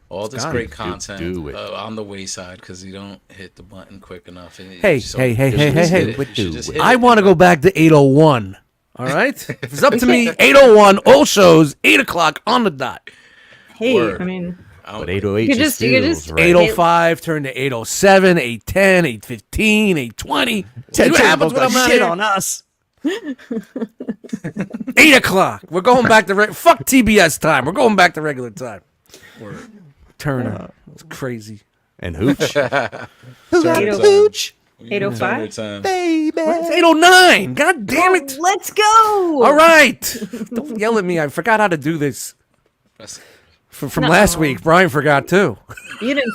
All this great content on the wayside because you don't hit the button quick enough. Hey. I want to go back to 8:01. All right? If it's up to me, 8:01, all shows, 8 o'clock on the dot. Hey, Word. I mean... But 8:08 you just feels right. 8:05 turned to 8:07, 8:10, 8:15, 8:20. What happens when I'm not shit here? on us? 8 o'clock. We're going back to fuck TBS time. We're going back to regular time. Word. Turner. It's crazy. And Hooch. Who got Hooch? 8:05? Baby. It's 8:09. God damn it. Let's go! All right. Don't yell at me. I forgot how to do this. From last week. Brian forgot too. You didn't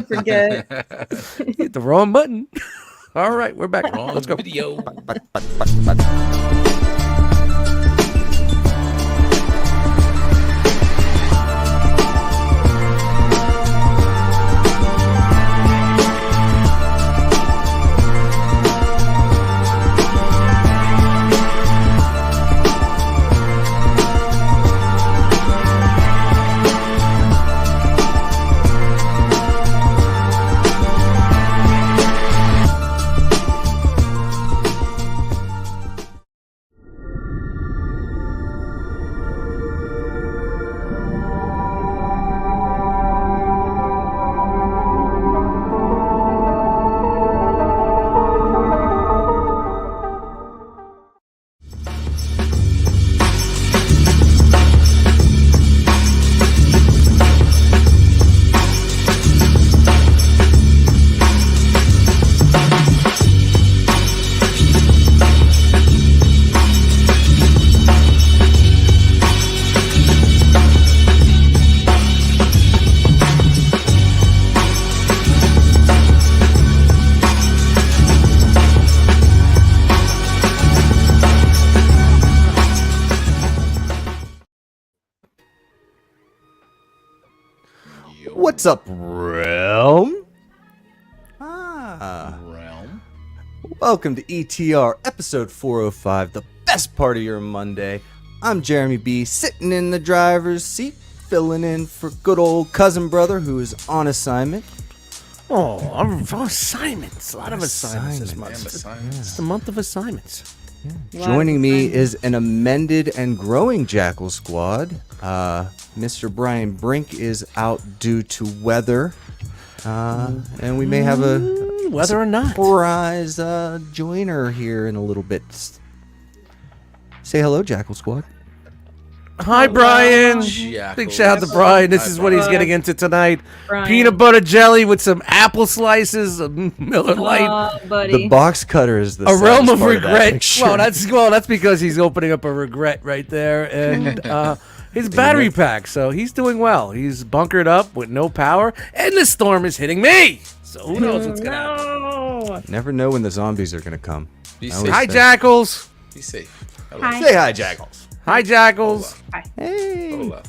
forget. Hit the wrong button. All right, we're back. Let's go. Video. What's up, Realm? Realm. Welcome to E.T.R, episode 405, the best part of your Monday. I'm Jeremy B, sitting in the driver's seat, filling in for good old cousin brother who is on assignment. Oh, I'm on assignments. A lot of assignments this month. It's the month of assignments. Joining me is an amended and growing Jackal squad. Mr. Brian Brink is out due to weather, and we may have a whether or not surprise joiner here in a little bit. Say hello, Jackal squad. Hi, Brian. Jackal. Big shout out to Brian. This is what he's getting into tonight. Brian. Peanut butter jelly with some apple slices, a Miller Lite. Buddy. The box cutter is the A realm saddest of part of that regret. picture. Well, that's because he's opening up a regret right there, and his battery pack. So he's doing well. He's bunkered up with no power, and the storm is hitting me. So who knows what's gonna happen? Never know when the zombies are gonna come. Be I safe. always Hi, say- Jackals. Be safe. Hi. Say hi, Jackals. Hi, Jackals. Hey. Hola.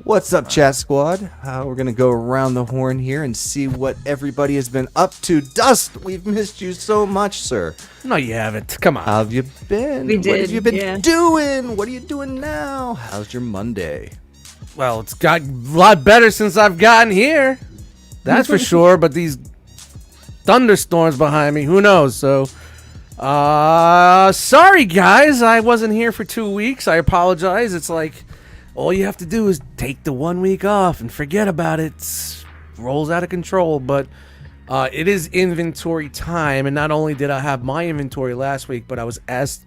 What's up, chat squad? We're gonna go around the horn here and see what everybody has been up to. Dust, we've missed you so much, sir. No, you haven't. Come on. How have you been? We What did, have you been yeah. doing? What are you doing now? How's your Monday? Well, it's got a lot better since I've gotten here. That's for sure. But these thunderstorms behind me, who knows? So, sorry guys, I wasn't here for 2 weeks. I apologize. It's like all you have to do is take the 1 week off and forget about it. Rolls out of control, but it is inventory time. And not only did I have my inventory last week, but I was asked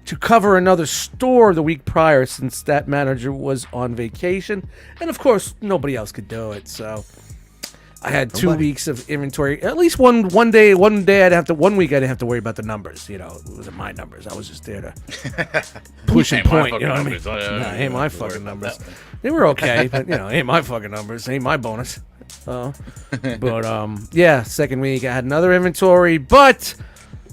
to cover another store the week prior since that manager was on vacation. And of course, nobody else could do it. So I had 2 weeks of inventory. At least one day I'd have to 1 week I didn't have to worry about the numbers. You know, it wasn't my numbers. I was just there to push and point. You know what I mean? Nah, ain't my fucking numbers. They were okay, but you know, ain't my fucking numbers. Ain't my bonus. But yeah, second week I had another inventory, but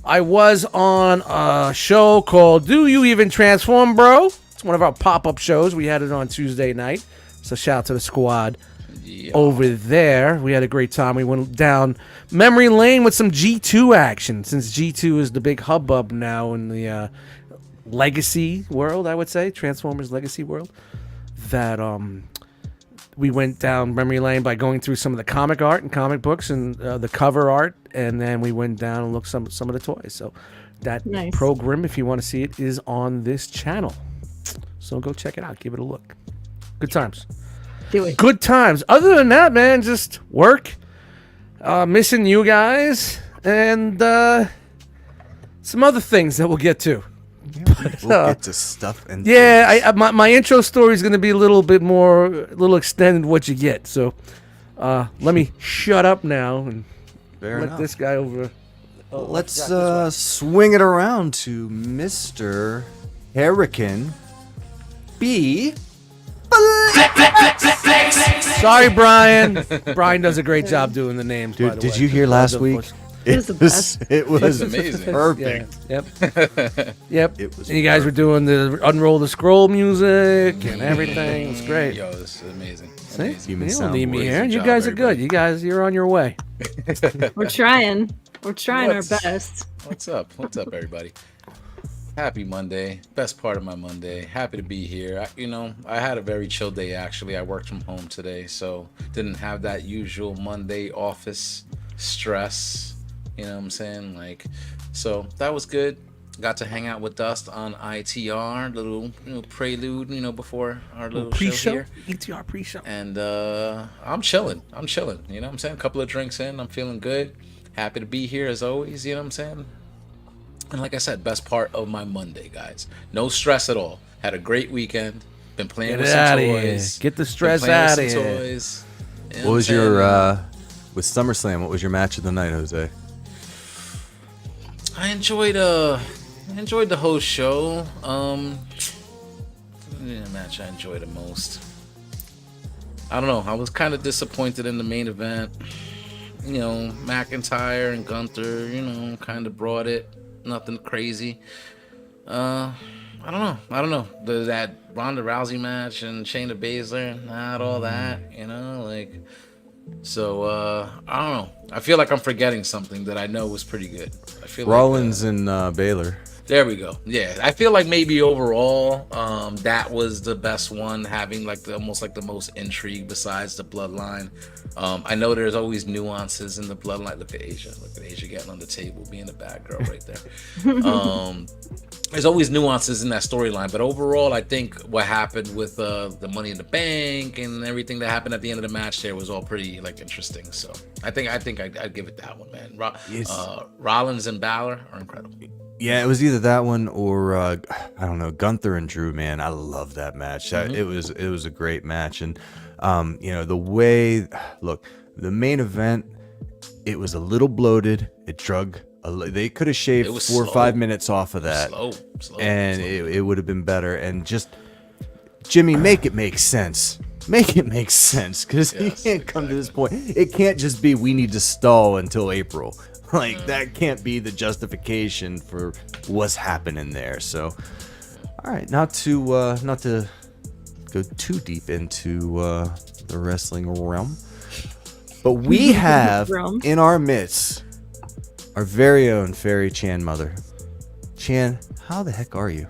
I was on a show called Do You Even Transform, Bro? It's one of our pop-up shows. We had it on Tuesday night. So shout out to the squad over there. We had a great time. We went down memory lane with some G2 action, since G2 is the big hubbub now in the legacy world, I would say. Transformers legacy world. That we went down memory lane by going through some of the comic art and comic books and the cover art, and then we went down and looked some of the toys. So that program, if you want to see it, is on this channel. So go check it out. Give it a look. Good times. Do it. Good times. Other than that, man, just work. Missing you guys, and some other things that we'll get to. We'll get to stuff and my intro story is going to be a little extended what you get. So let me shut up now and let this guy over. Let's swing it around to Mr. Hurricane B. Sorry, Brian. Brian does a great job doing the names. Dude, by the did way. you hear last week? It was amazing. Perfect. Yeah. Yep. It was and you guys were doing the Unroll the Scroll music and everything. It was great. Yo, this is amazing. See? Even You sound don't need me great. here. Good You job, guys are everybody. good. You're on your way. We're trying. We're trying our best. What's up? What's up, everybody? Happy Monday. Best part of my Monday. Happy to be here. I had a very chill day, actually. I worked from home today, so didn't have that usual Monday office stress. You know what I'm saying? So that was good. Got to hang out with Dust on E.T.R. Little prelude, before our little Pre-show? show here. E.T.R. pre-show. And I'm chilling. You know what I'm saying? A couple of drinks in. I'm feeling good. Happy to be here as always. You know what I'm saying? And like I said, best part of my Monday, guys. No stress at all. Had a great weekend. Been playing with some toys. Get the stress out of here. Toys. You know What was I'm saying? your with SummerSlam? What was your match of the night, Jose? I enjoyed the whole show. The match I enjoyed the most. I don't know. I was kind of disappointed in the main event. McIntyre and Gunther, kind of brought it. Nothing crazy. I don't know. That Ronda Rousey match and Shayna Baszler, not all that. So I don't know. I feel like I'm forgetting something that I know was pretty good. I feel Rollins and Baylor. There we go. Yeah, I feel like maybe overall, that was the best one, having almost the most intrigue besides the bloodline. I know there's always nuances in the bloodline. Look at Asia. Look at Asia getting on the table, being a bad girl right there. There's always nuances in that storyline, but overall, I think what happened with the Money in the Bank and everything that happened at the end of the match there was all pretty interesting. So I think I'd give it that one, man. Rollins and Balor are incredible. Yeah, it was either that one or I don't know, Gunther and Drew. Man, I love that match. It was a great match, and the way the main event, it was a little bloated. It drug. They could have shaved 4 or 5 minutes off of that, Slow. It would have been better. And just Jimmy, make it make sense. Make it make sense, because you can't come to this point. It can't just be we need to stall until April. That can't be the justification for what's happening there. So, all right, not to go too deep into the wrestling realm, but we have in our midst our very own Fairy Chan mother. Chan, how the heck are you?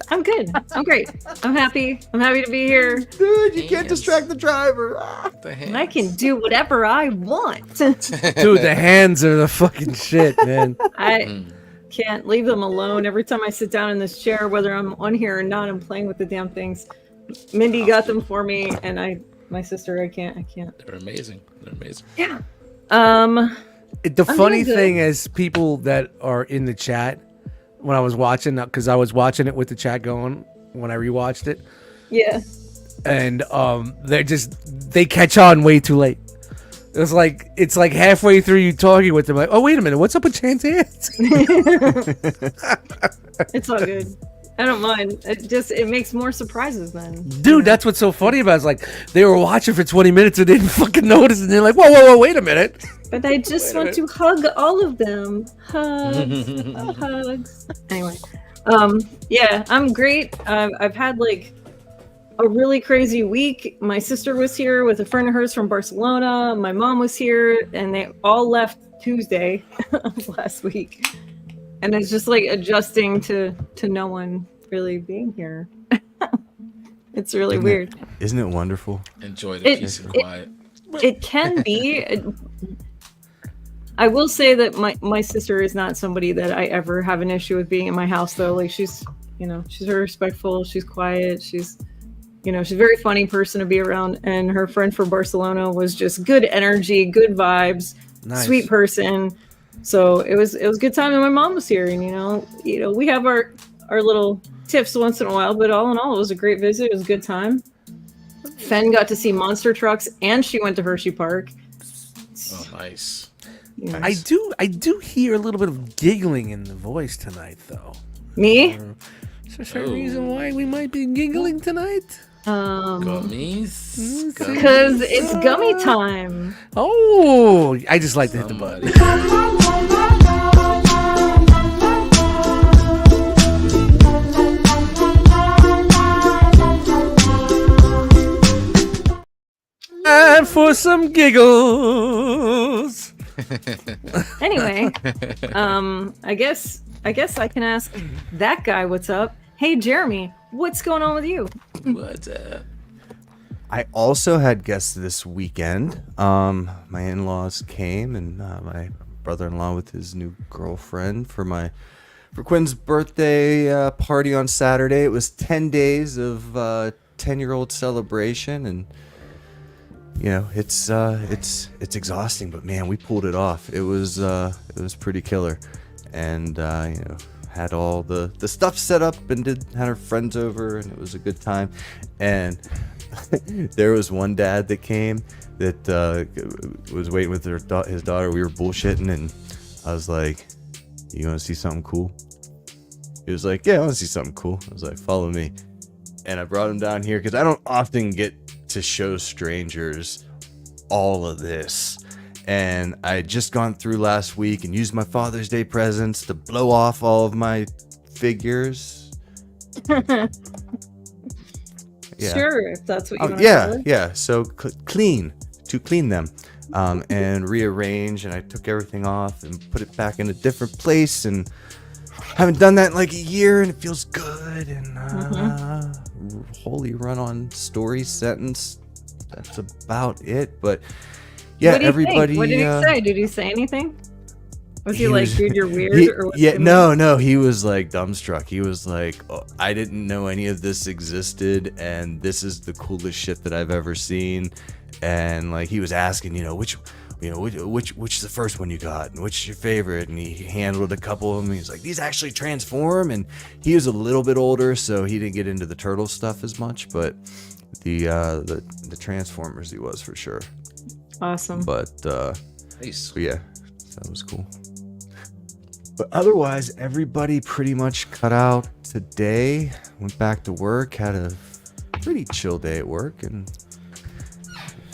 I'm good. I'm great. I'm happy. I'm happy to be here. Dude, you can't distract the driver. I can do whatever I want. Dude, the hands are the fucking shit, man. I can't leave them alone. Every time I sit down in this chair, whether I'm on here or not, I'm playing with the damn things. Mindy got them for me, and my sister, I can't. They're amazing. Yeah. The funny thing is, people that are in the chat, when I was watching, because I was watching it with the chat going when I rewatched it. Yeah. And they catch on way too late. It's like halfway through you talking with them, like, oh, wait a minute, what's up with Chan's hands? It's all good. I don't mind. It makes more surprises then. Dude, that's what's so funny about it. It's like they were watching for 20 minutes and didn't fucking notice, and they're like, whoa, wait a minute. But I just want to hug all of them. Hugs. Anyway, yeah, I'm great. I've had a really crazy week. My sister was here with a friend of hers from Barcelona. My mom was here, and they all left Tuesday of last week. And it's just adjusting to no one really being here. It's really weird. Isn't it wonderful? Enjoy the peace and quiet. It can be. I will say that my sister is not somebody that I ever have an issue with being in my house, though. Like, she's very respectful. She's quiet. She's a very funny person to be around. And her friend from Barcelona was just good energy, good vibes, sweet person. So it was a good time. And my mom was here, and we have our little tiffs once in a while, but all in all, it was a great visit. It was a good time. Fen got to see monster trucks, and she went to Hershey Park. Oh, nice. Nice. I do hear a little bit of giggling in the voice tonight, though. Me? Is there a certain reason why we might be giggling tonight? Gummies? Because it's gummy time. Oh, I just like to hit the button. And for some giggles. Anyway, I guess I can ask that guy what's up. Hey, Jeremy, what's going on with you? What's I also had guests this weekend. My in-laws came, and my brother-in-law with his new girlfriend for Quinn's birthday party on Saturday. It was 10 days of 10-year-old celebration, and it's exhausting, but man, we pulled it off. It was pretty killer, and had all the stuff set up and had our friends over, and it was a good time. And there was one dad that came that was waiting with his daughter. We were bullshitting, and I was like, "You want to see something cool?" He was like, "Yeah, I want to see something cool." I was like, "Follow me," and I brought him down here because I don't often get to show strangers all of this, and I had just gone through last week and used my Father's Day presents to blow off all of my figures. Yeah. Sure, if that's what you want to do. Yeah. So clean them, and rearrange, and I took everything off and put it back in a different place, and haven't done that in like a year, and it feels good. And holy run-on story sentence. That's about it. But yeah, everybody. What did he say? Did he say anything? Was he like, dude, you're weird? No. He was like dumbstruck. He was like, oh, I didn't know any of this existed, and this is the coolest shit that I've ever seen. And like, he was asking, which is the first one you got, and which is your favorite? And he handled a couple of them. He was like, these actually transform. And he was a little bit older, so he didn't get into the turtle stuff as much, but the Transformers he was for sure. Awesome. But nice. But yeah, that was cool. But otherwise, everybody pretty much cut out today. Went back to work, had a pretty chill day at work, and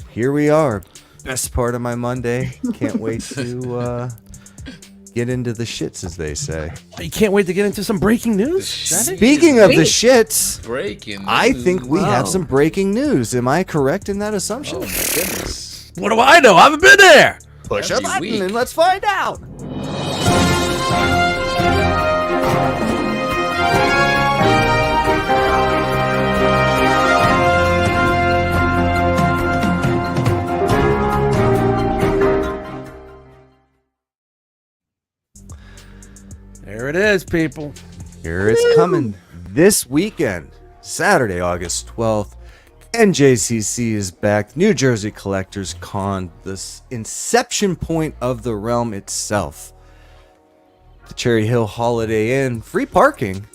here we are. Best part of my Monday. Can't wait to get into the shits, as they say. You can't wait to get into some breaking news? Speaking of the shits, breaking news. I think we have some breaking news. Am I correct in that assumption? Oh my goodness. What do I know? I haven't been there. Push a Every button week. and let's find out. There it is, people. Here it's coming this weekend, Saturday, August 12th. NJCC is back. New Jersey Collectors Con, the inception point of the realm itself. The Cherry Hill Holiday Inn, free parking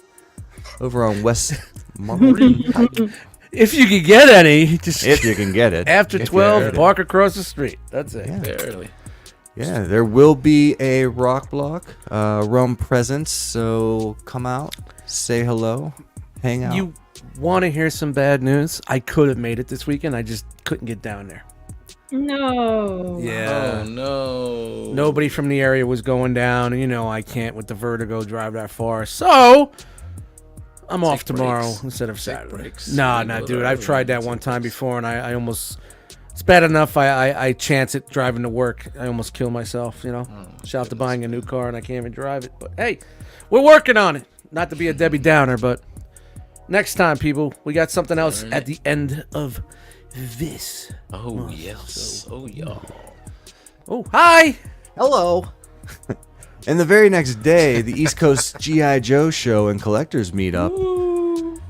over on West Marine Pike. If you can get any, just If you can get it. after 12, park across the street. That's it. Yeah. Barely. Yeah, there will be a rock block, realm presence, so come out, say hello, hang out. You want to hear some bad news? I could have made it this weekend. I just couldn't get down there. No. Yeah. Oh no. Nobody from the area was going down, and I can't with the vertigo drive that far. So I'm off tomorrow breaks. instead of Take Saturday. breaks. Nah, You go dude. there I've tried that and one take time breaks. before, and I almost. It's bad enough I chance it driving to work. I almost kill myself, Shout out to buying a new car, and I can't even drive it. But hey, we're working on it. Not to be a Debbie Downer, but Next time, people, we got something else at the end of this. Oh, yes. Oh, y'all. Oh, hi. Hello. And the very next day, the East Coast G.I. Joe show and collectors meetup.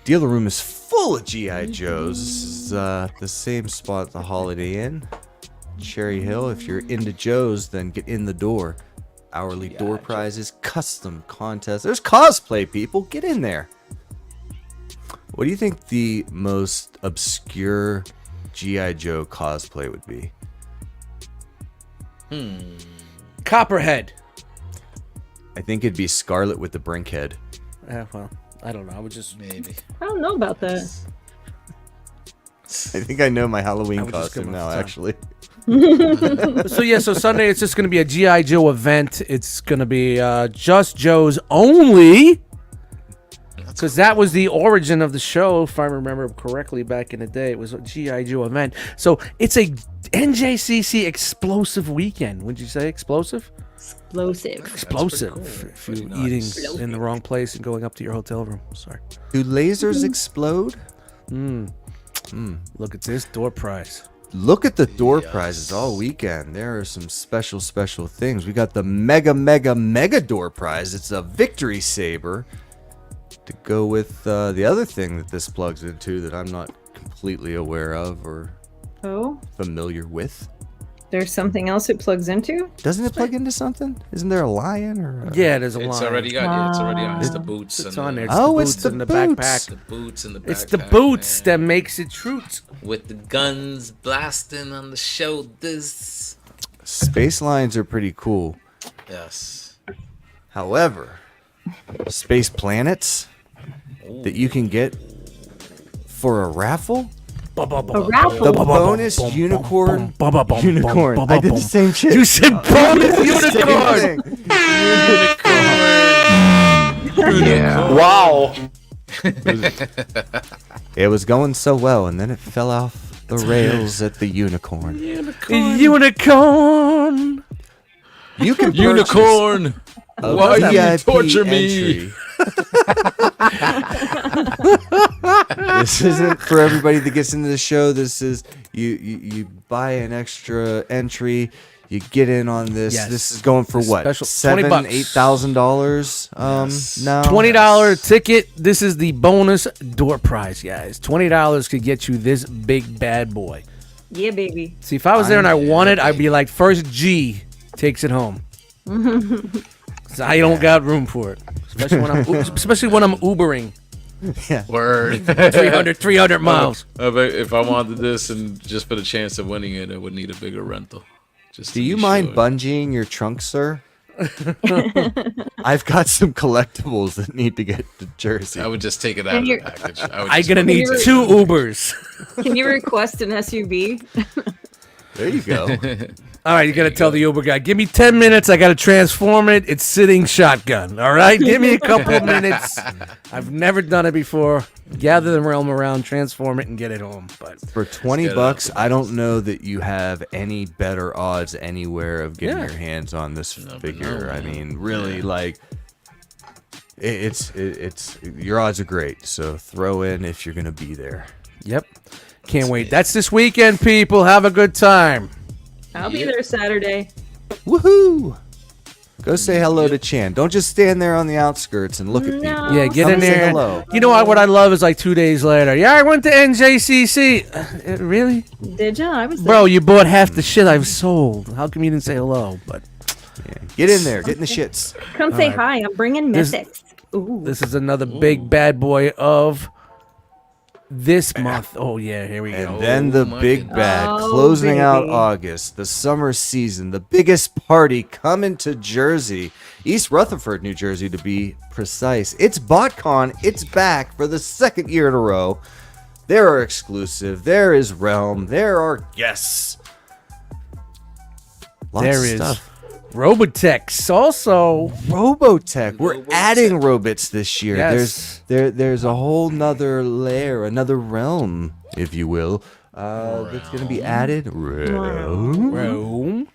Dealer room is full of G.I. Joes. This is the same spot at the Holiday Inn, Cherry Hill. If you're into Joes, then get in the door. Hourly door prizes, custom contests. There's cosplay, people. Get in there. What do you think the most obscure G.I. Joe cosplay would be? Copperhead. I think it'd be Scarlet with the brink head. Well, I don't know. I would just Maybe. I don't know about that. I think I know my Halloween would just go costume with now, the time. actually. So Sunday it's just gonna be a G.I. Joe event. It's gonna be just Joe's only, because that was the origin of the show, if I remember correctly. Back in the day, it was a G.I. Joe event. So it's a NJCC explosive weekend. Would you say explosive? Explosive. Explosive. cool. If Pretty you're nice. eating in the wrong place and going up to your hotel room. Sorry. Do lasers explode? Look at this door prize. Look at the door Yes. prizes all weekend. There are some special things. We got the mega door prize. It's a victory saber to go with the other thing that this plugs into that I'm not completely aware of or Oh, familiar with. there's something else it plugs into? Doesn't it plug into something? Isn't there a lion or? Yeah, there's a It's line. already got. Yeah, it's already on. It's the boots. It's and on there. the, It's Oh, the it's boots the and the boots. backpack. the boots and the backpack. It's the boots that man. makes it truth. With the guns blasting on the shoulders. Space lines are pretty cool. Yes. However, space planets that you can get for a raffle. A raffle? The bonus unicorn. Unicorn. I did the same shit. You said bonus unicorn. Same thing. Wow. It was going so well, and then it fell off the rails at the unicorn. Unicorn. You can purchase Unicorn. a Why you VIP torture me? entry. This isn't for everybody that gets into the show. This is you buy an extra entry. You get in on this. Yes. This is going for what? Special- $20. $8,000. Now $20 ticket. This is the bonus door prize, guys. $20 could get you this big bad boy. Yeah, baby. See, if I was there and I won it, I'd be like, first G takes it home. 'Cause I don't got room for it, especially when I'm Ubering Word. 300 miles. If I wanted this and just for the chance of winning it, I would need a bigger rental. Just Do to you be mind sure. bungeeing your trunk, sir? I've got some collectibles that need to get to Jersey. I would just take it out of the package. I'm gonna need You're- 2 Ubers. Can you request an SUV? There you go. All right, you gotta tell the Uber guy, give me 10 minutes. I gotta transform it. It's sitting shotgun. All right, give me a couple of minutes. I've never done it before. Gather the realm around, transform it, and get it home. But For $20, I don't know that you have any better odds anywhere of getting Yeah. your hands on this figure. know, I man. mean, really, like, it's your odds are great. So throw in if you're gonna be there. yep, can't wait. That's this weekend, people. Have a good time. I'll be there Saturday. Woohoo! Go say hello to Chan. Don't just stand there on the outskirts and look at No. people. Yeah, get Come in and say there. hello. You know what I love is like 2 days later. Yeah, I went to NJCC. Really? Did ya? I was there. Bro, you bought half the shit I've sold. How come you didn't say hello? But Yeah. Get in there. Get in the shits. Come say hi. I'm bringing This- mythics. Ooh. this is another big bad boy of this month. Oh, yeah, here we go. And then the my big goodness. bad, Oh, closing out baby. August, the summer season, the biggest party coming to Jersey, East Rutherford, New Jersey, to be precise. It's BotCon. It's back for the second year in a row. There are exclusive. There is Realm. There are guests. Lots There of is stuff. Robotex also. Robotech. We're Robotech. adding robots this year. Yes. There's a whole nother layer, another realm, if you will, that's going to be added. Realm. Rome.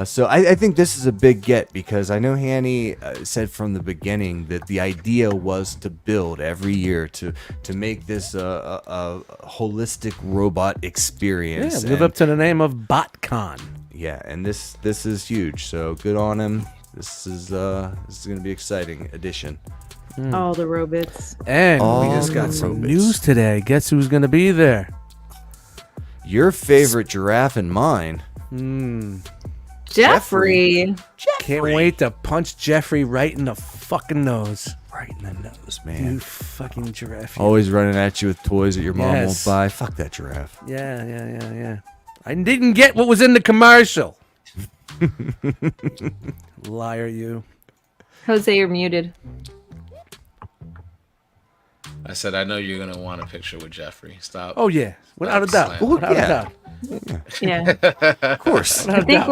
So I think this is a big get because I know Hanny said from the beginning that the idea was to build every year to make this a holistic robot experience. Yeah, live up to the name of BotCon. Yeah, and this is huge. So good on him. This is going to be exciting addition. All the robots. And All we just got the some robots. news today. Guess who's going to be there? Your favorite giraffe and mine. Jeffrey. Can't wait to punch Jeffrey right in the fucking nose. Right in the nose, You man. fucking giraffe. you. Always running at you with toys that your mom won't Yes. buy. Fuck that giraffe. Yeah. I didn't get what was in the commercial. Liar, you. Jose, you're muted. I said, I know you're gonna want a picture with Jeffrey. Stop. Oh, yeah. Without a doubt. Excellent. Without Yeah. a doubt. Yeah. Of course. I think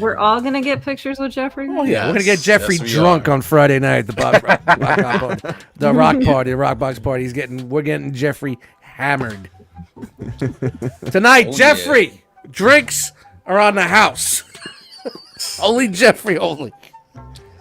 we're all gonna get pictures with Jeffrey. Oh, yeah. We're going to Yes. get Jeffrey Yes, we drunk are. on Friday night at the rock party, the rock box party. We're getting Jeffrey hammered. Tonight, Oh, Jeffrey, drinks are on the house. Only Jeffrey only.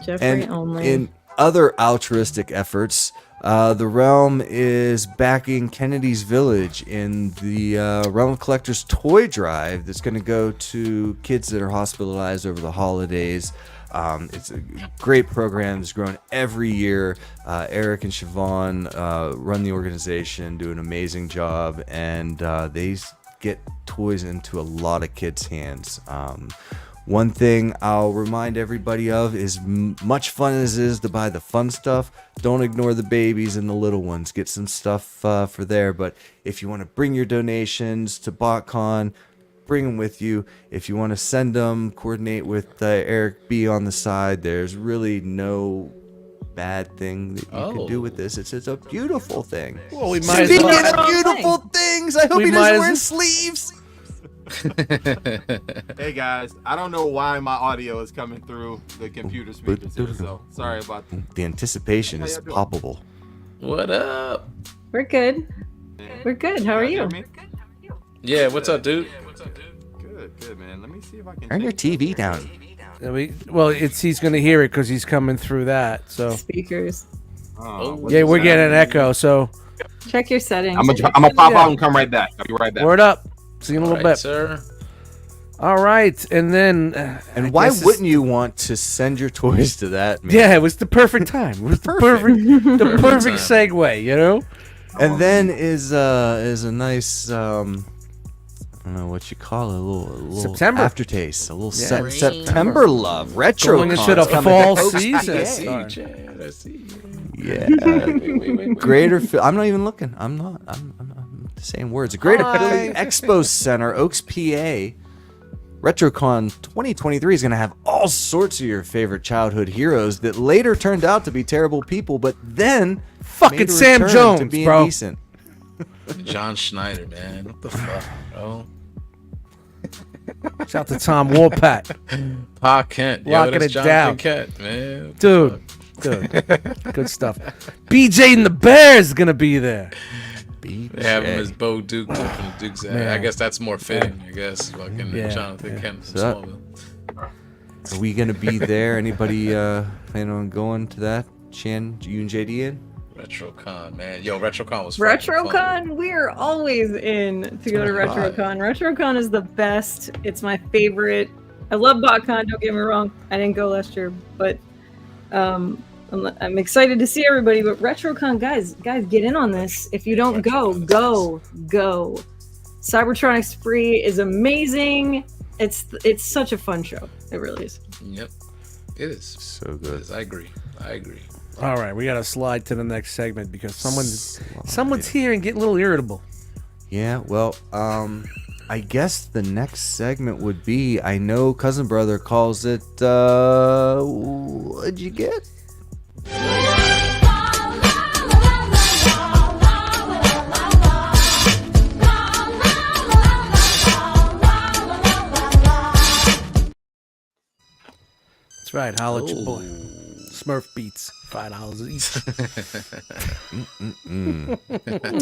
Jeffrey And only. in other altruistic efforts, the Realm is backing Kennedy's Village in the Realm of Collectors toy drive that's going to go to kids that are hospitalized over the holidays. It's a great program. It's grown every year. Eric and Siobhan run the organization, do an amazing job, and they get toys into a lot of kids' hands. One thing I'll remind everybody of is much fun as it is to buy the fun stuff, don't ignore the babies and the little ones. Get some stuff for there. But if you want to bring your donations to BotCon, bring them with you. If you want to send them, coordinate with Eric B on the side. There's really no bad thing that you can do with this. It's a beautiful thing. Well, we might as Speaking well. of beautiful things, I hope We he might doesn't as wear well- sleeves. Hey guys, I don't know why my audio is coming through the computer speakers here, so sorry about that. The anticipation is How y'all doing? palpable. What up? We're good. We're good. How are Y'all you? hear me? Yeah, what's up, dude? Good, man. Let me see if I can Turn your change TV down. Well, he's going to hear it because he's coming through that. So Speakers. what's yeah, the we're sound? getting an echo. So Check your settings. I'm gonna pop out and come right back. I'll be right back. word up. See you in a All little right, bit. sir. All right, and then And why wouldn't you want to send your toys to that, man? Yeah, it was the perfect time. It was the perfect time. segue. You know. And then is a nice I don't know what you call it, a little September. aftertaste, a little Yeah. September love, retro. Going into the fall season. I see you, Chad. I see you. Yeah, Wait. Greater. I'm not even looking. I'm not. I'm saying words. Greater Philly Expo Center, Oaks, PA. RetroCon 2023 is going to have all sorts of your favorite childhood heroes that later turned out to be terrible people, but then Fucking made a Sam return Jones, to being bro. decent. John Schneider, man. What the fuck, bro? Shout out to Tom Warpat, Pa Kent. Yo, Locking that's it Jonathan down. Kent, man. dude. Good stuff. BJ and the Bears gonna be there. They have him as Bo Duke from Duke's. Man. I guess that's more fitting. I guess fucking Yeah, Jonathan yeah. Kent from So- Smallville. Are we gonna be there? Anybody planning on going to that? Chan, you and JD in? RetroCon, man. Yo, RetroCon was fucking fun. RetroCon, we're always in to go to RetroCon. RetroCon is the best. It's my favorite. I love BotCon, don't get me wrong. I didn't go last year, but I'm excited to see everybody. But RetroCon, guys, get in on this. If you don't go. Cybertronic Spree is amazing. It's such a fun show. It really is. Yep, it is. So It good. is. I agree. All right, we gotta slide to the next segment because someone's here and getting a little irritable. Yeah, well, I guess the next segment would be, I know Cousin Brother calls it, what'd you get? That's right, holla at your boy. Smurf Beats, $5 each.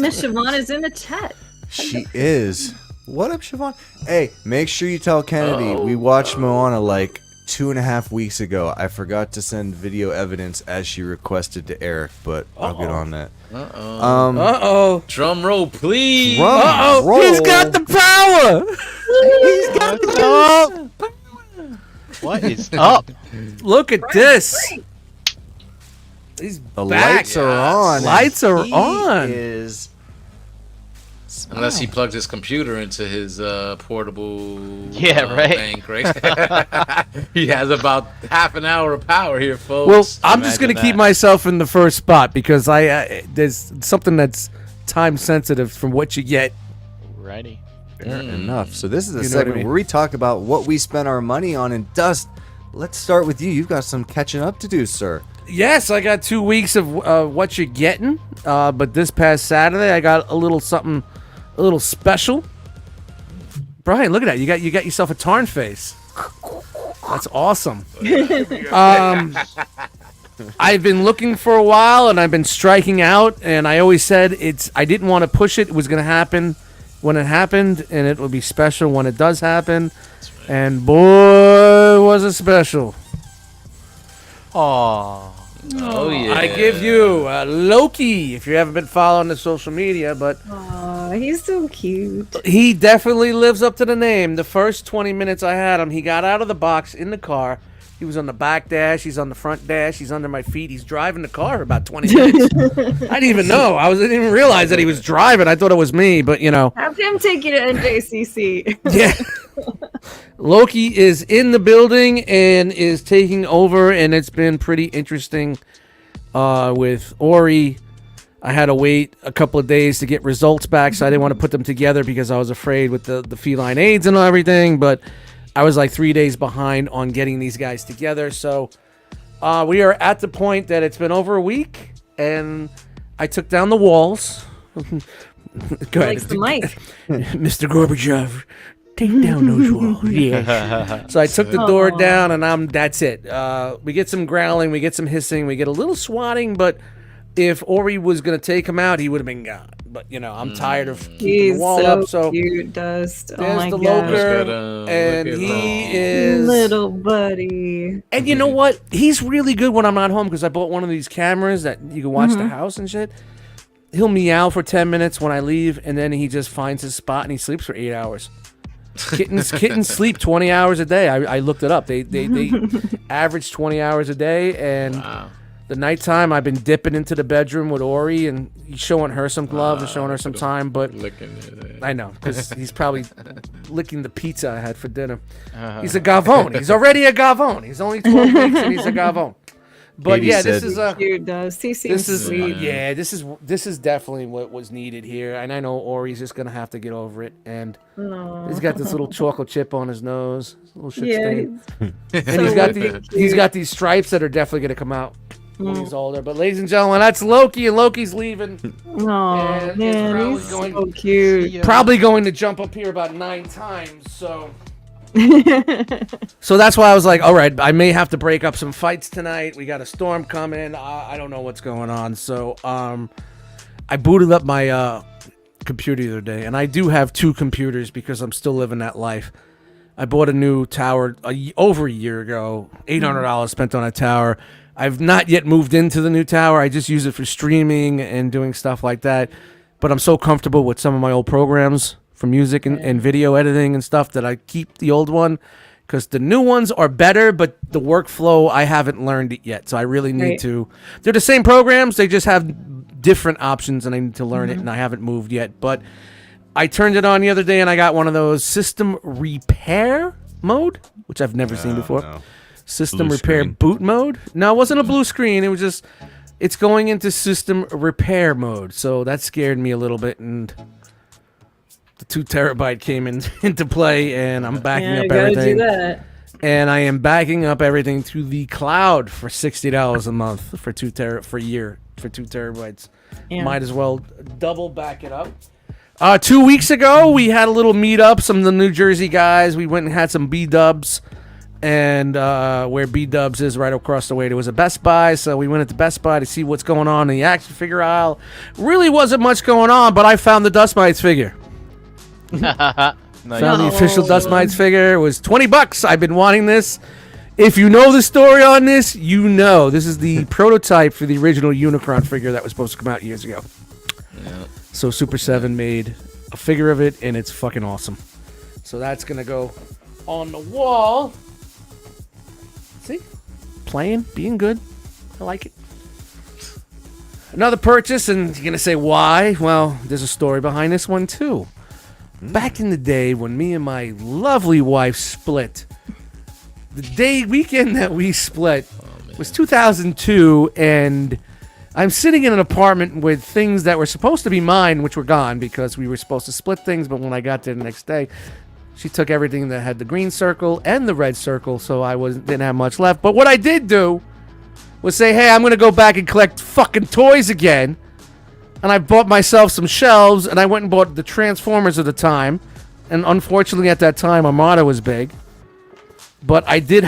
Miss Siobhan is in the chat. She is. What up, Siobhan? Hey, make sure you tell Kennedy we watched Moana like 2.5 weeks ago. I forgot to send video evidence as she requested to Eric, but I'll get on that. Drum roll, please. Roll. He's got the power. He's got the power. What is up? Look at this. He's The back. lights are on. Lights are He on. Is Unless he plugged his computer into his portable bank, right? He has about half an hour of power here, folks. Well, I'm just gonna Imagine keep that. myself in the first spot because there's something that's time sensitive from what you get. Righty. fair enough. So this is a You know what I segment mean? where we talk about what we spend our money on. And Dust, let's start with you. You've got some catching up to do, sir. Yes, I got 2 weeks of what you're getting, but this past Saturday I got a little something, a little special. Brian, look at that! You got yourself a Tarn face. That's awesome. I've been looking for a while, and I've been striking out. And I always said I didn't want to push it. It was going to happen when it happened, and it will be special when it does happen. And boy, was it special! Aww. Oh yeah. I give you Loki. If you haven't been following the social media, but Aw, he's so cute. he definitely lives up to the name. The first 20 minutes I had him, he got out of the box in the car. He was on the back dash. He's on the front dash. He's under my feet. He's driving the car for about 20 minutes. I didn't even know. I didn't even realize that he was driving. I thought it was me, but you know. Have him take you to NJCC. Yeah. Loki is in the building and is taking over, and it's been pretty interesting with Ori. I had to wait a couple of days to get results back, so I didn't want to put them together because I was afraid with the feline AIDS and everything, but I was like 3 days behind on getting these guys together. So we are at the point that it's been over a week, and I took down the walls. Go ahead. Likes the mic. Mr. Gorbachev, take down those walls. Yeah. So I took the door down, and that's it. We get some growling, we get some hissing, we get a little swatting, but if Ori was going to take him out, he would have been gone. But, you know, I'm tired of keeping He's the wall so up. So cute, Dust. Oh there's my the god. Loker, and he is... Little buddy. And you know what? He's really good when I'm not home because I bought one of these cameras that you can watch the house and shit. He'll meow for 10 minutes when I leave, and then he just finds his spot and he sleeps for 8 hours. Kittens sleep 20 hours a day. I looked it up. They average 20 hours a day, and the nighttime I've been dipping into the bedroom with Ori and showing her some love and showing her some time. But I know because he's probably licking the pizza I had for dinner. He's a gavone. He's already a gavone. He's only 12 weeks and he's a gavone. But Katie yeah, said- this is a. Cute, Dust. He seems This is sweet. yeah. This is definitely what was needed here, and I know Ori's just gonna have to get over it. And he's got this little chocolate chip on his nose, little shit Yeah, stain, he's and so he's got these stripes that are definitely gonna come out when he's older. But ladies and gentlemen, that's Loki, and Loki's leaving. Aw, And man, it's he's probably so cute. Probably going to jump up here about 9 times. So that's why I was like, all right, I may have to break up some fights tonight. We got a storm coming. I don't know what's going on. So I booted up my computer the other day, and I do have 2 computers because I'm still living that life. I bought a new tower over a year ago, $800 spent on a tower. I've not yet moved into the new tower. I just use it for streaming and doing stuff like that. But I'm so comfortable with some of my old programs for music and video editing and stuff that I keep the old one because the new ones are better, but the workflow, I haven't learned it yet. So I really need to. They're the same programs. They just have different options, and I need to learn it, and I haven't moved yet. But I turned it on the other day, and I got one of those system repair mode, which I've never seen before. No. System Blue repair screen. boot mode. No, it wasn't a blue screen. It was just, it's going into system repair mode. So that scared me a little bit, and the 2 terabyte came into play, and I'm backing Yeah, up you gotta everything. do that. And I am backing up everything to the cloud for $60 a month for 2 terabytes. Yeah. Might as well double back it up. 2 weeks ago, we had a little meetup. Some of the New Jersey guys. We went and had some B-dubs. And where B-dubs is right across the way, there was a Best Buy. So we went into Best Buy to see what's going on in the action figure aisle. Really wasn't much going on, but I found the Dustmightz figure. Nice. Found the official Dustmightz figure. It was $20. I've been wanting this. If you know the story on this, you know. This is the prototype for the original Unicron figure that was supposed to come out years ago. Yeah. So Super 7 made a figure of it, and it's fucking awesome. So that's going to go on the wall. See? Playing, being good. I like it. Another purchase, and you're going to say, why? Well, there's a story behind this one, too. Back in the day when me and my lovely wife split, the weekend that we split was 2002, and I'm sitting in an apartment with things that were supposed to be mine, which were gone because we were supposed to split things, but when I got there the next day, she took everything that had the green circle and the red circle, so I didn't have much left. But what I did do was say, hey, I'm going to go back and collect fucking toys again. And I bought myself some shelves, and I went and bought the Transformers of the time. And unfortunately, at that time, Armada was big. But I did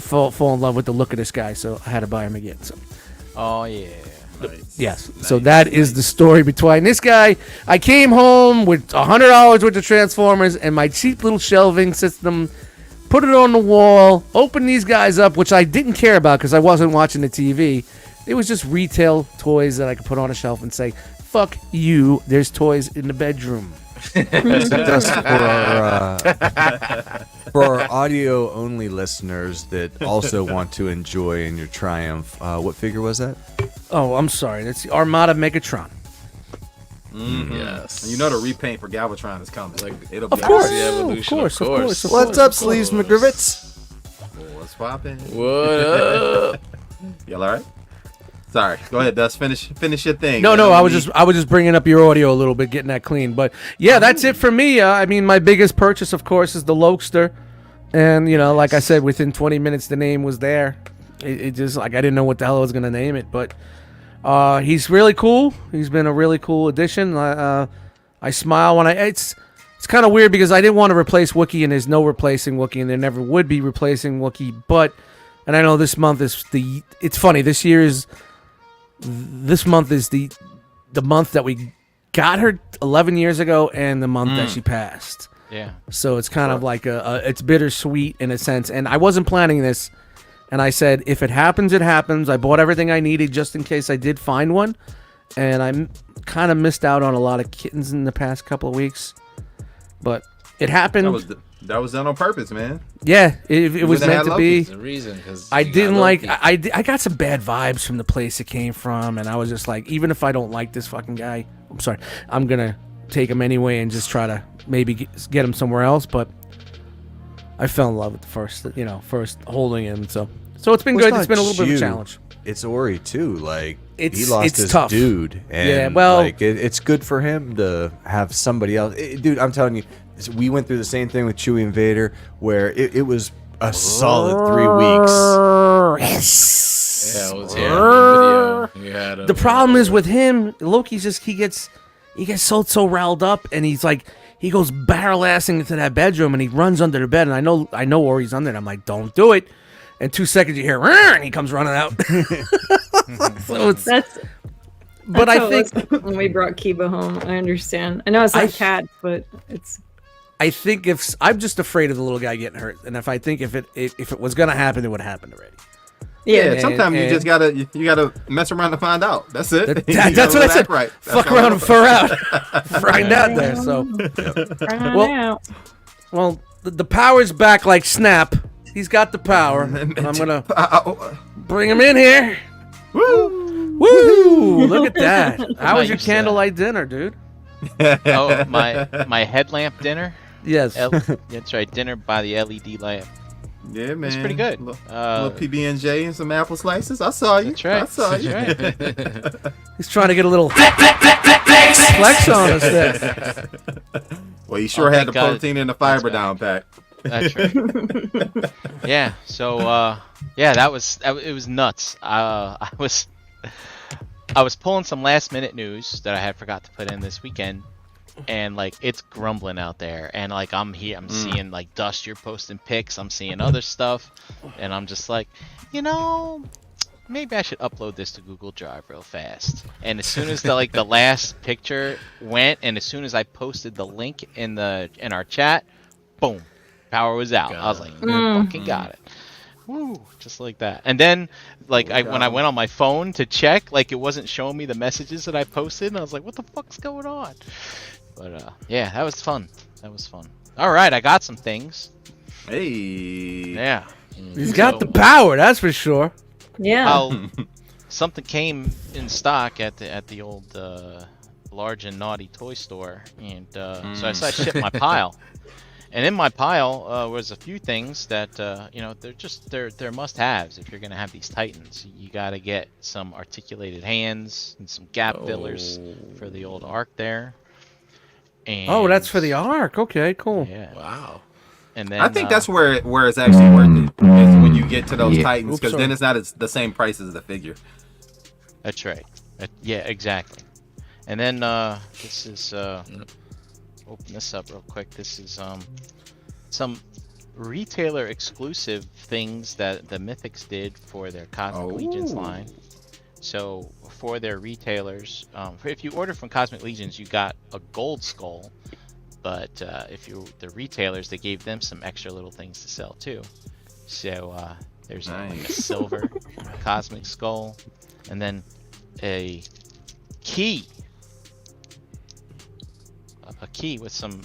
fall in love with the look of this guy, so I had to buy him again. So. Oh yeah. Nice. Yes. So that is the story between this guy. I came home with $100 worth of Transformers and my cheap little shelving system, put it on the wall, opened these guys up, which I didn't care about because I wasn't watching the TV. It was just retail toys that I could put on a shelf and say, fuck you, there's toys in the bedroom. Just for our audio only listeners that also want to enjoy in your triumph, what figure was that? Oh, I'm sorry. That's the Armada Megatron. Yes. You know the repaint for Galvatron is coming. Like it'll be Of course. The evolution, Of course. What's up, Sleeves McGrivets? What's poppin'? What up? Y'all all right? Sorry. Go ahead, Dust. Finish your thing. No, man. I was just bringing up your audio a little bit, getting that clean. But yeah, that's it for me. I mean, my biggest purchase, of course, is the Lokester, and like I said, within 20 minutes, the name was there. It just like I didn't know what the hell I was gonna name it, but he's really cool. He's been a really cool addition. I smile when it's kind of weird because I didn't want to replace Wookiee, and there's no replacing Wookiee, and there never would be replacing Wookiee. But and I know this month is it's funny. This month is the month that we got her 11 years ago and the month that she passed. Yeah. So it's kind of like it's bittersweet in a sense. And I wasn't planning this. And I said, if it happens, it happens. I bought everything I needed just in case I did find one. And I kind of missed out on a lot of kittens in the past couple of weeks. But it happened. That was done on purpose, man. Yeah, it was meant to be. There's a reason, because I didn't like. I got some bad vibes from the place it came from, and I was just like, even if I don't like this fucking guy, I'm sorry, I'm gonna take him anyway and just try to maybe get him somewhere else. But I fell in love with the first holding him. So it's been good. It's been a little bit of a challenge. It's Ori too. Like he It's lost his tough. dude, and Yeah, well- like it's good for him to have somebody else. Dude, I'm telling you, we went through the same thing with Chewie and Vader, where it was a solid 3 weeks. Yeah, it was here in the video. You had The problem is with him, Loki's just he gets so riled up, and he's like he goes barrel assing into that bedroom, and he runs under the bed, and I know Ori's under, and I'm like, don't do it. And 2 seconds you hear, "Rrr," and he comes running out. So it's, That's but how I it think was when we brought Kiba home. I understand. I know it's not cat, but it's. I think if I'm just afraid of the little guy getting hurt, and if it was gonna happen, it would have happened already. Yeah, And- sometimes you and- just gotta mess around to find out. That's it. That's what I said. Right. Fuck around and fur out, find out there. So, well, the power's back like Snap. He's got the power. And I'm gonna bring him in here. Woo! Look at that. How was your Nice, candlelight dinner, dude? Oh, my headlamp dinner. Yes. That's right, dinner by the LED lamp. Yeah, man. It's pretty good. Little PB&J and some apple slices. I saw you. That's right. I saw you. That's right. He's trying to get a little flex on us there. Well, you sure had the thank God protein and the fiber that's down pat. That's right. Yeah. So yeah, it was nuts. I was pulling some last minute news that I had forgot to put in this weekend, and like it's grumbling out there, and like I'm seeing like Dust, you're posting pics, I'm seeing other stuff, and I'm just like, maybe I should upload this to Google Drive real fast. And as soon as the last picture went, and as soon as I posted the link in our chat, boom, power was out. I was like, fucking got it. Woo, just like that. And then, like, when I went on my phone to check, like, it wasn't showing me the messages that I posted, and I was like, what the fuck's going on? But, yeah, that was fun. That was fun. All right, I got some things. Hey. Yeah. He's got the power, that's for sure. Yeah. Something came in stock at the old Large and Naughty toy store, and so I shipped my pile. And in my pile was a few things that they're must-haves if you're gonna have these Titans. You gotta get some articulated hands and some gap fillers for the old arc there. And, that's for the arc. Okay, cool. Yeah. Wow. And then I think that's where it's actually worth it, is when you get to those Titans, because then it's not the same price as the figure. That's right. Yeah, exactly. And then this is open this up real quick. This is some retailer exclusive things that the Mythics did for their Cosmic Legions line. So for their retailers, if you order from Cosmic Legions, you got a gold skull, but if the retailers, they gave them some extra little things to sell too. So there's like a silver Cosmic skull, and then a key. A key with some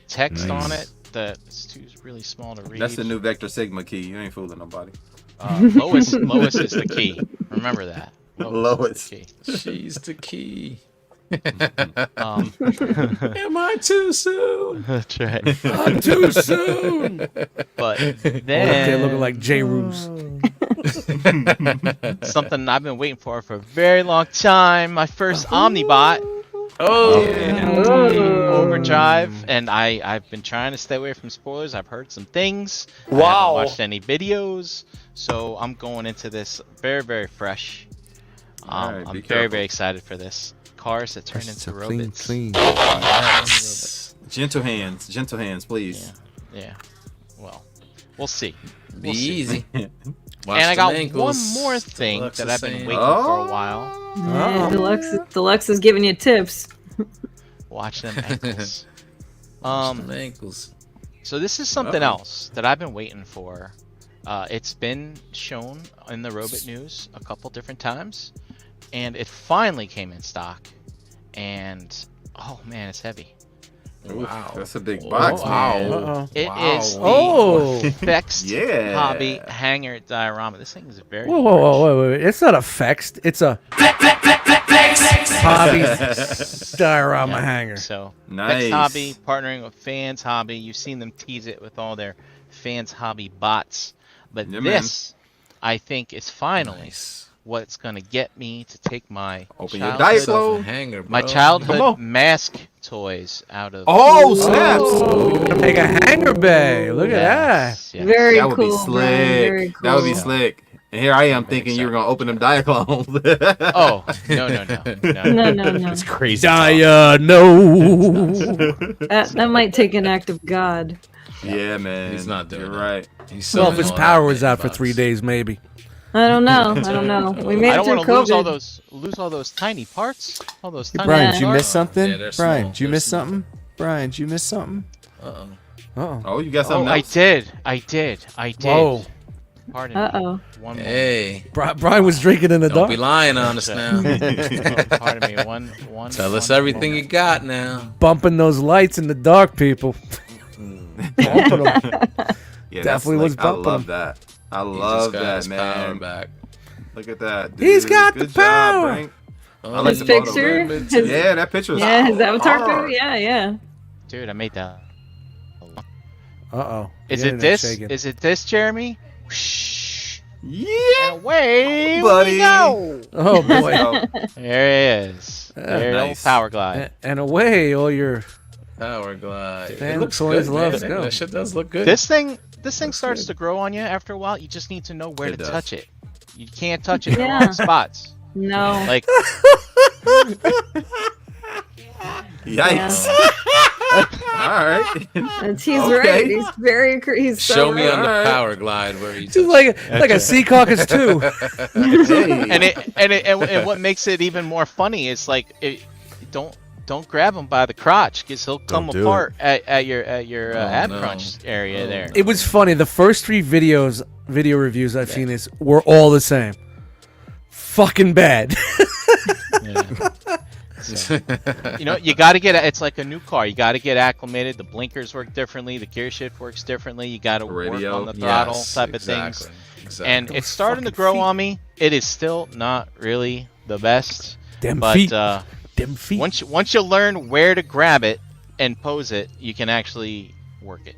text on it that's too really small to read. That's the new Vector Sigma key. You ain't fooling nobody. Lois is the key. Remember that. Lois. She's the key. Am I too soon? That's right. I'm too soon. But They're then looking like J-Roos. something I've been waiting for a very long time. My first Omnibot. Overdrive, and I've been trying to stay away from spoilers. I've heard some things. I haven't watched any videos, so I'm going into this very, very fresh. I'm very, very excited for this. Cars that turn into robots. Clean. Gentle hands, please. Yeah. Well, we'll see. Be easy. And I got one more thing that I've been waiting for a while. Deluxe is giving you tips. Watch them ankles. Ankles. So this is something else that I've been waiting for. It's been shown in the Robot News a couple different times, and it finally came in stock. And oh man, it's heavy. Wow, that's a big box, Wow. It is the Fexed Yeah. Hobby hanger diorama. This thing is very Whoa. It's not a Fext. It's a Hobby diorama hanger. So Nice. Fexed Hobby partnering with Fans Hobby. You've seen them tease it with all their Fans Hobby bots. But Yeah, this, I think, is finally what's gonna get me to take my Open your dice childhood, Hanger, bro. my childhood mask toys out of. Oh, snaps! Make a hanger bay. Look at Yes, yes. Very That would cool. be Brian, slick. very cool. That would be slick. And here I am thinking you were gonna open them Diaclones. Oh no! No. It's crazy. no. That might take an act of God. Yeah, man. He's not doing You're that. right. He's Well, if selling his all power that was out for box. 3 days, maybe. I don't know. We made I it don't through want to COVID. lose all those tiny parts. All those tiny. Brian, Yeah. did you miss something? Yeah, they're Brian, small. did you They're miss small. something? Brian, did you miss something? Uh-oh. Uh-oh. Oh, you got Oh, something I else? did. Whoa. Pardon Uh-oh. me. One more. Hey, Brian was drinking in the don't dark. be lying on us now. Oh, pardon me. One. Tell us one everything more. you got now. Bumping those lights in the dark, people. Bumping them. Yeah, Definitely was I bumping love him. that. I He love just got that, his power man. back. Look at that. He's dude. got the Good job, power. Frank. Oh, I like His the photo, picture? man. His- Yeah, that picture is Yeah, his avatar hard. photo? Yeah. Dude, I made that. Uh-oh. Is The it internet's this? shaking. Is it this, Jeremy? Whoosh. Yeah, And away buddy. we go. Oh, boy. So, There he is. There, nice. old power glide. And away, all your... Power glide. Fan It looks toys good, loves man. go. That shit does look good. This thing starts good. to grow on you after a while. You just need to know where It to does. touch it. You can't touch it in the Yeah. wrong spots. No. Like yikes. right. And he's Okay. right. He's very he's so Show me right. on the Alright. power glide where he It's like a sea caucus too. Hey. And what makes it even more funny is like don't grab him by the crotch because he'll come Don't do apart at your ab no. crunch area there. It was funny. The first 3 video reviews I've seen were all the same. Fucking bad. So, you got to get it's like a new car. You got to get acclimated. The blinkers work differently. The gear shift works differently. You got to work Radio. on the throttle Yes, type of exactly, things. exactly. And it's starting to grow on me. It is still not really the best. Them But feet. Them feet. once you learn where to grab it and pose it, you can actually work it.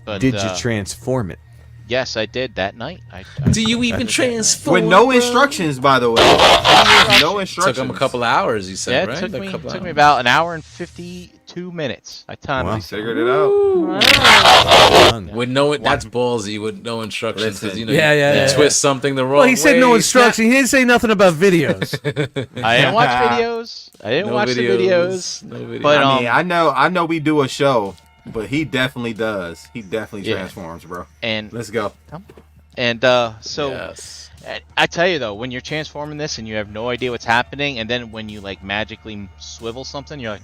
But Did you transform it? yes, I did that night. I Do you even transform? With no bro? instructions, by the way. No instructions. Took him a couple hours. You said, Yeah, it right? took A me couple took me hours. about an hour and 52 minutes. I timed Wow. myself. Figured it out. Wow. Done. With no, that's ballsy with no instructions. 'Cause, Listen. Yeah. you twist something the wrong Well, he said way, no snap- instruction. He didn't say nothing about videos. I didn't watch videos. I didn't No watch the videos. No videos. But, I mean, I know we do a show, but he definitely does. He definitely Yeah. transforms, bro. And Let's go. so yes. I tell you though, when you're transforming this and you have no idea what's happening, and then when you like magically swivel something, you're like,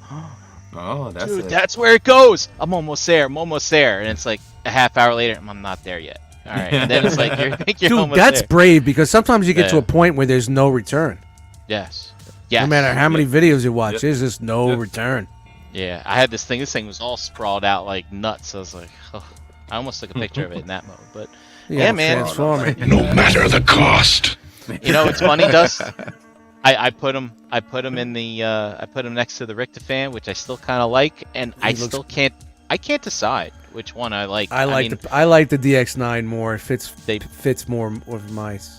Oh, that's dude, it. that's where it goes. I'm almost there. And it's like a half hour later, I'm not there yet. All right, and then it's like you're Dude, almost that's there. brave because sometimes you get to Yeah. a point where there's no return. Yes. No matter how many videos you watch, Yep. there's just no Yep. return. Yeah, I had this thing. This thing was all sprawled out like nuts. I was like, oh. I almost took a picture of it in that mode. But yeah, man. Transformer. No matter the cost. It's funny, Dust. I put him in the I put him next to the Rictofan, which I still kind of like, and I looks- still can't decide which one I like. I like mean, I like the DX9 more. It They- fits more with mice.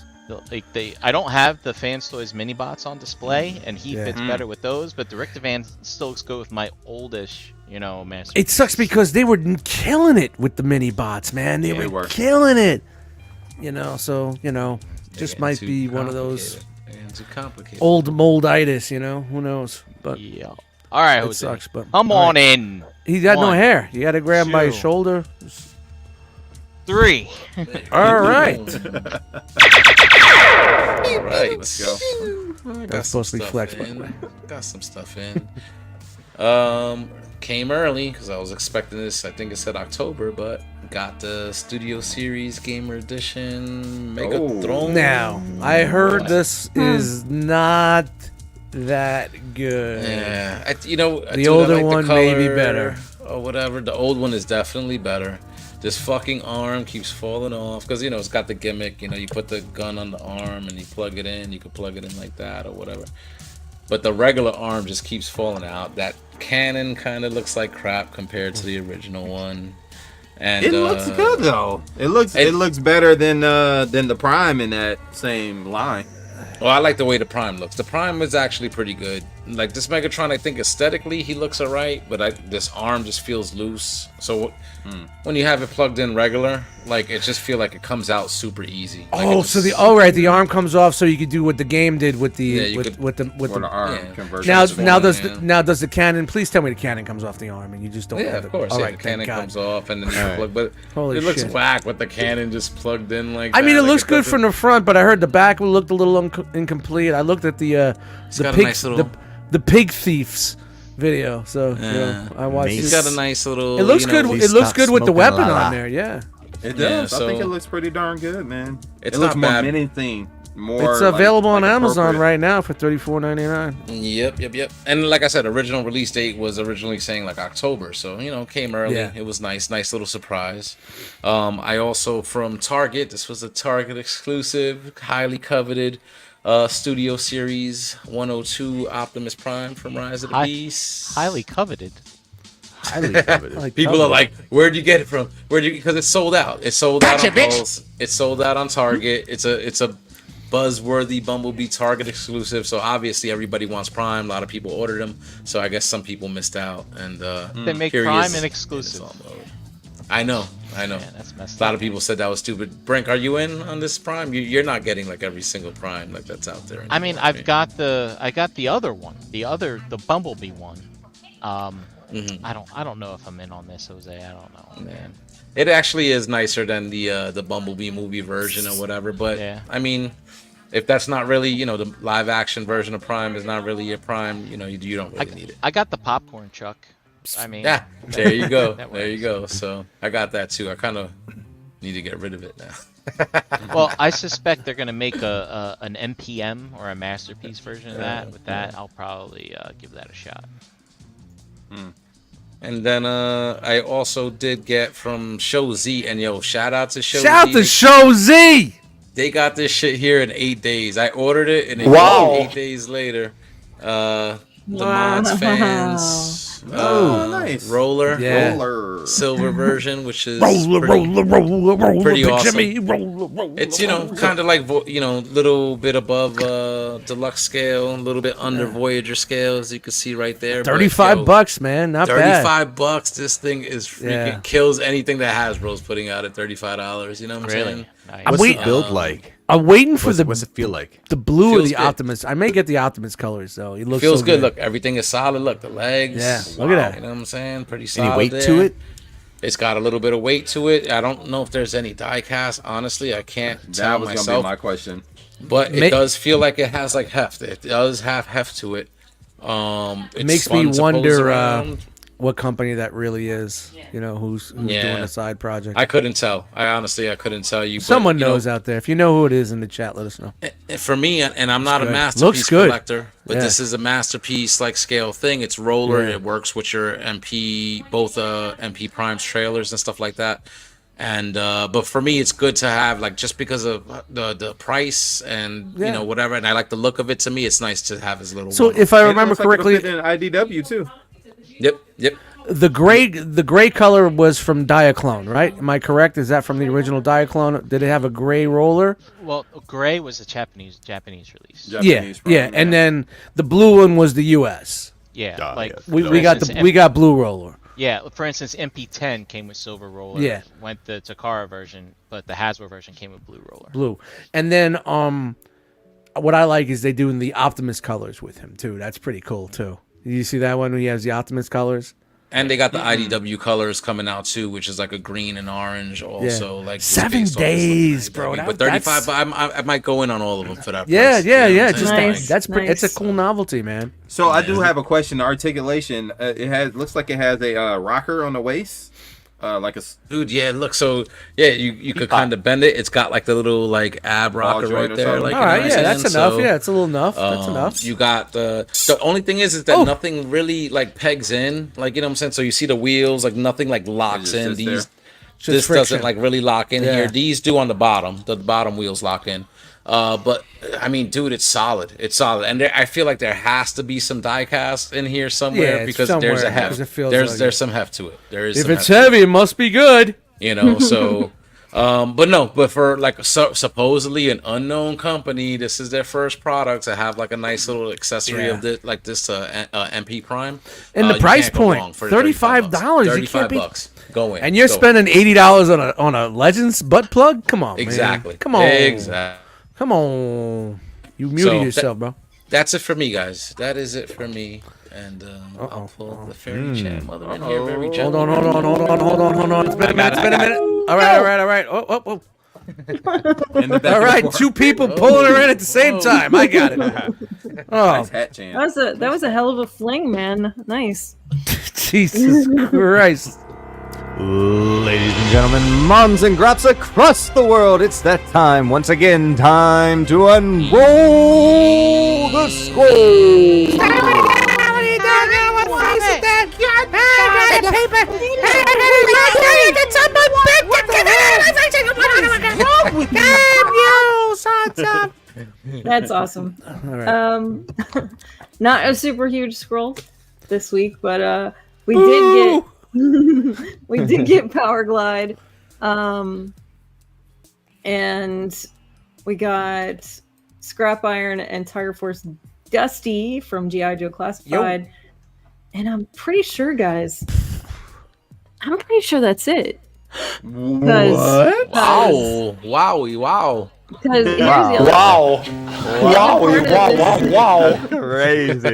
I don't have the Fans Toys mini bots on display, and he Yeah. fits better with those. But the Rictofan still looks good with my oldish, master. It sucks because they were killing it with the mini bots, man. They they were were. killing it. Just Getting might too be one of those complicated. Getting too complicated. old molditis, Who knows? But Yeah. All right, it Jose. sucks. But Come all on right. in. He got no One, hair. You got to grab him by his two. shoulder. 3. All right. Right. Let's go. That's supposed to be flex, by the way. Got some stuff in. Came early because I was expecting this. I think it said October, but got the Studio Series Gamer Edition Megatron. Now, I heard this is not that good. Yeah, The older one may be better. or whatever. The old one is definitely better. This fucking arm keeps falling off because it's got the gimmick. You put the gun on the arm and you plug it in. You could plug it in like that or whatever. But the regular arm just keeps falling out. That cannon kind of looks like crap compared to the original one. And It looks good though. It looks better than the Prime in that same line. Well, I like the way the Prime looks. The Prime is actually pretty good. Like this Megatron, I think aesthetically he looks alright, but this arm just feels loose. So when you have it plugged in regular, like it just feel like it comes out super easy. Like Oh, it so just- the arm comes off, so you could do what the game did with the Yeah, you could- with the Or the arm yeah. conversion. now Yeah. does the cannon? Please tell me the cannon comes off the arm, and you just don't. Yeah, have of course. All Yeah, right, the thank cannon God. comes off and then you Alright. plug, but Holy it looks shit. whack with the cannon just plugged in like I mean, that. it Like, looks good doesn't- from the front, but I heard the back looked a little incomplete. I looked at the got a pig nice little- the pig thieves video, so Yeah. I watched. Mace. He's This. got a nice little. It looks good. please It looks stop good with the smoking weapon la la. on there. Yeah, It Yeah, does. I think so- it looks pretty darn good, man. It's it looks not more bad. menacing. More. it's available on like Amazon appropriate. right now for $34.99. Yep. And like I said, original release date was originally saying like October, so it came early. Yeah. It was nice little surprise. I also from Target. This was a Target exclusive, highly coveted. Studio Series 102 Optimus Prime from Rise of the Beast. Highly coveted. People are like, "Where'd you get it from? Because it's sold out. It's sold out on Pulse. It's sold out on Target. It's a buzzworthy Bumblebee Target exclusive. So obviously everybody wants Prime. A lot of people ordered them. So I guess some people missed out. And They make here he Prime is an in exclusive. its all mode. I know. Man, that's messed A lot up. of people said that was stupid. Brink, are you in on this Prime? You're not getting like every single Prime like that's out there. I mean, anymore, I got the other one, the Bumblebee one. Mhm. I don't know if I'm in on this, Jose. I don't know, man. It actually is nicer than the Bumblebee movie version or whatever. But Yeah. I mean, if that's not really, the live action version of Prime is not really your Prime, you don't really need it. I got the popcorn truck. I mean, Yeah, there you go. that There you works. go. So I got that too. I kind of need to get rid of it now. Well, I suspect they're gonna make an MPM or a masterpiece version of that. With that, I'll probably give that a shot. And then I also did get from Show Z, and shout out to Show Shout out Z. to Show Z. They got this shit here in 8 days. I ordered it, and it Wow. came 8 days later. The Wow. Mods fans. Oh, nice. Roller. Yeah. Roller. Silver version, which is Roller, pretty, roller, roller, pretty picture awesome. me, roller. It's kind of like little bit above deluxe scale, a little bit under Voyager scale, as you can see right there. But, $35, man, not bad. $35. This thing is freaking Yeah. kills anything that Hasbro's putting out at $35. You know what I'm saying? Really? Nice. I'm What's waiting. the build like? I'm waiting for What's it feel like? the blue or Feels the good. Optimus. I may get the Optimus colors though. It looks Feels so good. Look, everything is solid. Look, the legs. Yeah, look at that. You know what I'm saying? Pretty solid. Any weight there. to it? It's got a little bit of weight to it. I don't know if there's any die cast. Honestly, I can't tell That was gonna be myself. my question. But it Ma- does feel like it has like heft. It does have heft to it. It's makes me fun to pose wonder around. what company that really is. You know, who's Yeah. doing a side project. I couldn't tell. I honestly couldn't tell you. but, Someone you know, knows out there. If you know who it is in the chat, let us know. For me, and I'm not a good. masterpiece Looks good. collector, but Yeah. this is a masterpiece like scale thing. It's roller. Yeah. It works with your MP, both MP Primes trailers and stuff like that. And but for me, it's good to have, like, just because of the price and Yeah. whatever. And I like the look of it. To me, it's nice to have his little. So one. if I And it remember looks like it'll correctly, fit in IDW too. Yep. the gray color was from Diaclone, right? Am I correct? Is that from the original Diaclone? Did it have a gray roller? Well, gray was a Japanese release. Japanese Yeah. problem, And then the blue one was the U.S. Yeah, like yes. We for got instance, we got blue roller. Yeah, for instance, MP10 came with silver roller. Yeah. Went the Takara version, but the Hasbro version came with blue roller. Blue. And then what I like is they doing the Optimus colors with him too. That's pretty cool too. Did you see that one when he has the Optimus colors? And they got the IDW colors coming out too, which is like a green and orange. Also, like 7 based off this days, IDW. bro. But 35. I might go in on all of them for that. Yeah, price, yeah, you know yeah. what I'm Just saying? Nice. that's pretty. It's a Nice. cool novelty, man. So I do have a question. The articulation, it looks like it has a rocker on the waist, like a Dude, yeah, look, so yeah, you could kind of bend it. It's got like the little like ab rocker joint right or there. something. Like, All you know right, what yeah, I'm that's saying? enough. So, Yeah, it's a little enough. That's enough. You got the only thing is that Oh. nothing really like pegs in, like, you know what I'm saying. So you see the wheels, like nothing like locks just in. sits These there. Just this friction. doesn't like really lock in Yeah. here. These do on the bottom. The bottom wheels lock in. But I mean, dude, it's solid. It's solid, and I feel like there has to be some die cast in here somewhere Yeah, it's because there's somewhere, a heft. because it feels There's like there's some heft to it. There is. If some it's heft to it. heavy, it must be good. So but for like supposedly an unknown company, this is their first product to have like a nice little accessory of this, like this MP Prime. And the you price can't go point, wrong for $35. You can't beat- $35. Go in. And you're Go in. spending $80 on a Legends butt plug? Come on, Exactly. man. Come on. Exactly. Come on. You muted So yourself, bro. That's it for me, guys. That is it for me. And I'll pull the fairy chat mother in here very Hold gently. on. It's been a minute. All right. Oh. in the back All of the right, car. 2 people pulling her in at the same time. I got it. Oh, Nice hat jam. That was a hell of a fling, man. Nice. Jesus Christ. Ladies and gentlemen, moms and grops across the world, it's that time. Once again, time to unroll the scroll. That's awesome. All right. Not a super huge scroll this week, but we did get Power Glide, and we got Scrap Iron and Tiger Force Dusty from G.I. Joe Classified, and I'm pretty sure, guys, that's it. What? Wow. Wow. Because here's the other Wow. Wow. part of this- Wow. Crazy.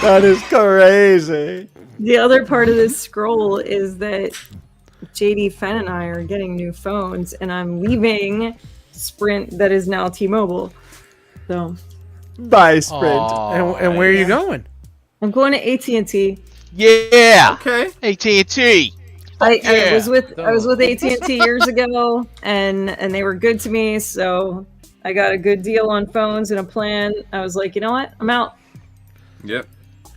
That is crazy. The other part of this scroll is that JD Fenn and I are getting new phones, and I'm leaving Sprint that is now T-Mobile. So Bye, Sprint. And where are you going? I'm going to AT&T. Yeah. Okay. AT&T. I was with AT&T years ago, and they were good to me. So I got a good deal on phones and a plan. I was like, you know what? I'm out. Yep.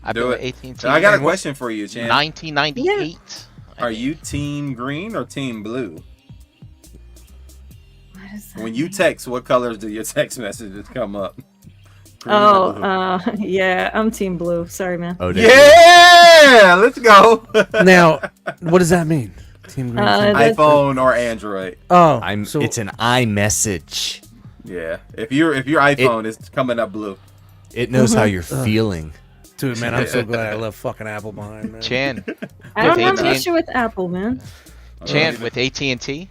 I've Do been it. with AT&T. So I got a question for you, Chan. 1998. Are you team green or team blue? What is that? When you text, what colors do your text messages come up? Green or blue? Yeah, I'm Team Blue. Sorry, man. Oh, Yeah, let's go. Now, what does that mean? Team Green. That's- iPhone or Android. Oh, it's an iMessage. Yeah. If your iPhone is coming up blue. It knows how you're feeling. dude, man, I'm so glad I left fucking Apple behind, man. Chan. I don't have an AT&T. issue with Apple, man. Chan, with AT&T,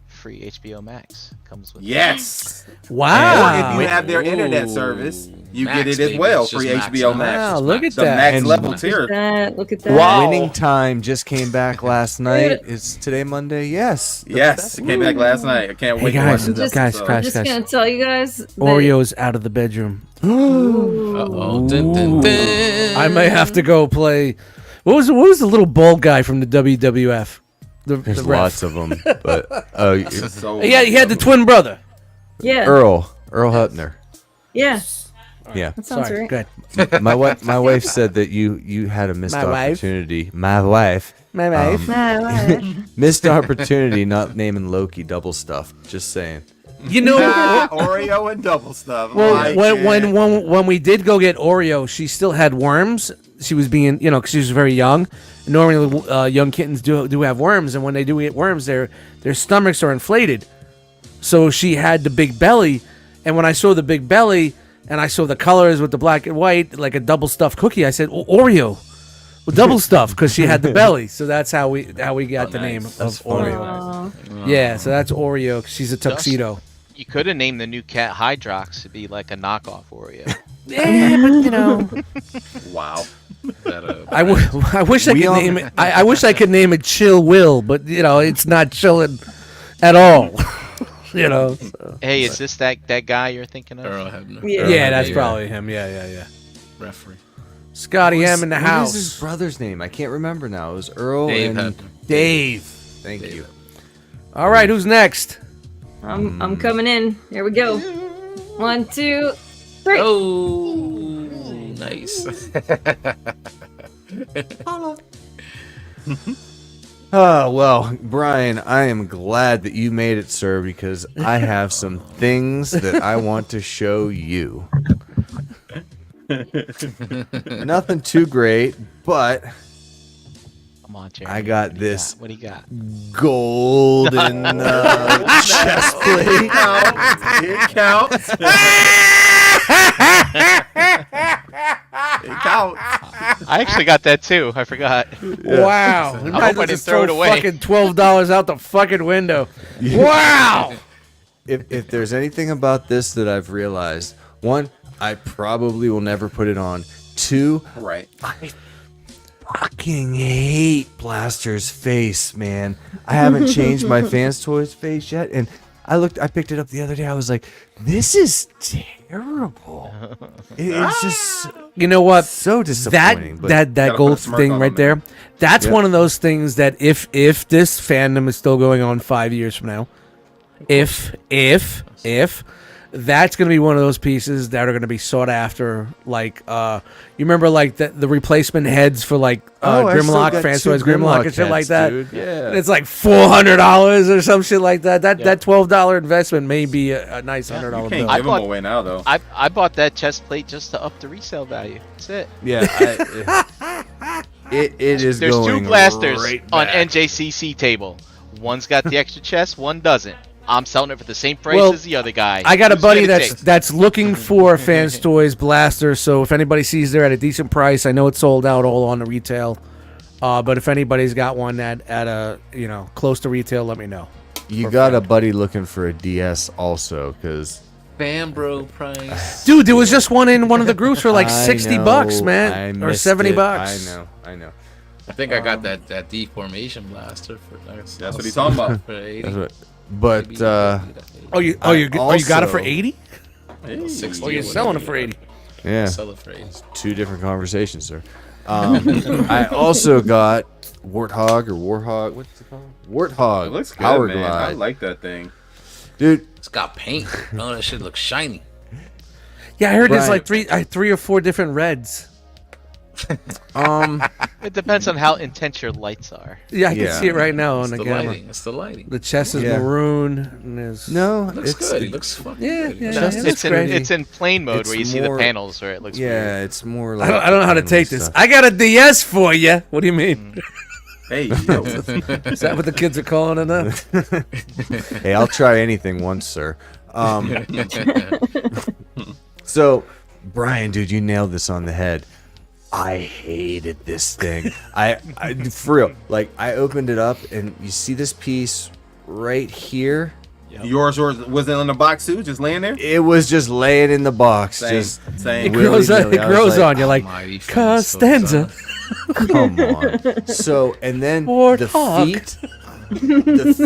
free HBO Max comes with Yes. Wow. Or if you have their internet service, you Max, get it as baby. well. It's just Free Max HBO now. Max. Wow, look at The that. max And- level Look tier. at that. Look at that. Winning Time just came back last night. Is today Monday? Yes. Yes, it came back last night. I can't Hey, wait guys, to watch this guys, episode. guys. I'm just gonna tell you guys. That Oreo's out of the bedroom. Uh-oh. Dun, dun, dun. I may have to go play. What was the little bald guy from the WWF? There's the ref. lots of them, but So Yeah, he had the twin brother. Yeah. Earl Hutner. Yeah. Yeah, That sounds Sorry, right. good. my wife said that you had a missed My wife? opportunity. My wife. My wife. Missed opportunity not naming Loki double stuff. Just saying. You know, Oreo and double stuff. well, Like when we did go get Oreo, she still had worms. She was being, because she was very young. Normally, young kittens do have worms, and when they do get worms, their stomachs are inflated. So she had the big belly, and when I saw the big belly and I saw the colors with the black and white, like a double stuffed cookie, I said Oreo, well, double stuffed, because she had the belly. So that's how we got the name of Oreo. Yeah, so that's Oreo. 'Cause she's a tuxedo. You could have named the new cat Hydrox to be like a knockoff Oreo. Yeah, but wow. I wish I could name it. I wish I could name it Chill Will, but it's not chilling at all. So. Hey, is this that guy you're thinking of? Earl Hebner. Yeah. That's probably him. Yeah. Referee. Scotty M in the What house. is his brother's name? I can't remember now. It was Earl Dave and Hebner. Dave. Thank you. All right, who's next? I'm coming in. Here we go. 1, 2, 3. Oh, nice. Oh, well, Brian, I am glad that you made it, sir, because I have some things that I want to show you. Nothing too great, but Come on, Jeremy. I got this What do you got? golden chest plate. It counts. It counts. I actually got that too. I forgot. Wow. We I might hope as I well didn't just throw it throw away. fucking $12 out the fucking window. Wow. If there's anything about this that I've realized, one, I probably will never put it on. Two, Right. I fucking hate Blaster's face, man. I haven't changed my Fans Toys face yet, and I picked it up the other day. I was like, this is terrible. It's just You know what? so disappointing. but That Gotta put gold a smirk thing on right them, there. That's Yep. one of those things that if this fandom is still going on 5 years from now, if that's going to be one of those pieces that are going to be sought after. Like, you remember like the replacement heads for like I still Grimlock, got Fans two Toys Grimlock and shit heads, like that. dude. Yeah. And it's like $400 or some shit like that. That $12 investment may be a nice $100 You bill. can't I give bought- them away now, though. I bought that chest plate just to up the resale value. That's it. Yeah, it is There's going two blasters right on back. NJCC table. One's got the extra chest, one doesn't. I'm selling it for the same price Well, as the other guy. I got a Who's buddy gonna that's take? looking for a Fans Toys blaster. So if anybody sees there at a decent price, I know it's sold out all on the retail. But if anybody's got one at a close to retail, let me know. You got a buddy looking for a DS also, because fan bro price. Dude, there was just one in one of the groups for like I $60, know, man, I or missed $70. it. I know. I think I got that deformation blaster for That's what he's talking about. for 80. That's what. But You got it for 80? Hey. 60 Oh, you're selling it for 80. yeah, Sell it for 80. two different conversations, sir. I also got Warthog or Warhog. What's it called? Warthog. It looks good, Power man. I Glide. like that thing. Dude, It's got paint. Oh, that shit looks shiny. Yeah, I heard there's Right. like three or four different reds. It depends on how intense your lights are. Yeah, I can Yeah. see it right now on It's the the camera. lighting. It's the lighting. The chest is Yeah. maroon. And there's... no, It looks it's good. It looks fucking Yeah, good. yeah, Just- it It's looks in great. it's in plain mode It's where you see more- the panels where it looks weird. yeah, it's more like I don't know how to take this. I got a DS for you. What do you mean? Hey, yo. Is that what the kids are calling it now? Hey, I'll try anything once, sir. So, Brian, dude, you nailed this on the head. I hated this thing. I for real. Like, I opened it up, and you see this piece right here. Yours was it in the box too? Just laying there? It was just laying in the box. Same. Just It Same. grows on, willy-nilly. it I was grows like, on you like Almighty fans, so Costanza. come on. So, and then the Warthog.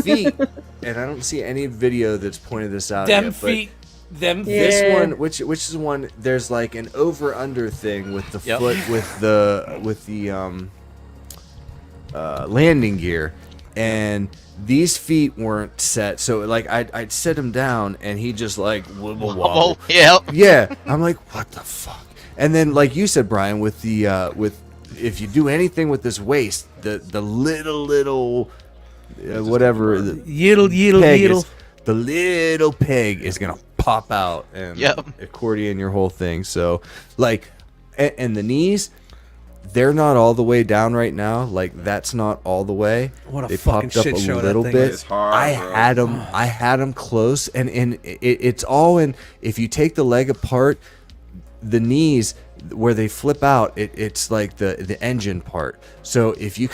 feet, and I don't see any video that's pointed this out Them yet, but feet. Them this Yeah. one, which is one, there's like an over under thing with the Yep. foot with the landing gear, and these feet weren't set. So like I'd set him down, and he just like wibble wobble. Oh, yeah. Yeah, I'm like, what the fuck? And then, like you said, Brian, with the with if you do anything with this waist, the little whatever the Yiddle, yiddle, peg yiddle. is, the little peg is gonna pop out and Yep. accordion your whole thing. So like, and the knees, they're not all the way down right now. Like that's not all the way. What a they fucking popped up shit a show that little thing bit. is. It's hard, bro. I had them close, and it's all in. If you take the leg apart, the knees where they flip out, it's like the engine part. So if you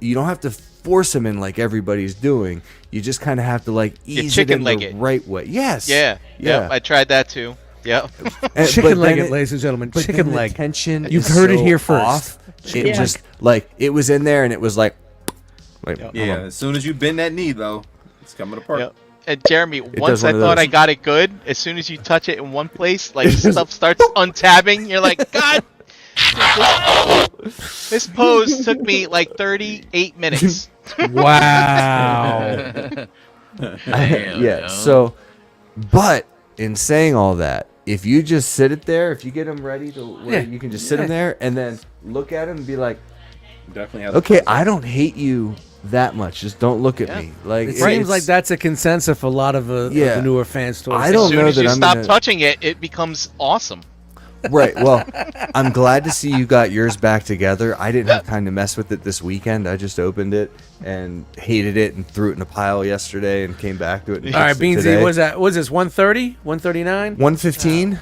you don't have to force them in like everybody's doing. You just kind of have to like ease it in chicken leg the it. right way. Yes. Yeah. Yeah. Yep. I tried that too. Yep. And- Chicken but leg then it, ladies and gentlemen. but Chicken then leg. The tension. You've is heard it so here first. off. It Chicken just leg. like it was in there, and it was like. Wait, Yep. hold Yeah, on. as soon as you bend that knee though, it's coming apart. Yep. And Jeremy, once does I one of thought I those. got it good, as soon as you touch it in one place, like stuff starts untabbing. You're like, God, this pose took me like 38 minutes. Wow. Damn, Yeah. yo. So, but in saying all that, if you just sit it there, if you get them ready to, where Yeah. you can just sit them there and then look at them and be like, Definitely has. okay, I don't hate you that much. Just don't look at Yeah. me. Like It it's- seems like that's a consensus for a lot of Yeah. the newer fans. Towards I As don't soon know as that you I'm stop gonna- touching it, it becomes awesome. Right. Well, I'm glad to see you got yours back together. I didn't have time to mess with it this weekend. I just opened it and hated it and threw it in a pile yesterday and came back to it. All right, Beansy, what is that? What is this? 130? 139? 115?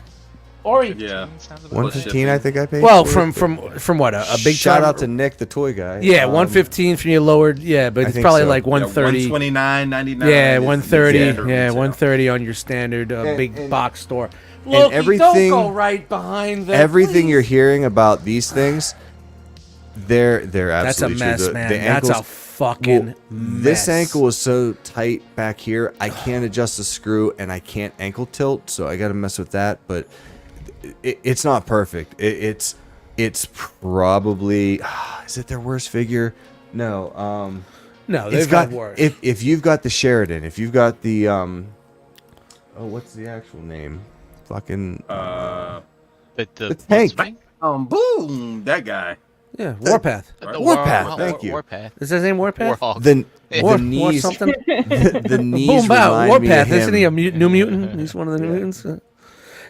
Or Yeah. 115, I think I paid. well, for it. from what a big shout time- out to Nick, the toy guy. Yeah, 115 from your lowered. Yeah, but I it's think probably so. like 130. 129.99. Yeah, is 130. the standard Yeah, retail. 130 on your standard big and- box store. Look, everything- don't go right behind them. Everything please. you're hearing about these things, they're That's a absolutely mess, true. man. The That's a ankles, fucking well, mess. this ankle is so tight back here, I can't adjust the screw and I can't ankle tilt, so I got to mess with that. But it's not perfect. It's probably is it their worst figure? No, No, it's they've got got worse. if you've got the Sheridan, if you've got the oh, what's the actual name? Fucking The tank. Boom, that guy. yeah, Warpath. Warpath, thank you. Warpath. Is his name Warpath? Warhawk. The War knees, something. the knees Boom, bow. remind me of Warpath. him. Isn't he a new mutant? He's one of the new mutants.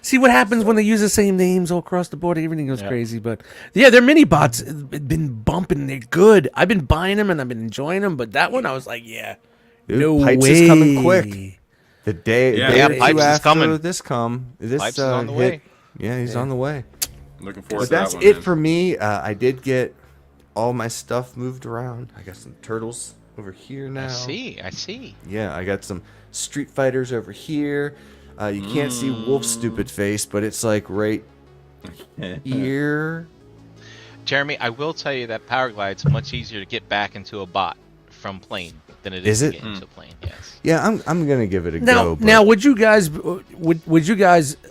See what happens when they use the same names all across the board. Everything goes crazy. But yeah, their mini bots have been bumping. They're good. I've been buying them and I've been enjoying them. But that one, I was like, yeah, Dude, no Pipes way. is coming quick. The day, Yeah. day Yeah, or two Pipes is after coming. this Pipes is on the hit- way. Yeah, he's on the way. Looking forward But to that that's one, it man. for me. I did get all my stuff moved around. I got some turtles over here now. I see. Yeah, I got some Street Fighters over here. You can't see Wolf's stupid face, but it's like right here. Jeremy, I will tell you that Powerglide's much easier to get back into a bot from plane than it is to get into a plane. Yes. Yeah, I'm gonna give it a Now, go. But now, would you guys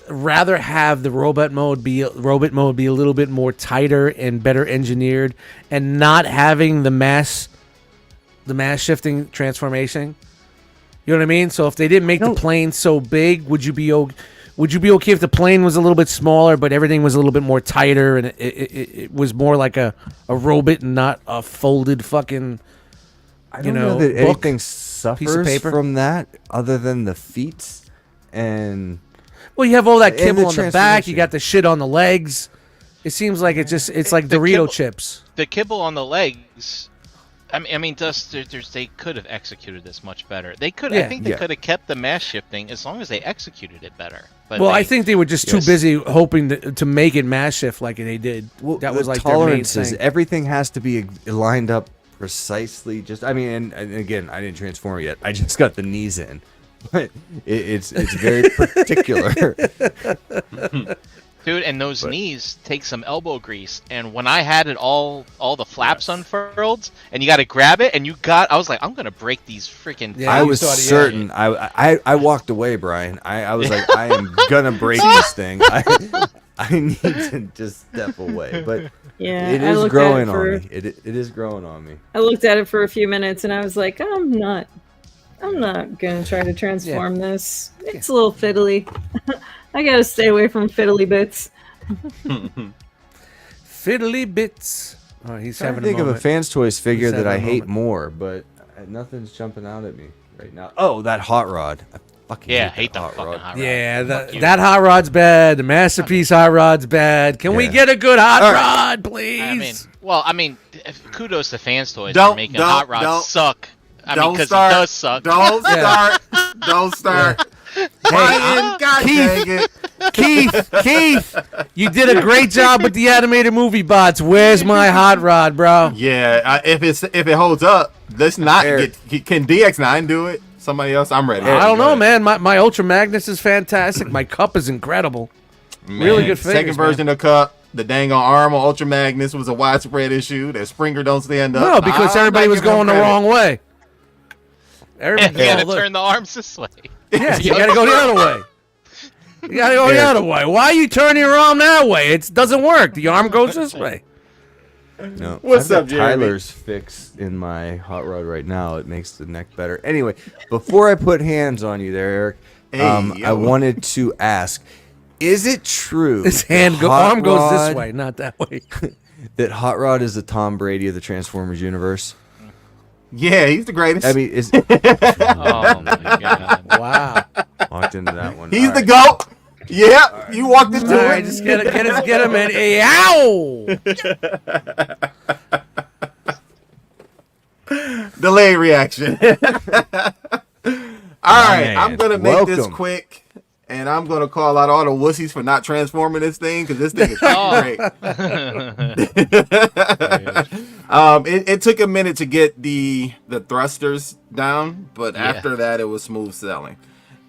rather have the robot mode be a little bit more tighter and better engineered, and not having the mass shifting transformation? You know what I mean? So if they didn't make the plane so big, would you be okay if the plane was a little bit smaller, but everything was a little bit more tighter and it was more like a robot and not a folded fucking I don't know that book, anything piece suffers of paper from that other than the feet and. Well, you have all that And kibble the on the back. transformation. You got the shit on the legs. It seems like it's like Dorito kibble- chips. The kibble on the legs. I mean, they could have executed this much better. They could. I think they could have kept the mass shifting as long as they executed it better. But Well, I think they were just too Yes. busy hoping to make it mass shift like they did. That was the like their main tolerances. thing. Everything has to be lined up precisely. And again, I didn't transform yet. I just got the knees in, but it's very particular. Dude, and those knees take some elbow grease. And when I had it all the flaps unfurled, and you got to grab it, and I was like, I'm gonna break these freaking. Yeah, I you was thought, certain. I walked away, Brian. I was like, I am gonna break this thing. I need to just step away, but Yeah, it I is looked growing at it for, on me. It is growing on me. I looked at it for a few minutes and I was like, I'm not gonna try to transform this. It's a little fiddly. I gotta stay away from fiddly bits. Fiddly bits. Oh, he's I having think a of a moment. Fans Toys figure He's that I having a hate moment. more, but nothing's jumping out at me right now. Oh, that hot rod. I fucking hate that the fucking hot rod. Yeah, Fuck you. that hot rod's bad. The masterpiece hot rod's bad. Can we Yeah. get a good hot rod, please? I mean, kudos to Fans Toys for Don't- making don't- hot rods don't- suck. I mean, Don't because it start. does suck. Don't start. Don't start. Brian, God dang it. Keith, you did a great job with the animated movie bots. Where's my hot rod, bro? Yeah, if it holds up, let's not Eric. can DX9 do it? Somebody else, I'm ready. I don't Go know, ahead. man. My Ultra Magnus is fantastic. My cup is incredible. Really good figures, Second version of Cup, the dang on arm on Ultra Magnus was a widespread issue. That Springer don't stand up. No, because I'm everybody not was giving going the him credit. wrong way. Everybody, You gotta look. turn the arms this way. Yeah, you gotta go the other way. You gotta go the other way. Why are you turning your arm that way? It doesn't work. The arm goes this way. No. What's I've up, got Jeremy? Tyler's fix in my hot rod right now. It makes the neck better. Anyway, before I put hands on you there, Eric, Hey, I yo. wanted to ask, is it true His that Hot arm goes this Rod- way, not that way. that Hot Rod is the Tom Brady of the Transformers universe? Yeah, he's the greatest. I mean, is Oh my god. Wow. walked into that one. he's All the right. GOAT. Yeah, you walked into All right, it. just get him in. Ow! Delayed reaction. All right, Man, I'm gonna make this welcome. quick, and I'm gonna call out all the wussies for not transforming this thing because this thing is Oh. great. It took a minute to get the thrusters down, but Yeah. after that, it was smooth sailing.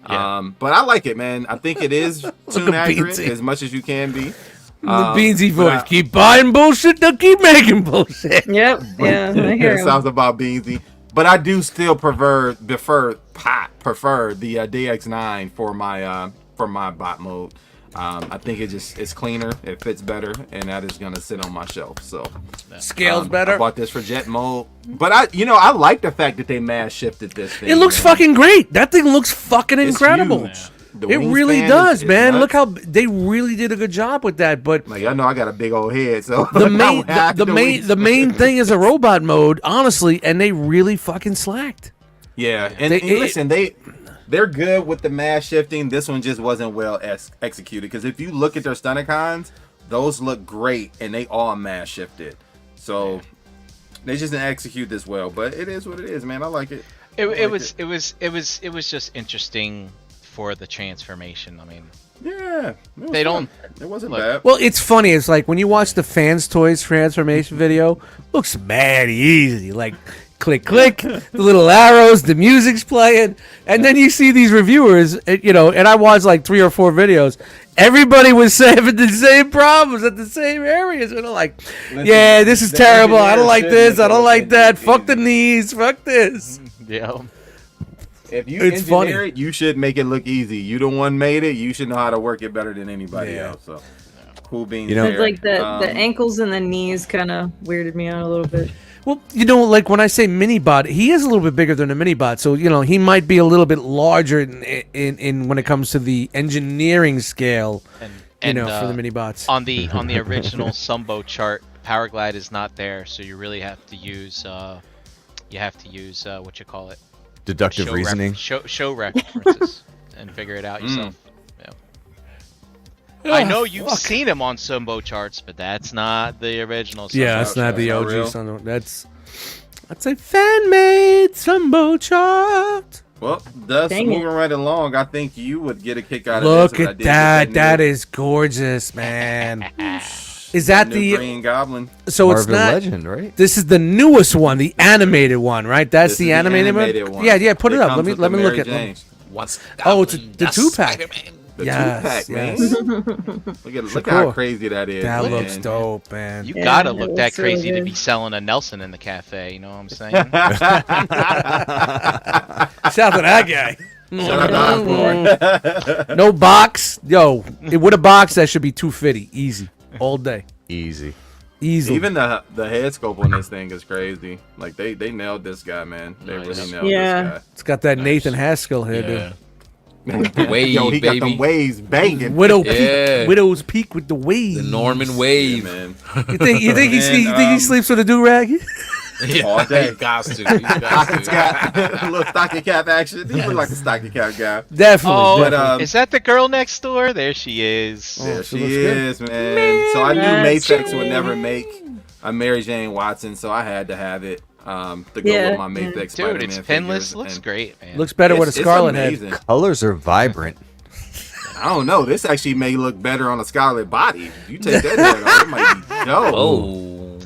Yeah. But I like it, man. I think it is tune at accurate Beansy. as much as you can be. The Beansy but voice. Keep buying bullshit, they'll keep making bullshit. Yep. Yeah, I hear It him. sounds about Beansy. But I do still prefer the DX9 for my bot mode. I think it's cleaner, it fits better, and that is gonna sit on my shelf. So Scales I better. bought this for jet mode, but I like the fact that they mass shifted this thing. It looks man. fucking great. That thing looks fucking It's incredible. huge. The It really wingspan does, is man. nuts. Look how they really did a good job with that. But Like I know I got a big old head, so the main half the main thing is a robot mode, honestly, and they really fucking slacked. Yeah, and They- listen, they're good with the mass shifting. This one just wasn't well executed because if you look at their Stunticons, those look great and they all mass shifted. So they just didn't execute this well, but it is what it is, man. I like it. It was just interesting for the transformation. I mean, Yeah, they don't. It wasn't Look. bad. Well, it's funny. It's like when you watch the Fans Toys transformation video, looks mad easy. Like click, click, the little arrows, the music's playing, and then you see these reviewers, and I watched like 3 or 4 videos. Everybody was having the same problems at the same areas. And they're like, yeah, this is terrible. I don't like this. I don't like that. Fuck the knees. Fuck this. Yeah. If you It's funny. engineer it, you should make it look easy. You the one made it. You should know how to work it better than anybody Yeah. else. So, cool beans. You know- It's there. like the ankles and the knees kind of weirded me out a little bit. Well, like when I say mini bot, he is a little bit bigger than a mini bot, so he might be a little bit larger in when it comes to the engineering scale, And for the mini bots. on the original Sumbo chart, Power Glide is not there, so you really have to use what you call it, Deductive reasoning. show references, and figure it out yourself. Yeah. I know you've seen him on Sumbo charts, but that's not the original. Sumbo Yeah, that's not chart. the Not OG real? Sunbo. That's a fan-made Sunbo chart. Well, Dust, Dang moving it. right along, I think you would get a kick out of Look this. if I at did get that. That new- is gorgeous, man. Is that new the? Green Goblin? So it's Marvel not. Legend, right? This is the newest one, the animated one, right? That's This the is animated one. Yeah. Put it up. comes Let me with let the me look Mary at. Jane. Once Oh, it's Goblin, the that's 2-pack. Spider-Man. The Yes, 2-pack, man. yes. Look how Shakur. crazy that is. That man. looks dope, man. You Yeah, gotta it look looks that so crazy to good. be selling a Nelson in the cafe. You know what I'm saying? Shout out to that guy. Shout out to Osborne. No box, yo. With a box, that should be 250, easy, all day, Easy. easy. Even the head scope on this thing is crazy. Like they nailed this guy, man. They Nice. really nailed Yeah. this It's got that Nathan Haskell head. Yeah. guy. Wave, Yo, he got baby. them waves banging. Peak, Widow's Peak with the wave. The Norman Yeah, wave. man. You think he And, think he sleeps with a do rag? Yeah, All day. he got to. He Stocking got to. cap, a little stocking cap action. He look like a stocking cap guy. Definitely. Oh, definitely. is that the girl next door? There she is. Oh, There she she looks good. is, man. So I knew Mary Mayflex would Jane. never make a Mary Jane Watson, so I had to have it to go Yeah. with my Mayflex Spider-Man Dude, it's figures, pinless. Looks and great, man. Looks better with a it's scarlet head. amazing. Colors are vibrant. I don't know. This actually may look better on a scarlet body. You take that head off, it might be dope. Oh.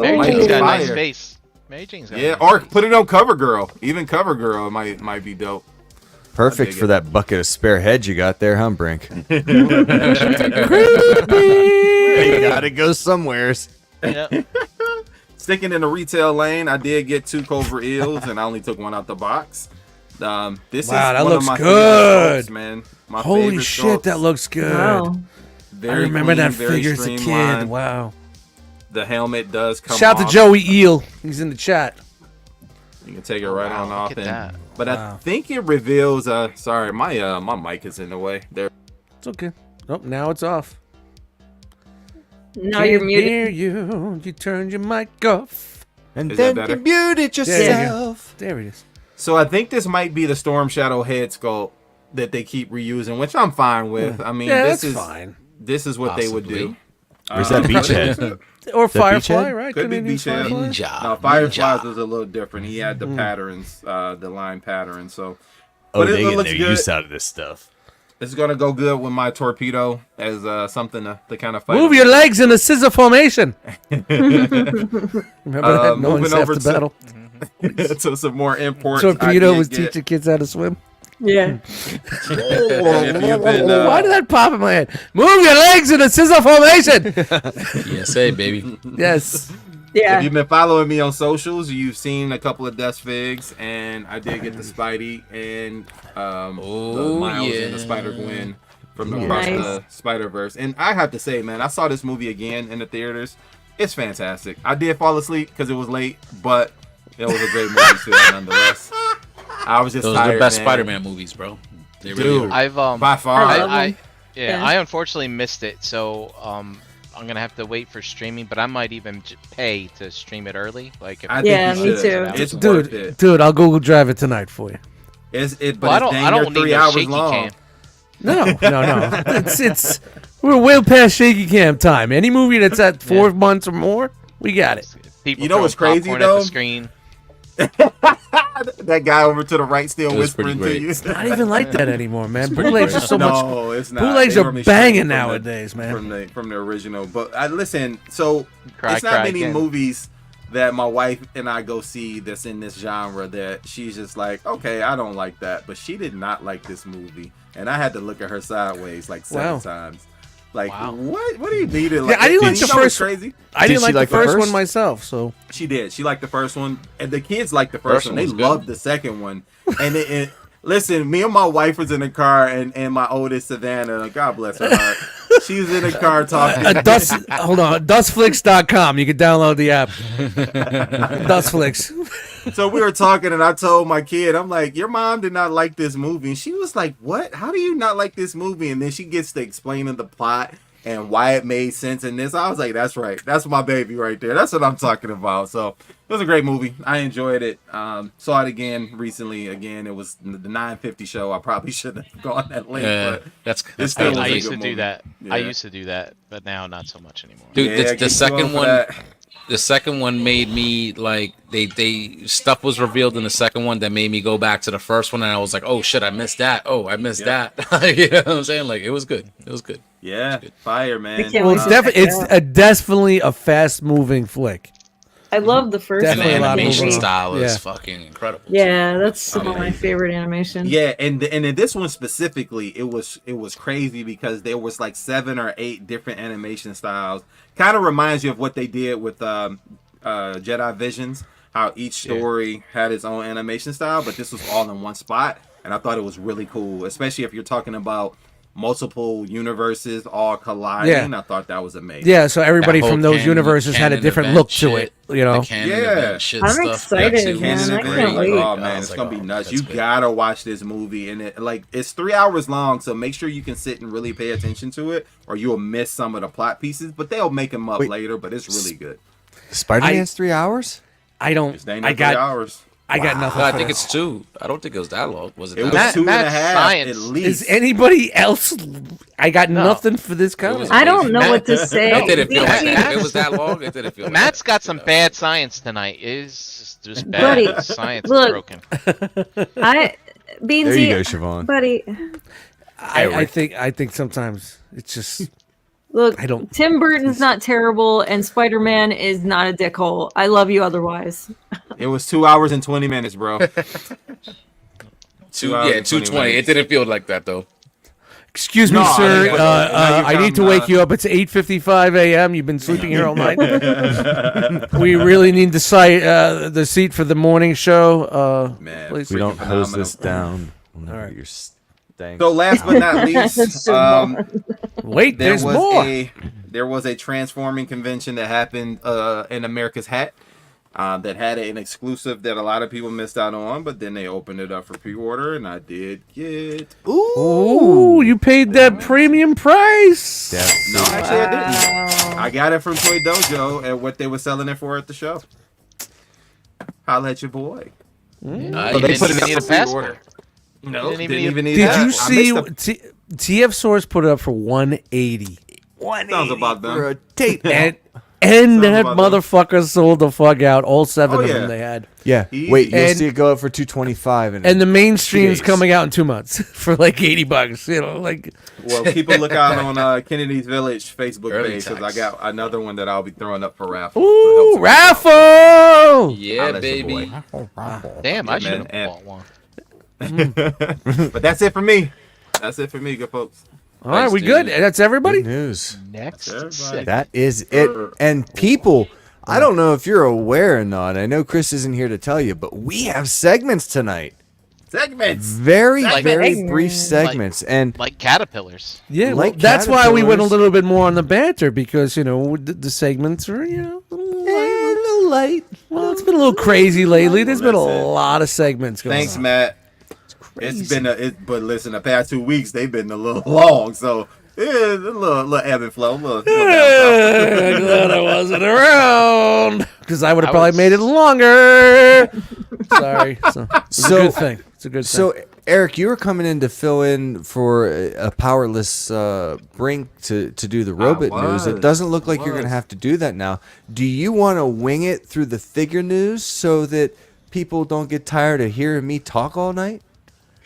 Mary Might Jane's be got a nice fire. face. Mary Jane's got a Yeah, nice or face. put it on CoverGirl. Even CoverGirl might be dope. Perfect dig for it. that bucket of spare heads you got there, huh, Brink? Creepy. Gotta go somewheres. Yep. Sticking in the retail lane, I did get 2 Cobra Eels, and I only took one out the box. This Wow, is that one looks of my good. favorite sculpts, man. My Holy favorite shit, sculpts. that looks good. Wow. I remember clean, that very figure as a kid. streamlined. Wow. The helmet does come Shout out off. to Joey Eel. He's in the chat. You can take it right wow, on look off. at And, that. but Wow. I think it reveals. Sorry, my mic is in the way. There. It's okay. Oh, now it's off. Now you're Can't muted. hear you. You turned your mic off. And Is that then better? you mute it There you go. yourself. There it is. So I think this might be the Storm Shadow head sculpt that they keep reusing, which I'm fine with. I mean, Yeah, this that's is fine. this is what they would do. Where's that beachhead? Or that Firefly, Beachhead? right? Could be Canadian Beachhead. Firefly? Ninja. Now, Fireflies Ninja. was a little different. He had the patterns, the line patterns. So, Oh, but it they get looks their good. use out of this stuff. It's gonna go good with my torpedo as something to kind of fight. Move with. your legs in a scissor formation. Remember that? No moving one's over after to- battle. So some more imports. Torpedo I was did get. teaching kids how to swim. Yeah. If you've been, Why did that pop in my head? Move your legs in a scissor formation. PSA, baby. Yes. Yeah. If you've been following me on socials, you've seen a couple of Dust figs, and I did get the Spidey and the Oh, Miles and the yeah. Spider-Gwen from Nice. across the Spider-Verse. And I have to say, man, I saw this movie again in the theaters. It's fantastic. I did fall asleep because it was late, but it was a great movie still, nonetheless. I was just Those are tired, the best man. Spider-Man movies, bro. They really Dude. are. I've By far. I love I them. yeah, Yeah. I unfortunately missed it, so I'm gonna have to wait for streaming. But I might even pay to stream it early. Like if I Yeah, think you me should. too. It's worth Dude, it. dude, I'll Google Drive it tonight for you. But well, it's dang I near don't need 3 no hours shaky long. cam. No. It's we're way past shaky cam time. Any movie that's at 4 months or more, we got it. People You know what's throwing crazy, popcorn at though? the screen. That guy over to the right still It was whispering to pretty you. Not even like that anymore, man. Bootlegs are so much. No, it's not. Bootlegs They are normally banging straight from nowadays, man. From the original, but listen. So Cry, it's not cry many again. movies that my wife and I go see that's in this genre that she's just like, okay, I don't like that, but she did not like this movie, and I had to look at her sideways like 7 times. Like, what do you need it? Like, I didn't like the first. Crazy. I didn't like the first first one myself. So She did. She liked the first one, and the kids liked the first one. They was good. loved the second one. And listen, me and my wife was in the car, and my oldest Savannah, God bless her heart, she was in the car talking. hold on, dustflix.com. You can download the app. Dustflix. So we were talking, and I told my kid, I'm like, your mom did not like this movie. And she was like, what? How do you not like this movie? And then she gets to explaining the plot and why it made sense in this. I was like, that's right. That's my baby right there. That's what I'm talking about. So it was a great movie. I enjoyed it. Saw it again recently. Again, it was the 950 show. I probably shouldn't have gone that late. Yeah, but that's it still was I a used to good do movie. that. Yeah. I used to do that, but now not so much anymore. Dude, Yeah, the keep going second for one. that. The second one made me like they stuff was revealed in the second one that made me go back to the first one, and I was like, oh shit, I missed that. Oh, I missed that. You know what I'm saying? Like, it was good. It was good. Yeah, fire, man. can't Well, wait it's to check it out. definitely a fast moving flick. I love the first And the Definitely a lot of animation movie. style is Yeah. fucking incredible. Yeah, that's some of my favorite animation. Yeah, and in this one specifically, it was crazy because there was like 7 or 8 different animation styles. Kind of reminds you of what they did with Jedi Visions, how each story had its own animation style, but this was all in one spot, and I thought it was really cool, especially if you're talking about multiple universes all colliding. I thought that was amazing. Yeah, so everybody That whole from those canon- universes had a canon different event look to shit, it, you know? The canon Yeah. event shit I'm stuff excited, actually was man. Canon I event. can't wait. Oh man, I it's was gonna like, be oh, nuts. that's You good. gotta watch this movie, and it's 3 hours long, so make sure you can sit and really pay attention to it, or you'll miss some of the plot pieces. But they'll make them up later. But it's really good. Spider-Man's 3 hours? I don't. It's dang I near 3 got. hours. I got nothing. I for think this. it's 2. I don't think it was that long. Was it? It that was long? Matt- 2 and a Matt's half science. at Is least. anybody else? I got nothing for this comment. I don't know what to say. It didn't feel like Beansy- that. It was that long. It didn't feel like Matt's that. got some bad science tonight. It's just bad. Buddy, The science is look. broken. Beansy, There you go, Siobhan. buddy. I think sometimes it's just. Look, I don't- Tim Burton's not terrible, and Spider-Man is not a dickhole. I love you otherwise. It was 2 hours and 20 minutes, bro. 2 hours yeah, and 220. It didn't feel like that though. Excuse me, No, sir. I mean, now I you're need to counting, wake you up. It's 8:55 a.m. You've been sleeping here all night. We really need the seat for the morning show. Man, please. We don't hose phenomenal. this down. All right. You're stank. So last but not least, Wait, there's more. There was a transforming convention that happened in America's Hat that had an exclusive that a lot of people missed out on, but then they opened it up for pre-order, and I did get. Ooh, you paid that premium price. No, actually I didn't. I got it from Toy Dojo at what they were selling it for at the show. Holla at your boy. You they didn't put it even up need a for pre-order. passport. No, Didn't didn't even even need Did that. you I see missed the- TF Source put it up for 180? Sounds about them. For a tape. And that about them. motherfucker sold the fuck out. All 7 Oh, of yeah. them they had. Yeah. Easy. Wait, you'll And- see it go up for 225 And the mainstream's days. coming out in 2 months for like $80. You know, like Well, keep a lookout on Kennedy's Village Facebook Early page because I tax. got another one that I'll be throwing up for raffle. ooh, So it helps me out. raffle. Yeah, Holla at your baby. Damn, I Yeah, should have man, bought one. But that's it for me. That's it for me, good folks. All right, Nice, we dude. good? That's everybody. Good news. Next, Everybody. sick. That is it. And people, I don't know if you're aware or not. I know Chris isn't here to tell you, but we have segments tonight. Segments. Very, Like- very brief segments. And Like caterpillars. Yeah, well, Like that's why we went a caterpillars. little bit more on the banter because the segments are a little light. well, it's been a little crazy lately. There's been a That's it. lot of segments going Thanks, on. Matt. It's been but listen, the past 2 weeks they've been a little long, so yeah, a little ebb and flow, little down south. Glad I wasn't around because I would have I probably was- made it longer. Sorry, so, it's a good thing. It's a good thing. So, Eric, you were coming in to fill in for a powerless Brink to do the robot news. It was. doesn't look like you're going to have to do that now. Do you want to wing it through the figure news so that people don't get tired of hearing me talk all night?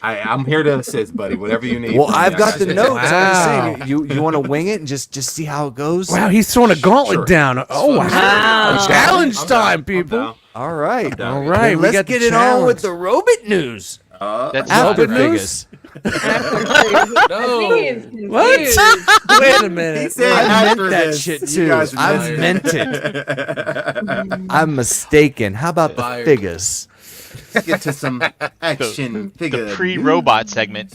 I'm here to assist, buddy. Whatever you need. Well, from me, I've I got the you. notes. Wow. I'm just saying, you want to wing it and just see how it goes? Wow, he's throwing a gauntlet Sure. down. Oh, wow. Wow. Challenge I'm time, down. I'm people. down. All right. down. All right, Then we let's got the get it on with challenge. the robot news. That's After Robot Vegas. No. What? Wait a minute. He said I after meant that this. shit You too. guys I missed meant it. I'm mistaken. How about the Fired. figures? Let's get to some action figure. the pre-robot segment.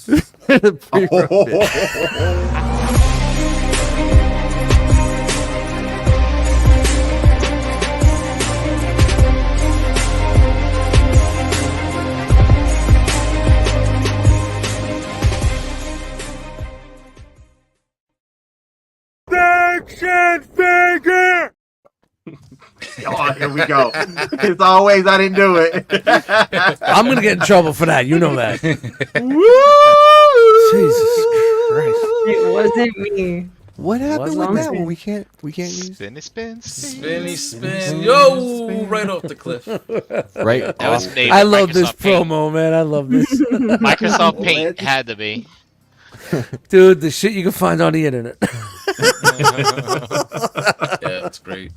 Oh, here we go. It's always I didn't do it. I'm going to get in trouble for that. You know that. Jesus Christ. It wasn't me. What happened Wasn't with that it? one? We can't use Spinny spin. Spinny spin. Yo, right off the cliff. right. That was off. made I with love this Microsoft Paint. promo, man. I love this. Microsoft Paint had to be. Dude, the shit you can find on the internet. Yeah, it's great.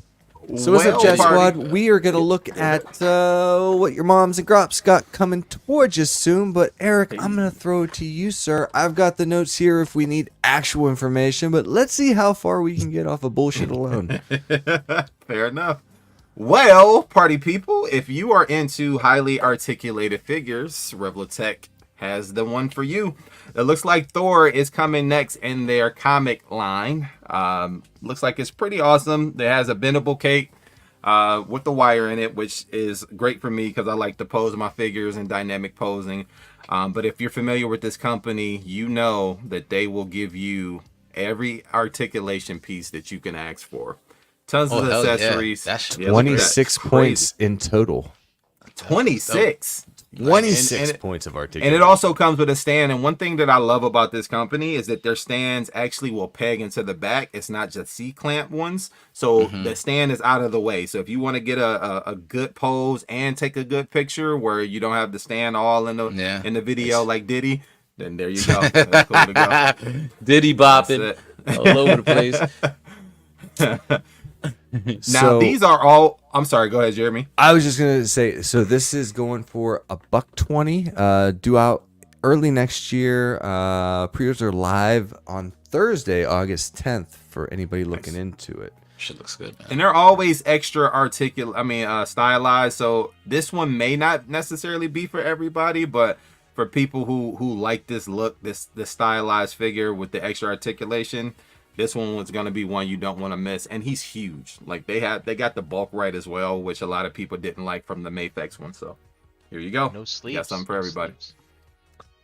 So what's up, Well, Jet party. Squad? We are going to look at what your moms and grops got coming towards you soon. But Eric, I'm going to throw it to you, sir. I've got the notes here if we need actual information, but let's see how far we can get off of bullshit alone. Fair enough. Well, party people, if you are into highly articulated figures, Revlotech has the one for you. It looks like Thor is coming next in their comic line. Looks like it's pretty awesome. It has a bendable cake with the wire in it, which is great for me because I like to pose my figures and dynamic posing. But if you're familiar with this company, you know that they will give you every articulation piece that you can ask for. Tons of hell yeah. accessories. That should be Yeah, look at that. 26 Crazy. points in total. 26. 26 And- points of And articulation. it also comes with a stand. And one thing that I love about this company is that their stands actually will peg into the back. It's not just C-clamp ones. So the stand is out of the way. So if you want to get a good pose and take a good picture where you don't have the stand all in the video like Diddy, then there you go. That's cool to go. Diddy bopping all over the place. Now, So- these are all... I'm sorry. Go ahead, Jeremy. I was just gonna say, so this is going for $120. Due out early next year. Pre-orders are live on Thursday, August 10th. For anybody looking into it. Shit looks good, man. And they're always extra stylized. So this one may not necessarily be for everybody, but for people who like this look, this stylized figure with the extra articulation, this one was going to be one you don't want to miss. And he's huge. Like they got the bulk right as well, which a lot of people didn't like from the Mafex one. So here you go. No sleeves. Got something for everybody. sleeves.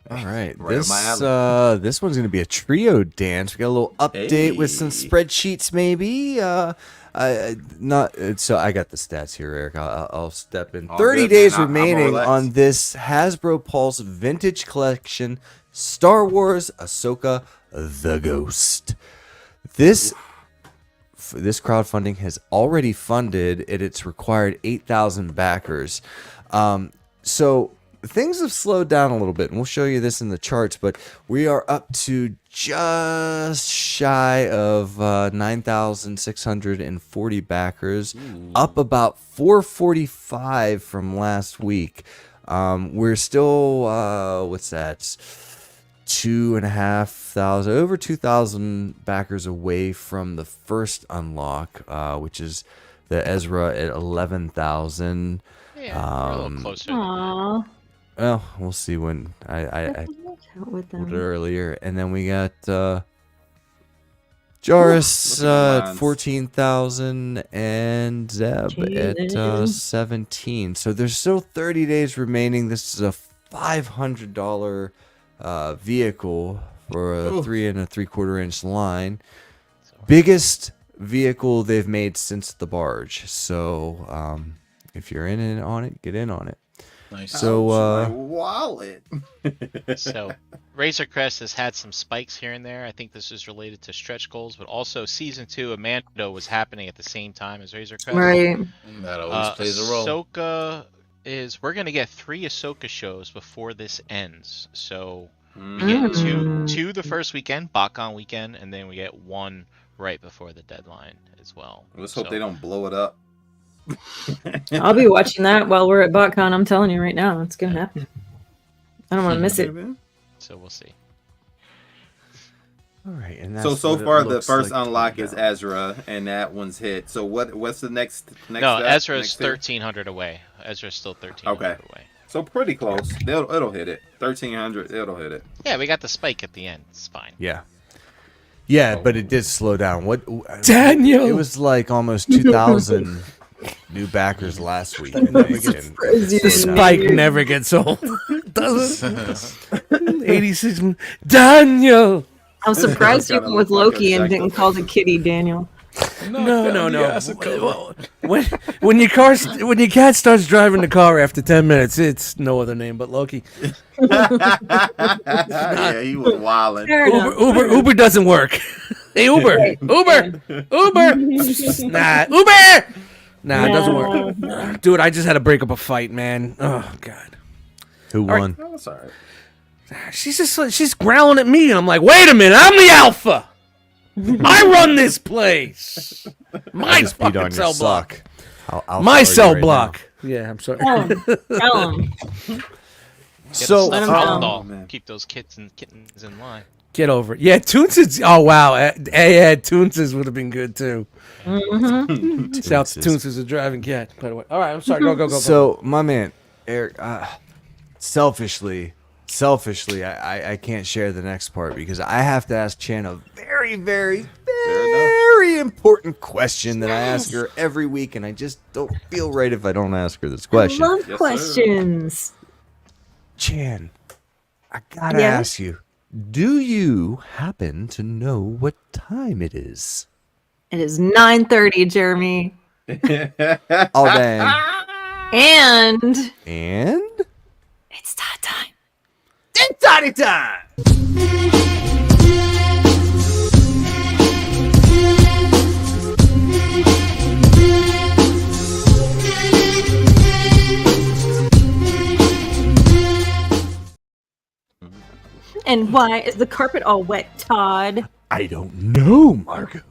All right, Right up my this one's gonna be a trio dance. We got a little update with some Hey. spreadsheets, maybe. So I got the stats here, Eric. I'll step in. All 30 good, days man. I'm remaining relaxed. on this Hasbro Pulse Vintage Collection, Star Wars Ahsoka: The Ghost. This crowdfunding has already funded it. It's required 8,000 backers. So things have slowed down a little bit, and we'll show you this in the charts, but we are up to just shy of 9,640 backers, up about 445 from last week. We're still, what's that? 2,500, over 2,000 backers away from the first unlock, which is the Ezra at 11,000. Yeah, we're a little closer. Aww. Well, we'll see when I Out with pulled it them. earlier, and then we got Joris look at the at lines. 14,000 and Zeb at Jesus. 17. So there's still 30 days remaining. This is a $500 vehicle for a 3 3/4 inch line. Biggest vehicle they've made since the barge. So if you're in it on it, get in on it. Nice. So My wallet. So Razor Crest has had some spikes here and there. I think this is related to stretch goals, but also season 2 of Mando was happening at the same time as Razor Crest. Right. That always plays a role. Ahsoka is we're gonna get 3 Ahsoka shows before this ends. So we get two the first weekend, BotCon weekend, and then we get 1 right before the deadline as well. Let's hope they don't blow it up. I'll be watching that while we're at BotCon. I'm telling you right now, it's gonna happen. I don't want to miss it. So we'll see. All right, and so far the first unlock is Ezra, and that one's hit. So what's the next? No, step? Ezra's 1,300 away. Ezra's still 1,300 away. So pretty close. It'll hit it. 1,300. It'll hit it. Yeah, we got the spike at the end. It's fine. Yeah. Yeah, but it did slow down. Daniel? It was like almost 2,000 new backers last week. And the spike never gets old, does it? 86. Daniel. I'm surprised you went with Loki and didn't call the kitty Daniel. No. When your cat starts driving the car after 10 minutes, it's no other name but Loki. Yeah, he was wilding. Uber doesn't work. Hey, Uber. Nah, Uber. Nah, it doesn't work. Dude, I just had to break up a fight, man. Oh God. Who won? Oh, sorry. She's growling at me, and I'm like, wait a minute, I'm the alpha. I run this place. My beat on your block. My cell block. Yeah, I'm sorry. Tell him. So keep those kittens in line. Get over it. Yeah, Toonses. Oh wow, Toonses would have been good too. Mm-hmm. South Toonses is a driving cat. By the way. All right, I'm sorry. Go. So my man Eric, selfishly, I can't share the next part because I have to ask Chan a very, very, very important question that I ask her every week, and I just don't feel right if I don't ask her this question. I love questions. Chan, I gotta ask you, do you happen to know what time it is? It is 9:30, Jeremy. Oh, dang. And it's Todd time. It's Toddy time! And why is the carpet all wet, Todd? I don't know, Marco.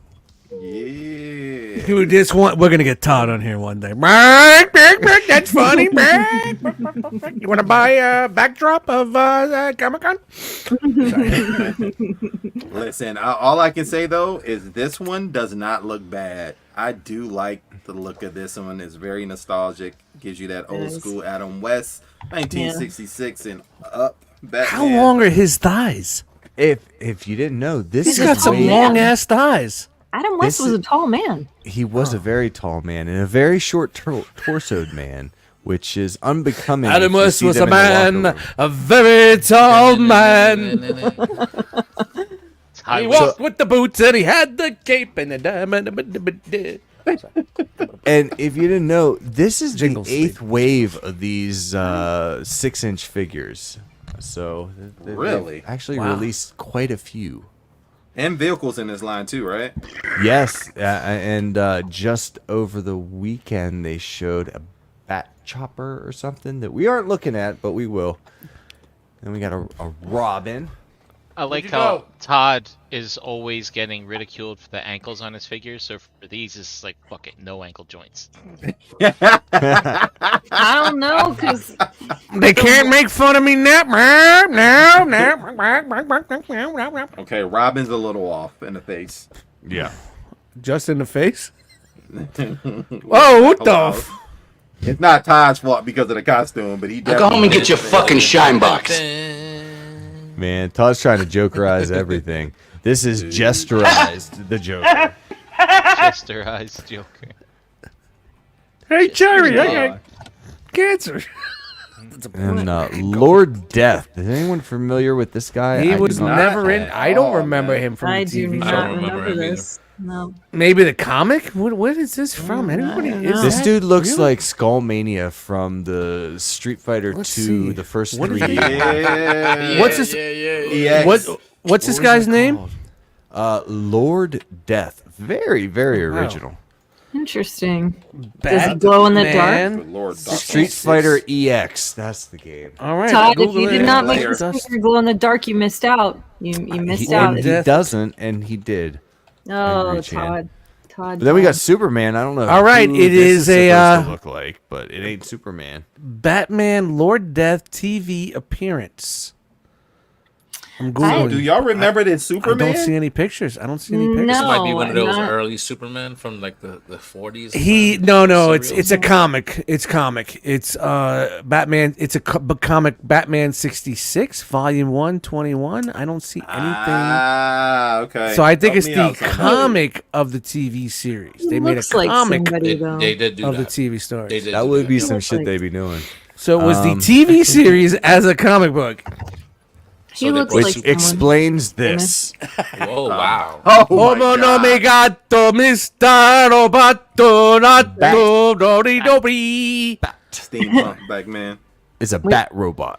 Yeah. Dude, we're gonna get Todd on here one day. That's funny. You want to buy a backdrop of Comic-Con? Listen, all I can say though is this one does not look bad. I do like the look of this one. It's very nostalgic. Gives you that old school Adam West, 1966 and up. Batman. How long are his thighs? If you didn't know, he's got some long ass thighs. Adam West was a tall man. He was a very tall man and a very short torsoed man, which is unbecoming. Adam West was a man, a very tall man. He walked with the boots and he had the cape and the diamond. And if you didn't know, this is the 8th wave of these 6-inch figures. So really, actually released quite a few. And vehicles in this line too, right? Yes, and just over the weekend they showed a bat chopper or something that we aren't looking at, but we will. And we got a Robin. I like how Todd is always getting ridiculed for the ankles on his figures, so for these it's like, fuck it, no ankle joints. I don't know, because they can't make fun of me now. Okay, Robin's a little off in the face. Yeah. Just in the face? Oh, what the It's not Todd's fault because of the costume, but he Go home and get your fucking shine box. Man, Todd's trying to jokerize everything. This is gesturized the Joker. Gesturized Joker. Hey, Jerry, I got cancer. And Lord Death. Is anyone familiar with this guy? He was never in. I don't remember him from I the do TV show. not remember this. No. Maybe the comic? What is this from? Anybody? This dude looks like Skullmania from the Street Fighter 2, the first 3. What's this? What's this guy's name? Lord Death. Very, very original. Interesting. Does it glow in the dark? Good Lord, Doc. Street Fighter EX. That's the game. All right. Todd, if Google you it. did not make Later. this figure glow in the dark, you missed out. You missed out. And he doesn't, and he did. Oh, Angry Chan. Todd. But then we got Superman. I don't know. All right, who it this is a, supposed to look like, but it ain't Superman. Batman Lord Death TV appearance. I'm Googling. Do y'all remember this I Superman? don't see any pictures. I don't see any pictures. This might be No, one of those not- early Superman from like the 40s. No, it's Serials. a comic. It's comic. It's Batman. It's a comic. Batman 66, Volume 121. I don't see anything. Ah, okay. So I think Help it's me the out, somebody. comic of the TV series. They made a Looks like comic somebody, They, though. they did do of the that. TV story. They did That do would be yeah. some shit like- they be doing. So it was the TV series as a comic book. He So they looks brought like Which someone. explains this. Whoa, wow. Oh, Oh, my no, God. mi gato, Mr. Roboto, nato, dori, dori. Steampunk back, man. It's a bat robot.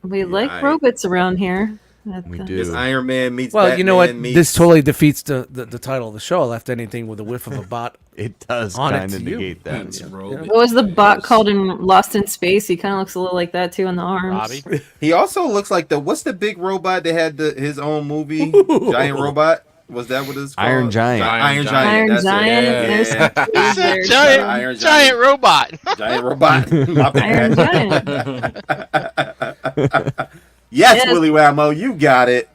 We like Right. robots around here. We That's- do. It's Iron Man meets Well, Batman you know what? meets... This totally defeats the title of the show. I left anything with a whiff of a bot. It does On it kind of to you. negate that. It's yeah. Robot. What was the bot called in Lost in Space? He kind of looks a little like that too in the arms. Robbie. He also looks like what's the big robot that had his own movie? Giant Robot? Was that what it's called? Iron Giant. Iron Giant. Iron That's Giant. It. There's Yeah. some trees there, Giant, Iron giant robot. Giant Robot. My Iron bad. Giant. Yes, Yes. Willy Whammo, you got it.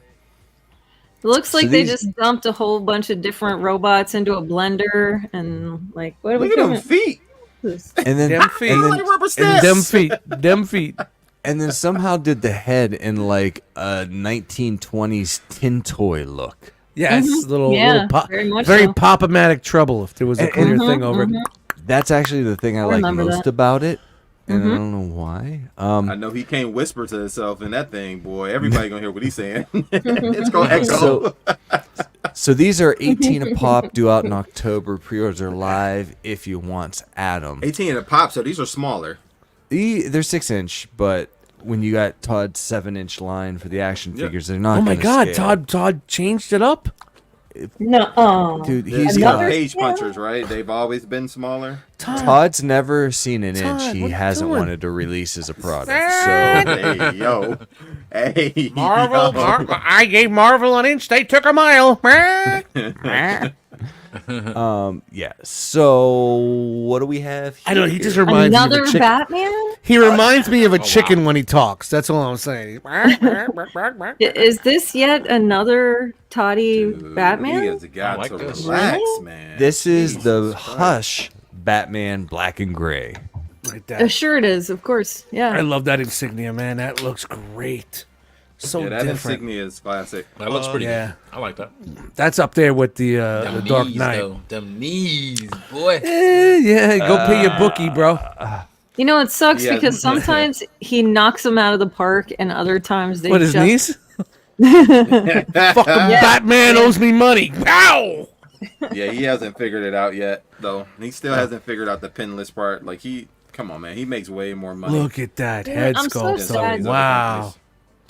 Looks like So they these- just dumped a whole bunch of different robots into a blender and like, what are we Look at them doing? feet. And then, Them feet. and Like then, rubber And sticks. them feet. Them feet. and then somehow did the head in like a 1920s tin toy look. Yeah, it's a little, Yeah, little very much very so. pop-o-matic trouble if there was a And- clear and- thing over it. That's actually the thing I like remember most that. about it, and I don't know why. I know he can't whisper to himself in that thing, boy. Everybody gonna hear what he's saying. It's gonna echo. So these are 18 a pop, due out in October. Pre-orders are live if you want Adam. 18 at a pop, so these are smaller. They're 6-inch, but when you got Todd's 7-inch line for the action figures, they're not. Oh my gonna God, scale. Todd changed it up. No, oh. Dude, These he's got got. page punchers, right? They've always been smaller. Todd's never seen an Todd, inch he what you hasn't doing? wanted to release as a product. So Hey, yo. Hey, Marvel, yo. I gave Marvel an inch. They took a mile. yeah. So what do we have? I don't know. He here? just reminds me Another of a chicken. Batman? He reminds me of a chicken when he talks. That's all I'm saying. Is this yet another Toddy Batman? He has got I like to this. relax, Really? man. This is the Jesus Christ. Hush Batman Black and Gray. Like that. Sure it is, of course. I Yeah. love that insignia, man. That looks great. So Yeah, that different. insignia is classic. That looks pretty yeah. good. I like that. That's up there with the Them Dark knees, Knight. though. Them knees, boy. Yeah, go pay your bookie, bro. You know, it sucks Yeah. because sometimes he knocks them out of the park and other times they What, his just... knees? Fucking Batman owes me money. Ow! Yeah, he hasn't figured it out yet, though. He still hasn't figured out the pinless part. Like, come on, man. He makes way more money. Look at that Yeah, head I'm so sculpt. sad. though. Wow.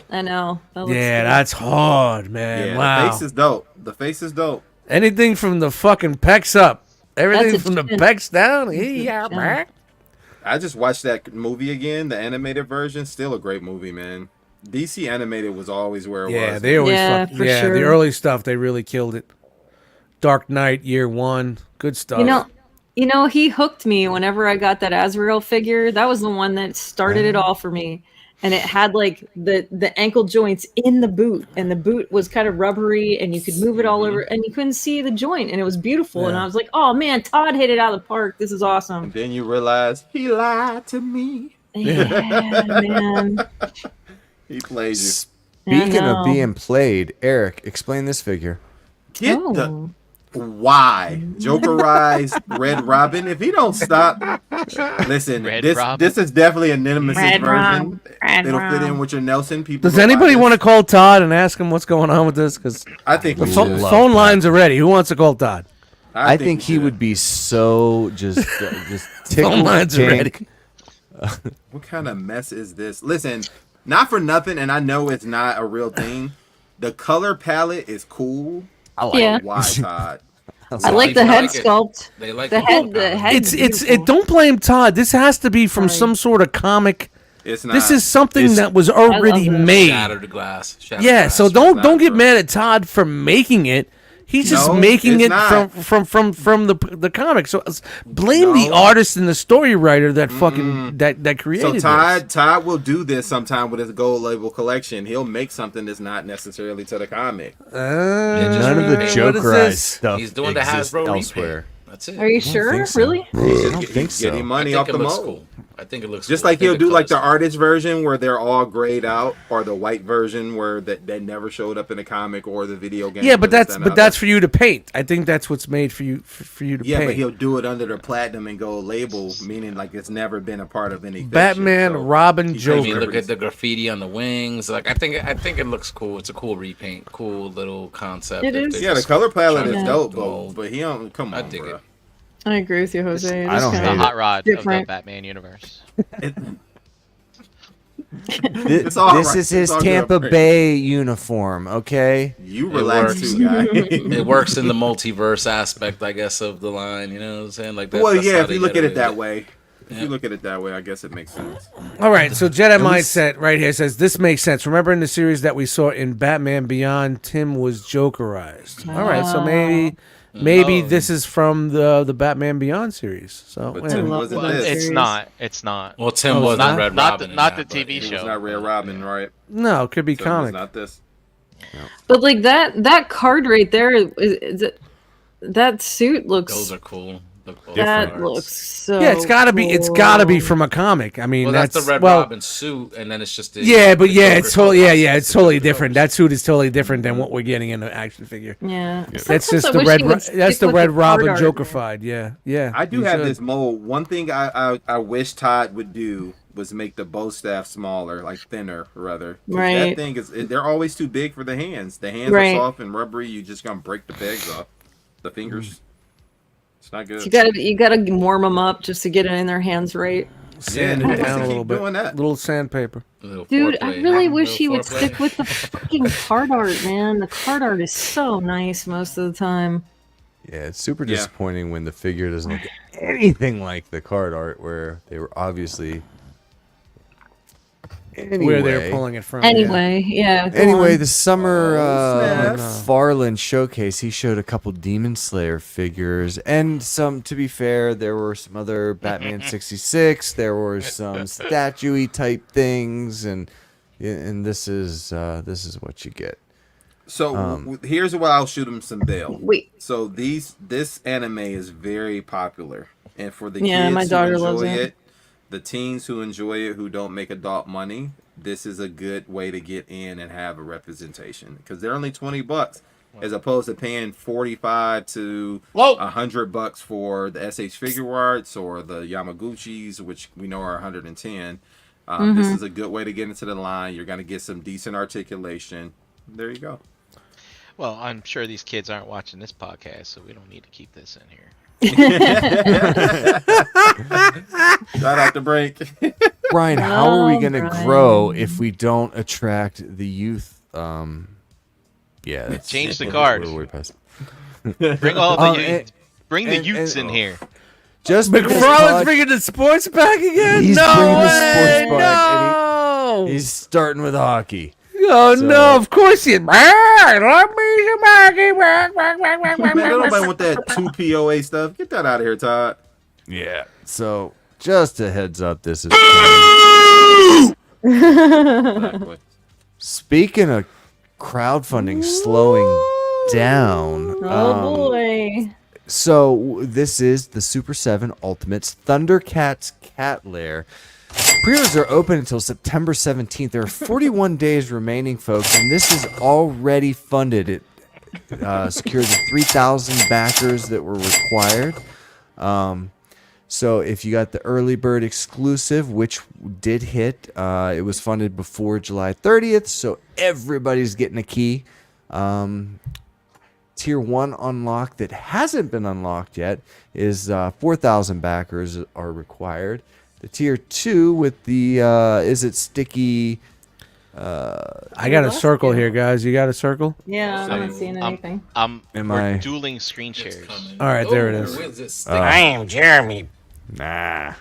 I know. That looks Yeah, good. that's hard, man. Yeah, wow. the face is dope. The face is dope. Anything from the fucking pecs up. Everything That's a from the chin. pecs down. Yeah, chin. man. I just watched that movie again, the animated version. Still a great movie, man. DC animated was always where it Yeah, was. they always Yeah, fuck, for yeah, sure. the early stuff they really killed it. Dark Knight Year 1, good stuff. You know, he hooked me whenever I got that Azrael figure. That was the one that started it all for me. And it had like the ankle joints in the boot, and the boot was kind of rubbery, and you could move it all over, and you couldn't see the joint, and it was beautiful. And Yeah. I was like, "Oh man, Todd hit it out of the park. This is awesome." And then you realize he lied to me. Yeah, man. He plays Speaking I of know. being played, Eric, explain this figure. you. Get the why Jokerized Red Robin. If he don't stop, listen. Red this Robin. this is definitely a nemesis Red version. Red It'll fit in Rob. with your Nelson. People. Does anybody want to call Todd and ask him what's going on with this? Because I think the we phone, should. phone lines are ready. Who wants to call Todd? I think we he should. would be so just tickled Phone lines are ready. pink. What kind of mess is this? Listen, not for nothing, and I know it's not a real thing. The color palette is cool. I like Yeah. Why, Todd? I like the People head like it. sculpt. They like The head. The head. It's don't blame Todd. This has to be from some sort of comic. It's not. This is something It's- that was already that. made. Shatter the glass. Shatter the Yeah, glass. so don't not, get bro. mad at Todd for making it. He's just No, making it's it not. from the comic. So blame the No. artist and the story writer that fucking that created So this. Todd will do this sometime with his gold label collection. He'll make something that's not necessarily to the comic. None of the what is Jokerized this? stuff He's doing the exists Hasbro elsewhere. repaint. That's it. Are you sure? think so. Really? I don't think so. Getting money I off think the it looks mold. cool. I think it looks Just cool. like he'll do like the colors- artist version where they're all grayed out, or the white version where that never showed up in the comic or the video game. Yeah, but or this, that's that, and but other. that's for you to paint. I think that's what's made for you for you to Yeah, paint. but he'll do it under the platinum and gold label, meaning like it's never been a part of any fiction. Batman, So Robin, he's I Joker. mean, taking look at the liberties. graffiti on the wings. Like I think it looks cool. It's a cool repaint, cool little concept. It if is. they Yeah, the just color palette try is to dope, the mold. but he don't. Come I on, dig bro. it. I agree with you, Jose. It I is don't kinda The hate hot rod of the different. Batman universe. It's all This right. is his It's all good, Tampa bro. Bay uniform, okay? You relax works. too, guy. It works in the multiverse aspect, I guess, of the line. You know what I'm saying? Like that. Well, that's yeah, how if they you look get at it away that with way. If Yeah. you look at it that way, I guess it makes sense. All right, so Jedi least- Mindset right here says this makes sense. Remember in the series that we saw in Batman Beyond, Tim was Jokerized. All right, so maybe Oh. this is from the Batman Beyond series. So But yeah. Tim love wasn't that this. series. It's not. It's not. Well, Tim Oh, it's wasn't not? Red Not Robin. the- in not that, the TV but- It show. was not Red Robin, right? No, it could be So it was comic. not this. But like that card right there, is it, that suit looks. Those are cool. Look cool. that Different. looks so. Yeah, it's gotta be. It's gotta be cool. from a comic. I mean, Well, that's the Red well, Robin suit, and then it's just the, Yeah, but the yeah, Joker it's totally colors. it's totally the different. colors. That suit is totally different than what we're getting in the action figure. Yeah, That's Sometimes just I the wish red. he would That's stick the with Red card Robin art. Jokerfied. Yeah. I do you have should. this mold. One thing I wish Todd would do was make the bow staff smaller, like thinner, rather. 'Cause That Right. thing they're always too big for the hands. The hands Right. are soft and rubbery. You just gonna break the pegs off. The fingers. It's not good. You gotta warm them up just to get it in their hands right. Sand Yeah, it down a keep little bit. doing that. Little sandpaper. Little Dude, I foreplay. really wish Little he would foreplay. stick with the fucking card art, man. The card art is so nice most of the time. Yeah, it's super Yeah. disappointing when the figure doesn't look anything like the card art where they were obviously Where they're pulling it from. Anyway, yeah. go Anyway, on. the summer snap. Farland showcase, he showed a couple Demon Slayer figures and some. To be fair, there were some other Batman 66. There were some statue-y type things, and this is what you get. So here's where I'll shoot him some bail. Wait. So this anime is very popular, and for the Yeah, kids my daughter who loves enjoy it. it, the teens who enjoy it, who don't make adult money, this is a good way to get in and have a representation because they're only $20 as opposed to paying 45 to $100 for the SH figure arts or the Yamaguchis, which we know are 110. This is a good way to get into the line. You're gonna get some decent articulation. There you go. Well, I'm sure these kids aren't watching this podcast, so we don't need to keep this in here. Shout out to Break. Brian, how are we Oh, going to Brian. grow if we don't attract the youth? Yeah, that's, Change the card. we're way past- Bring all the Oh, youth. Bring the and- youths and- in here. Just because McFarlane's Todd- bringing the sports back again. He's no bringing the way, sports back, no. he's starting with hockey. Oh So- no! Of course he. Love me some hockey. Man, nobody want that 2 POA stuff. Get that out of here, Todd. Yeah. So just a heads up, this is coming. Exactly. Speaking of crowdfunding slowing down. Oh boy. So this is the Super 7 Ultimates Thundercats Cat Lair. Pre-orders are open until September 17th. There are 41 days remaining, folks, and this is already funded. It secured the 3,000 backers that were required. So if you got the early bird exclusive, which did hit, it was funded before July 30th, so everybody's getting a key. Tier 1 unlock that hasn't been unlocked yet is 4,000 backers are required. The Tier 2 with the, is it sticky I got a circle here, guys. You got a circle? Yeah, I'm not seeing anything. We're dueling screen shares. All right, there it is. Where's this I am Jeremy. Nah.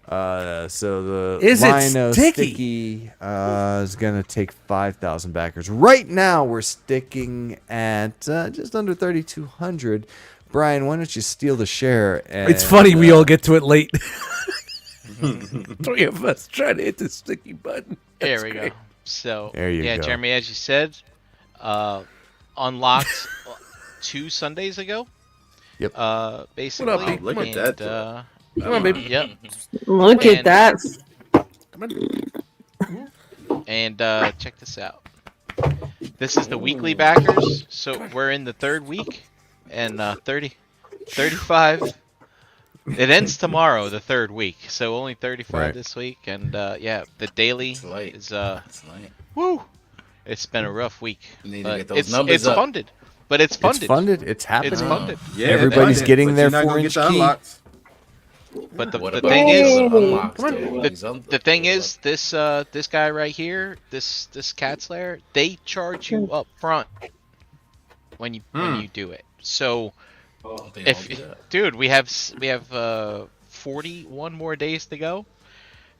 So the Is it Lino sticky? is gonna take 5,000 backers. Right now we're sticking at just under 3,200. Brian, why don't you steal the share? And, It's funny we all get to it late. Three of us trying to hit the sticky button. There we go. So There you go. Jeremy, as you said, unlocked 2 Sundays ago. Yep. Basically. What up, B? Look at that. Come on, baby. Yep. Look at that. And check this out. This is the weekly backers. So we're in the 3rd week, and 35. It ends tomorrow, the 3rd week. So only 35 this week, and yeah, the daily is It's late. woo. It's been a rough week. You need to But get those numbers it's up. funded, but it's funded. It's funded. It's happening. It's funded. Yeah, Everybody's but getting their you're not gonna 4-inch get the key. unlocks. But the What thing about is, the unlocks, though? the thing is, this guy right here, this cat slayer, they charge you up front when you do it. So dude, we have 41 more days to go.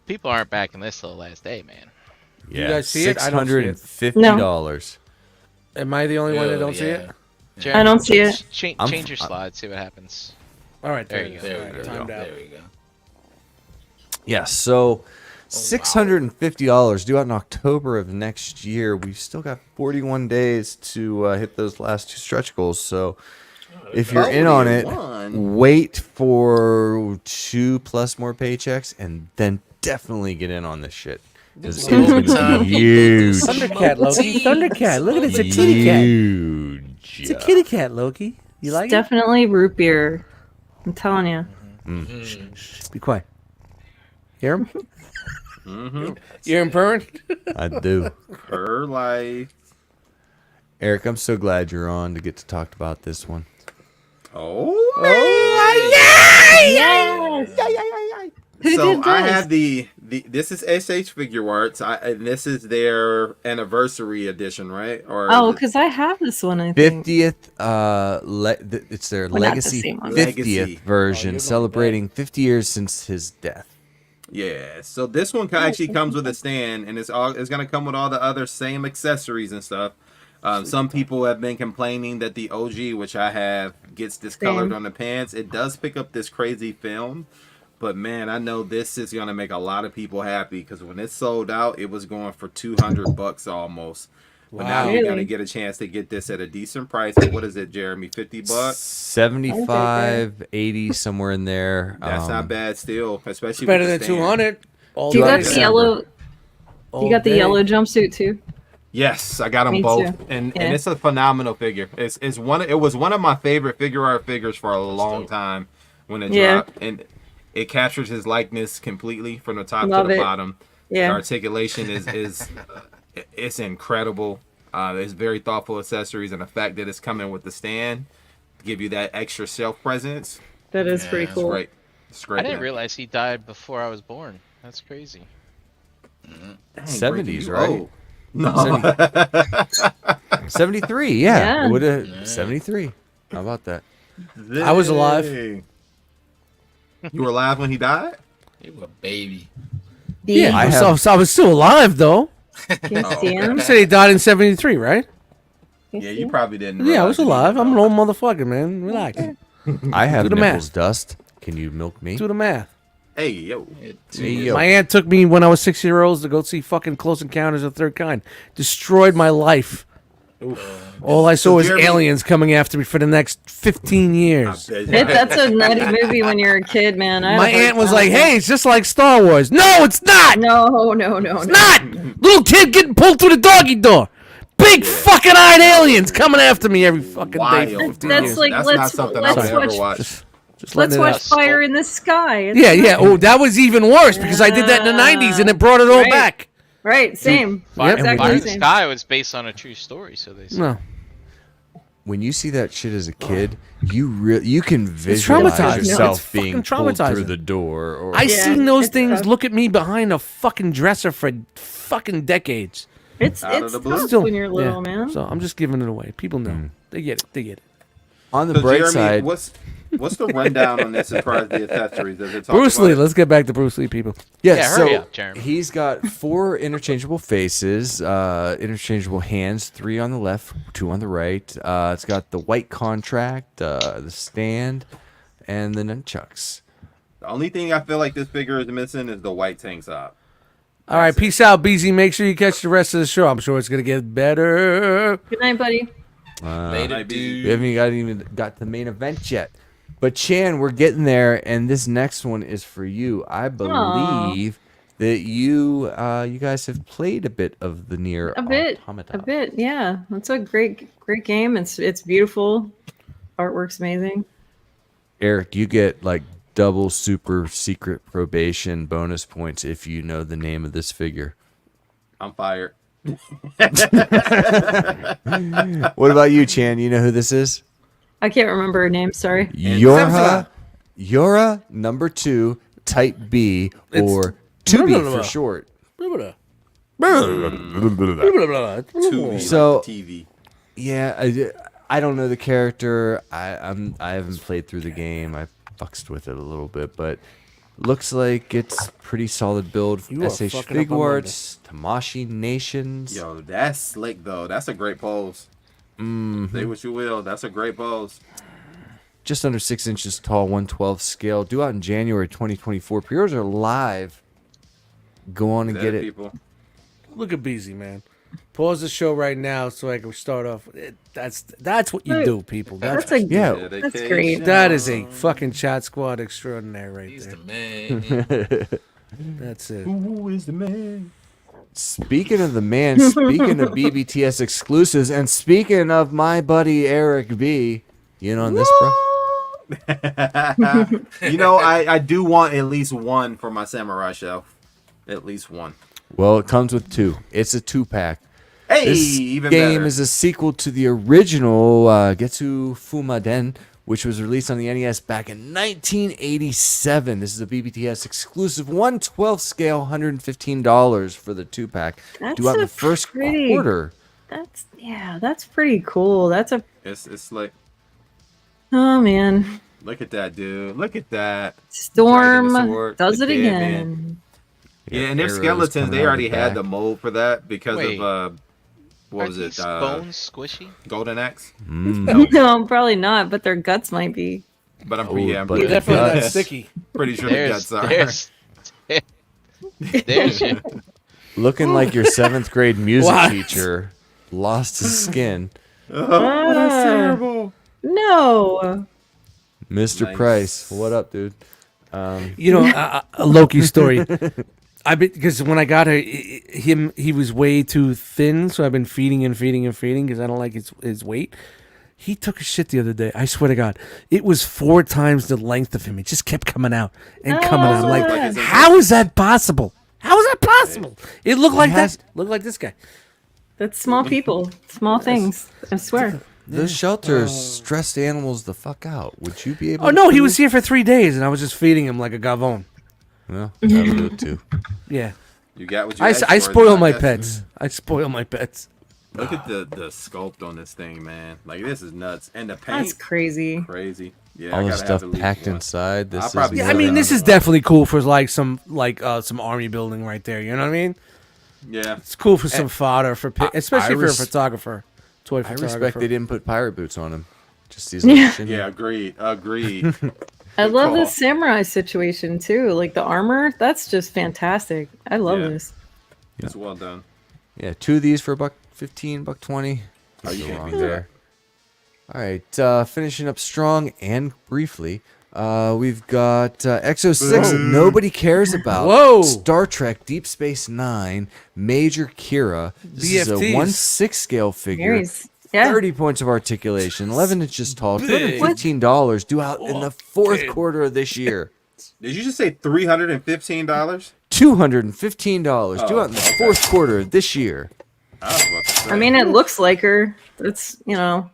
People aren't backing this till the last day, man. Yeah, You guys see it? I don't see it. $650. Am I the only one that don't see it? Jeremy, I don't see it. Change your slide, see what happens. All right, There you go. There we go. Timed out. There we go. Yeah, so $650 due out in October of next year. We've still got 41 days to hit those last 2 stretch goals. So if you're in on it, wait for 2+ more paychecks and then definitely get in on this shit. Because it's going to be huge. Thundercat, Loki. Thundercat. Look at it. It's a kitty cat. Huge. It's a kitty cat, Loki. You like It's definitely root beer. I'm telling you. it? Be quiet. Hear him? You hear him purring? I do. Her life. Eric, I'm so glad you're on to get to talk about this one. Oh, Yes. Who so did I this? have the this is SH Figure Arts, and this is their anniversary edition, right? Or Oh, is it- because I have this one. I think. 50th, it's their Well, not the legacy same one. 50th Legacy. version, celebrating 50 years since his death. yeah. So this one actually comes with a stand, and it's gonna come with all the other same accessories and stuff. Some people have been complaining that the OG, which I have, gets discolored on the pants. It does pick up this crazy film. But man, I know this is gonna make a lot of people happy because when it sold out, it was going for $200 almost. But now you're Really? gonna get a chance to get this at a decent price. What is it, Jeremy? $50? 75, 80, somewhere in there. That's not bad still, especially Better with than the stand. 200. All You got day. the yellow. You got the day. yellow jumpsuit too. Yes, I got them Me both, too. and Yeah. it's a phenomenal figure. It was one of my favorite figure art figures for a long time when it Yeah. dropped, and it captures his likeness completely from the top Love to the it. bottom. The Yeah. articulation is it's incredible. It's very thoughtful accessories, and the fact that it's coming with the stand to give you that extra shelf presence. That is pretty It's cool. great. It's great. I didn't man. realize he died before I was born. That's crazy. Dang, 70s, you right? old. No. 73, yeah. Yeah. It would have 73. How about that? I was alive. Dang. You were alive when he died? You a baby. Yeah, I I was still alive, though. Can you see You him? said he died in 73, right? Yeah, you probably didn't. Yeah, I was realize alive. that. I'm an old motherfucker, man. Relax. I have Do the nipples, math. Dust. Can you milk me? Do the math. Hey, yo. Hey, yo. My aunt took me when I was 6 years old to go see fucking Close Encounters of the Third Kind. Destroyed my life. All I saw was Jeremy- aliens coming after me for the next 15 years. That's a nutty movie when you're a kid, man. I had My a hard aunt was time like, with "Hey, it's just like Star Wars." No, it's not. No, no, It's not. Little kid getting pulled through the doggy door. Big fucking eyed aliens coming after me every fucking day. Wild. For 15 That's years. like That's let's not something let's I would ever watch watch. Just let's letting it watch out. Fire in the Sky. It's Yeah, yeah. Oh, that was even worse because I did that in the 90s and it brought it all Right. back. right. Same. Fire, Exactly Fire the in the same. Sky was based on a true story, so they said. No. When you see that shit as a kid, you can visualize traumatizing. yourself It's being fucking pulled through traumatizing. the door. Or I Yeah, seen those it's things tough. look at me behind a fucking dresser for fucking decades. It's Out of the blue. tough Still, when you're little, yeah. man. So I'm just giving it away. People know. They get it. They get it. On the So bright Jeremy, side, what's the rundown on this as far as the accessories? Does it talk Bruce about Lee. it? Let's get back to Bruce Lee, people. Yeah, hurry so up, Jeremy. he's got 4 interchangeable faces, interchangeable hands, 3 on the left, 2 on the right. It's got the white contract, the stand, and the nunchucks. The only thing I feel like this figure is missing is the white tank top. All right, peace out, BZ. Make sure you catch the rest of the show. I'm sure it's gonna get better. Good night, buddy. Later, dude. We haven't even got to the main event yet. But Chan, we're getting there, and this next one is for you. I believe that you guys have played a bit of the Nier Automata. A bit, yeah. It's a great game. It's beautiful. Artwork's amazing. Eric, you get like double super secret probation bonus points if you know the name of this figure. I'm fired. What about you, Chan? You know who this is? I can't remember her name. Sorry. Yora number 2, type B, or 2B for short. So TV. yeah, I don't know the character. I haven't played through the game. I fucked with it a little bit, but looks like it's pretty solid build. You are SH fucking up on Figuarts, Tamashi Nations. Yo, that's slick though. That's a great pose. Say what you will. That's a great pose. Just under 6 inches tall, 1/12 scale. Due out in January 2024. Pre-orders are live. Go on and get it. People. Look at BZ, man. Pause the show right now so I can start off. That's what you do, people. That's a Yeah, That's great. That is a fucking chat squad extraordinaire right He's there. the man. That's it. Who is the man? Speaking of the man, speaking of BBTS exclusives, and speaking of my buddy Eric B, you know on this, bro? You know, I do want at least one for my samurai shelf. At least one. Well, it comes with 2. It's a 2-pack. Hey, This even game better. is a sequel to the original Getsu Fumaden, which was released on the NES back in 1987. This is a BBTS exclusive 1/12 scale, $115 for the 2-pack. That's Due out in a the first pretty- quarter. That's pretty cool. It's like, Oh man. look at that, dude. Look at that. Storm Dragging the sword, does the it dead again. Yeah, and their arrows skeletons, coming they out of already the had back. the mold for that because Wait. of what Are was these it? bones squishy? Golden Axe. No, probably not, but their guts might be. But I'm Oh, pretty, I'm but pretty, Definitely not Guts. sticky. pretty sure the There's, guts are. there's you. Looking like your 7th grade music What? teacher lost his skin. That's terrible. No. Mr. Nice. Price, what up, dude? You know, a Loki story. Because when I got him, he was way too thin, so I've been feeding because I don't like his weight. He took a shit the other day. I swear to God, it was 4 times the length of him. It just kept coming out and coming out. I'm like, Like how is that possible? How is that possible? It looked like that. Looked like this guy. That's small people, small things. I swear. Those shelters stressed animals the fuck out. Would you be able Oh to no, he feed was here for 3 days, and I was just feeding him like a gavone. Well, I would do it too. Yeah, You got what you I asked for, spoil then, my I guess. pets. I spoil my pets. Look at the sculpt on this thing, man. Like, this is nuts. And the That's paint, crazy. crazy. Yeah, All I the gotta stuff have at least packed one. inside. This I'll is probably Yeah, Yeah, I mean, yeah, this yeah. is definitely cool for like some army building right there. You know what I mean? Yeah. It's cool for some fodder for, especially if you're a res- photographer, toy I photographer. respect they didn't put pirate boots on him. Just these little shin- Yeah, agreed. Agreed. I love call. this samurai situation too. Like the armor, that's just fantastic. I love Yeah. this. It's well done. Yeah, 2 of these for $1.15, $1.20. Oh, you Go can't wrong beat there. All right, finishing up strong and briefly. We've got Exo 6, nobody cares about. Whoa. Star Trek Deep Space Nine, Major Kira. This is a BFTs. 1/6 scale figure. Mary's, yeah. 30 points of articulation, 11 inches tall, Big. $215, due out in the 4th quarter of this year. Did you just say $315? $215, due out in the okay. 4th quarter of this year. I was about to say. I mean, it looks like her. It's Yeah,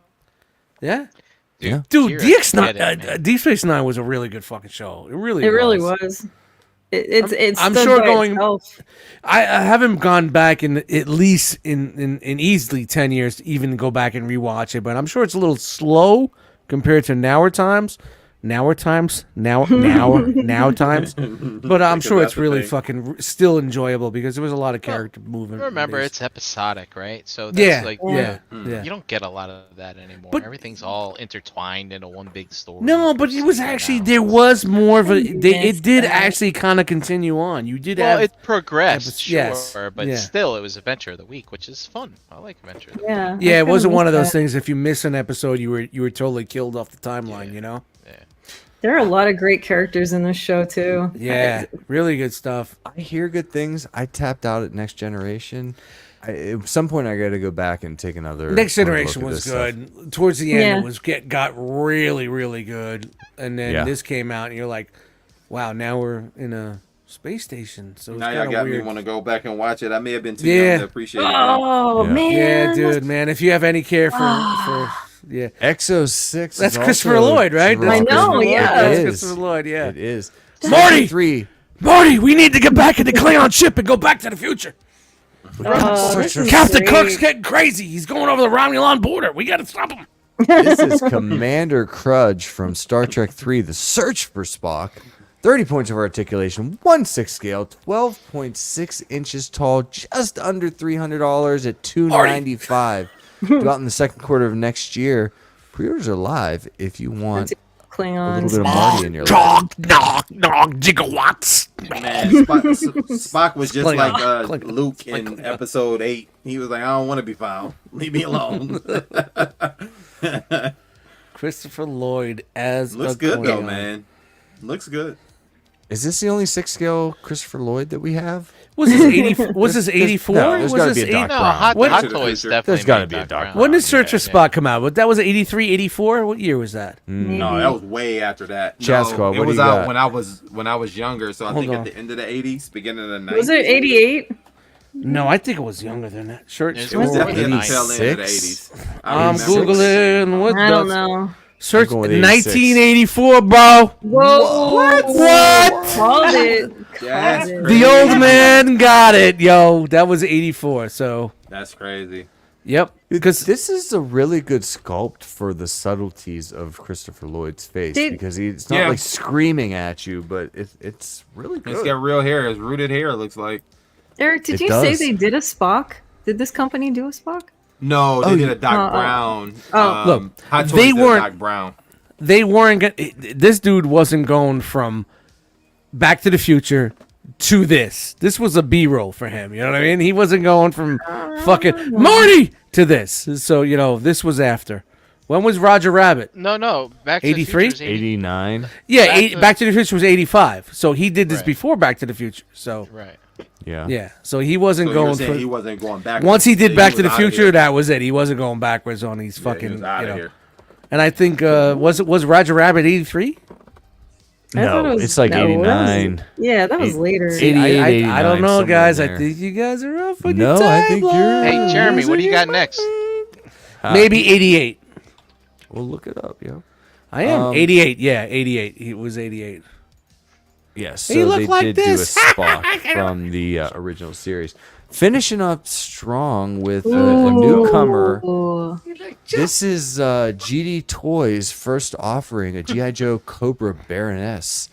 Yeah. dude, Kira, DX9, get it, man. Deep Space Nine was a really good fucking show. It really it really was. was. It's I'm stood sure by going. itself. I haven't gone back in at least in easily 10 years to even go back and rewatch it, but I'm sure it's a little slow compared to now times. Now times. But I'm sure it's really fucking still enjoyable because there was a lot of character movement. Remember, it's episodic, right? So that's yeah. you don't get a lot of that anymore. But- Everything's all intertwined into one big story. No, but it was actually there was more of a. It did actually kind of continue on. You did Well, have. it progressed, episodes- sure, yes, but yeah. still, it was Adventure of the Week, which is fun. I like Adventure of the Week. Yeah. Yeah, it wasn't one of those that. things. If you miss an episode, you were totally killed off the timeline. You know. There are a lot of great characters in this show too. Yeah, really good stuff. I hear good things. I tapped out at Next Generation. At some point, I got to go back and take another. Next hard Generation look at was this good. stuff. Towards the end, Yeah. it was got really, really good. And then Yeah. this came out, and you're like, wow, now we're in a space station. So it's Now y'all kind got of me weird. want to go back and watch it. I may have been too Yeah. young to appreciate it. Oh Yeah. man. Yeah, dude, man. If you have any care for yeah. Exo 6. That's is Christopher also Lloyd, right? dropping. I know, yeah. That's It Christopher is. Lloyd, yeah. It is. Marty! 3. Marty, we need to get back in the Klingon ship and go back to the future. Oh, this is Captain great. Cook's getting crazy. He's going over the Romulan border. We got to stop him. This is Commander Crudge from Star Trek 3, The Search for Spock. 30 points of articulation, 1/6 scale, 12.6 inches tall, just under $300 at $295. Due out in the second quarter of next year. Pre-orders are live if you want a Klingons. little bit of Marty in your life. Knock, gigawatts. Man, Spock was just like Luke in episode 8. He was like, I don't want to be found. Leave me alone. Christopher Lloyd as Looks a good though, Klingon. man. Looks good. Is this the only 6 scale Christopher Lloyd that we have? Was this 80? Was this 84? No, there's was gotta this be a Doc No, Brown. Hot, What- Hot Back to the Toys Future. definitely. There's gotta made be a Doc Doc Brown. When did Search for Yeah, Spock come out? But that was 83, 84? What year was that? No, that was way after that. Chat No, Squad, it what do was you out got? when I was younger. So I Hold think on. at the end of the 80s, beginning of the 90s. Was it 88? No, I think it was younger than that. Search It It was was for... definitely at the tail end of the 86? 80s. I I'm remember. Googling. What I don't the... know. Search I'm going with 1984, bro. Whoa! What? Called it. That's Called it. The old man got it, yo. That was 84. So, That's crazy. yep. Because This is a really good sculpt for the subtleties of Christopher Lloyd's face Did- because he's not Yeah. like screaming at you, but it's really It's good. got real hair. It's rooted hair, it looks like. Eric, did It you does. say they did a Spock? Did this company do a Spock? No, they did a Doc Brown. Look, Hot Toys they did a weren't- Doc Brown. they weren't this dude wasn't going from Back to the Future to this. This was a B-roll for him, you know what I mean? He wasn't going from fucking Marty to this. So, you know, this was after. When was Roger Rabbit? No. Back to 83? the Future is 89. Yeah, Back Back, to- to the Future was 85. So he did this Right. before Back to the Future. So, Right. Yeah. yeah. So he wasn't So you were going saying for he wasn't going back. once he did Back to the was outta Future, here. that was it. He wasn't going backwards on these Yeah, fucking, he was outta you know. here. And I think was Roger Rabbit 83? I thought No, it was- it's like no, that was- 89. Yeah, that was later. 88, I don't 89, know, somewhere guys. in I there. think you guys are off with No, your I think you're- timeline. Hey, Jeremy, what do you got next? Maybe 88. We'll look it up, yo. I am 88. Yeah, 88. It was 88. Yes, Hey, so look they like did this. do a Spock from the original series. Finishing up strong with a newcomer. Ooh. This is GD Toys' first offering, a G.I. Joe Cobra Baroness.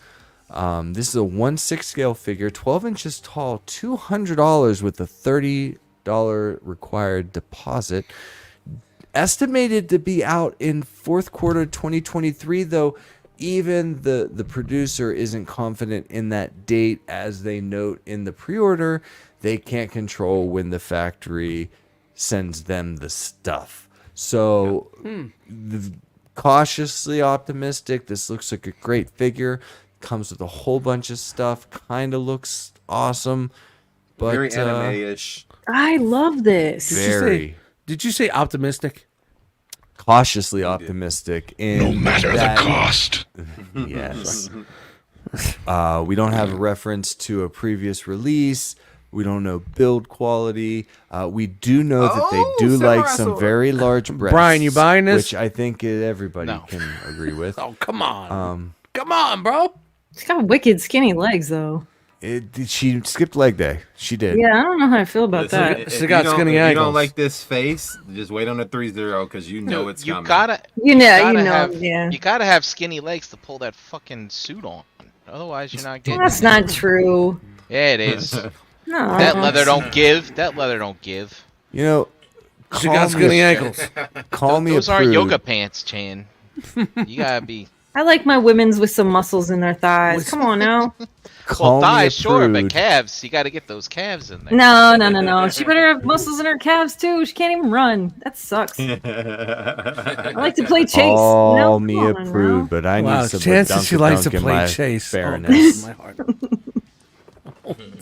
This is a 1/6 scale figure, 12 inches tall, $200 with a $30 required deposit. Estimated to be out in fourth quarter 2023, though even the producer isn't confident in that date, as they note in the pre-order. They can't control when the factory sends them the stuff. So cautiously optimistic. This looks like a great figure. Comes with a whole bunch of stuff. Kind of looks awesome. But Very anime-ish. I love this. very Did you say optimistic? cautiously optimistic. No matter the Cost. Yes. We don't have a reference to a previous release. We don't know build quality. We do know that they do like some very large breasts. Brian, you buying this? Which I think everybody No. can agree with. Oh, come on. Come on, bro. It's got wicked skinny legs, though. She skipped leg day. She did. Yeah, I don't know how I feel about that. If She got skinny you ankles. don't like this face, just wait on the 3-0 because you know it's You coming. gotta, You know, have, yeah. you gotta have skinny legs to pull that fucking suit on. Otherwise, you're not getting. That's not true. Yeah, it is. No. That leather don't give. That leather don't give. You know, She got skinny ankles. Call me Those a aren't prude. yoga pants, Chan. You gotta be. I like my women's with some muscles in their thighs. Come on now. Call Well, me a thighs, sure, but prude. calves. You gotta get those calves in there. No. She better have muscles in her calves too. She can't even run. That sucks. I like to play chase. Call No, me come a on prude, now. but I Wow, need some chances she likes to badunk-a-dunk in play my chase. fairness. Oh, my heart.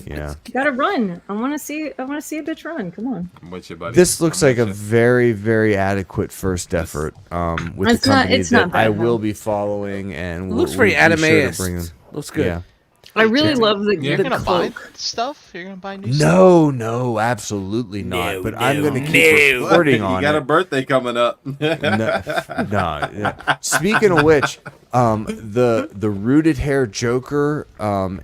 Yeah. You gotta run. I want to see a bitch run. Come on. I'm with you, buddy. This looks I'm like a with you. very, very adequate first effort with It's the not- company it's that not bad, I will no. be following, and It looks we'll very be sure to anime-esque. bring them. Looks good. Yeah. I really love the You're gonna buy cloak. stuff. You're gonna buy new stuff. No, absolutely not. No, but I'm no, going to keep reporting you on got a it. birthday coming up. No. Yeah. Speaking of which, the rooted hair Joker and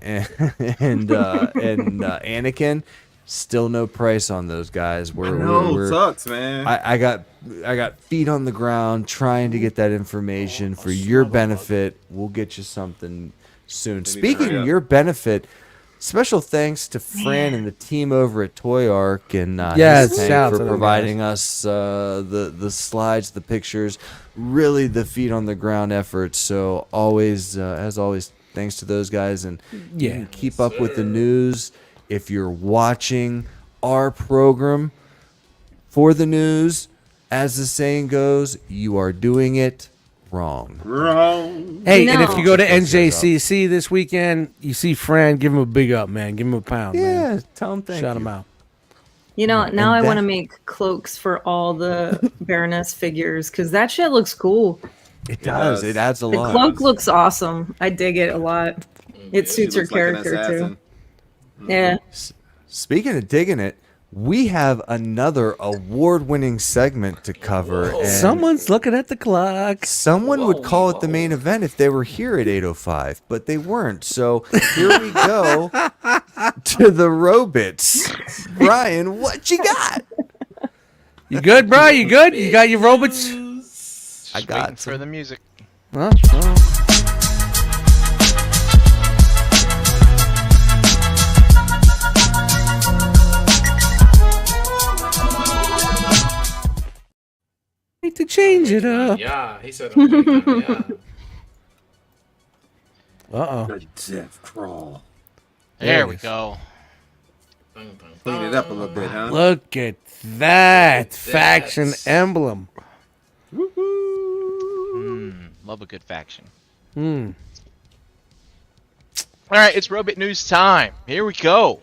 Anakin, still no price on those guys. We're sucks, man. I got feet on the ground trying to get that information for your benefit. We'll get you something soon. Speaking of your benefit, special thanks to Fran and the team over at Toy Arc and Yes, his tank shout out for to them, providing us the slides, the pictures, really the feet on the ground effort. So always, as always, thanks to those guys, and you can keep up with the news if you're watching our program for the news. As the saying goes, you are doing it wrong. Wrong. Hey, and if No. you go to NJCC this weekend, you see Fran, give him a big up, man. Give him a pound, man. Yeah, tell them thank Shout you. him out. You know, now I that- want to make cloaks for all the Baroness figures because that shit looks cool. It does. It adds a The lot. cloak looks awesome. I dig it a lot. It She suits her looks like an character too. assassin. Yeah. Speaking of digging it, we have another award-winning segment to cover. And Someone's looking at the clock. someone would call it the main event if they were here at 8:05, but they weren't. So here we go to the Robits. Brian, what you got? You good, bro? You good? You got your robots? I Just got waiting for the music. Huh? Well, need to change it up. Yeah, he said. Yeah. Uh-oh. Death crawl. There it we is. go. Clean it up a little bit, huh? Look at that faction emblem. Love a good faction. Hmm. All right, it's Robot News time. Here we go.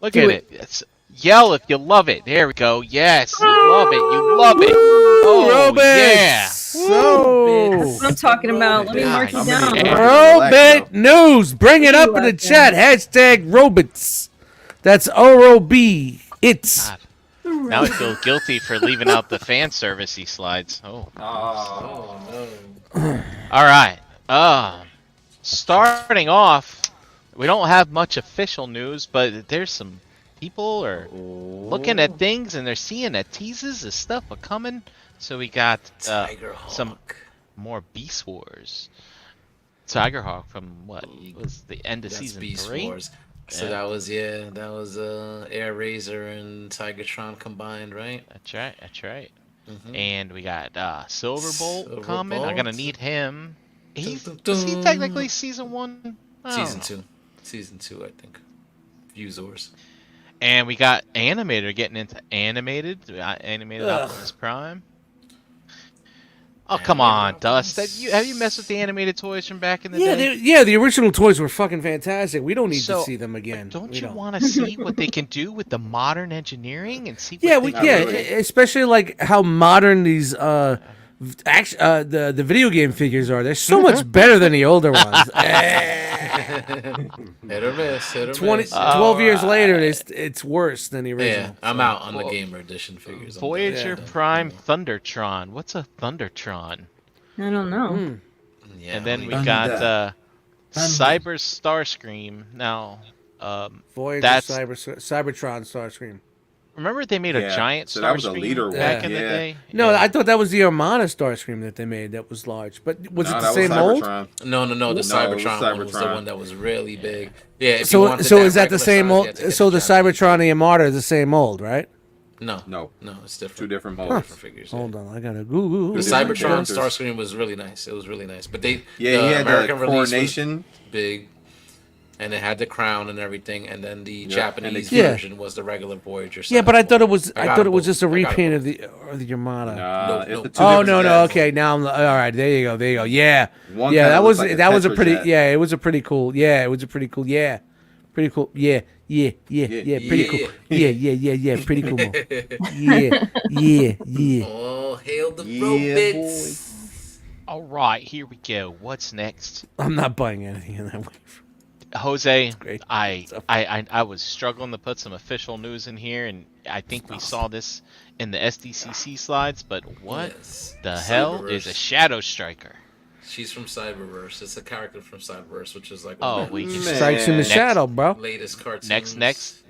Look Do at it. it. Yell if you love it. There we go. Yes, you love it. You love it. Oh, yeah. So, That's what I'm talking about. Let me mark you I'm down. gonna- Robot News. Bring it up in the chat. Hashtag Robots. Right. ROB. It's. God. Now I feel guilty for leaving out the fan servicey slides. Oh. All right. Starting off, we don't have much official news, but there's some people are looking at things and they're seeing that teases of stuff are coming. So we got some more Beast Wars. Tigerhawk from what was the end of That's season Beast 3? Wars. So Yeah. that was Air Razor and Tigertron combined, right? That's right. That's right. Mhm. And we got Silverbolt coming. I'm Silverbolt. gonna need him. Is he Dun-dun-dun. technically season 1? I don't Season know. 2. Season 2, I think. Fusors. And we got Animator getting into animated. Animated Optimus Prime. Oh, come on, Dust. Have you messed with the animated toys from back in the day? The original toys were fucking fantastic. We don't need So, to see them again. Don't We you don't. want to see what they can do with the modern engineering and see what Yeah, they can especially like how modern these the video game figures are. They're so much better than the older ones. Hit or miss, hit or 20, miss. 12 years later, it's worse than the Yeah, original. I'm out on the Gamer Edition figures. I'm Voyager done. Prime Thundertron. What's a Thundertron? I don't know. Yeah, And then we like- got Cyber Starscream. Now, Voyager, That's Cybertron, Starscream. remember they made a Yeah, giant so that was a Starscream leader back one, in the yeah. day. No, Yeah. I thought that was the Armada Starscream that they made that was large. But was it the that same was mold? Cybertron. No. The No, it was Cybertron one was the Cybertron. one that was really big. Yeah. If you So wanted is that the regular same size, mold? you had to get So the Japanese. Cybertron and the Armada is the same mold, right? No, No, it's different. two different Huh. molds. Different figures. Hold on, I gotta Google. The different Cybertron characters. Starscream was really nice. It was really nice. But Yeah, the he had the American release was coronation. big, and it had the crown and everything. And then the Japanese Yeah. version was the regular Voyager. Yeah, but I thought it was. I I got thought it it was both. just a I got it repaint both. of the Armada. Nah, Nope. it's the two Oh different no, jets. okay. Now I'm all right. There you go. Yeah, One yeah. kinda That looks was like a that was a pretty. Tetrajet. Yeah, it was a pretty cool. Yeah, it was a pretty cool. Yeah, pretty cool. Yeah. Pretty cool. Yeah. Pretty cool. Yeah. Oh, hail the Yeah, robots! All right, here we go. What's next? I'm not buying anything in that way. Jose, great I was struggling to put some official news in here, and I think we saw this in the SDCC slides, but what Yes. the hell is a Cyberverse. Shadow Striker? She's from Cyberverse. It's a character from Cyberverse, which is like Oh, one of we the just Strikes in the Next. shadow, bro. latest cartoons. Next.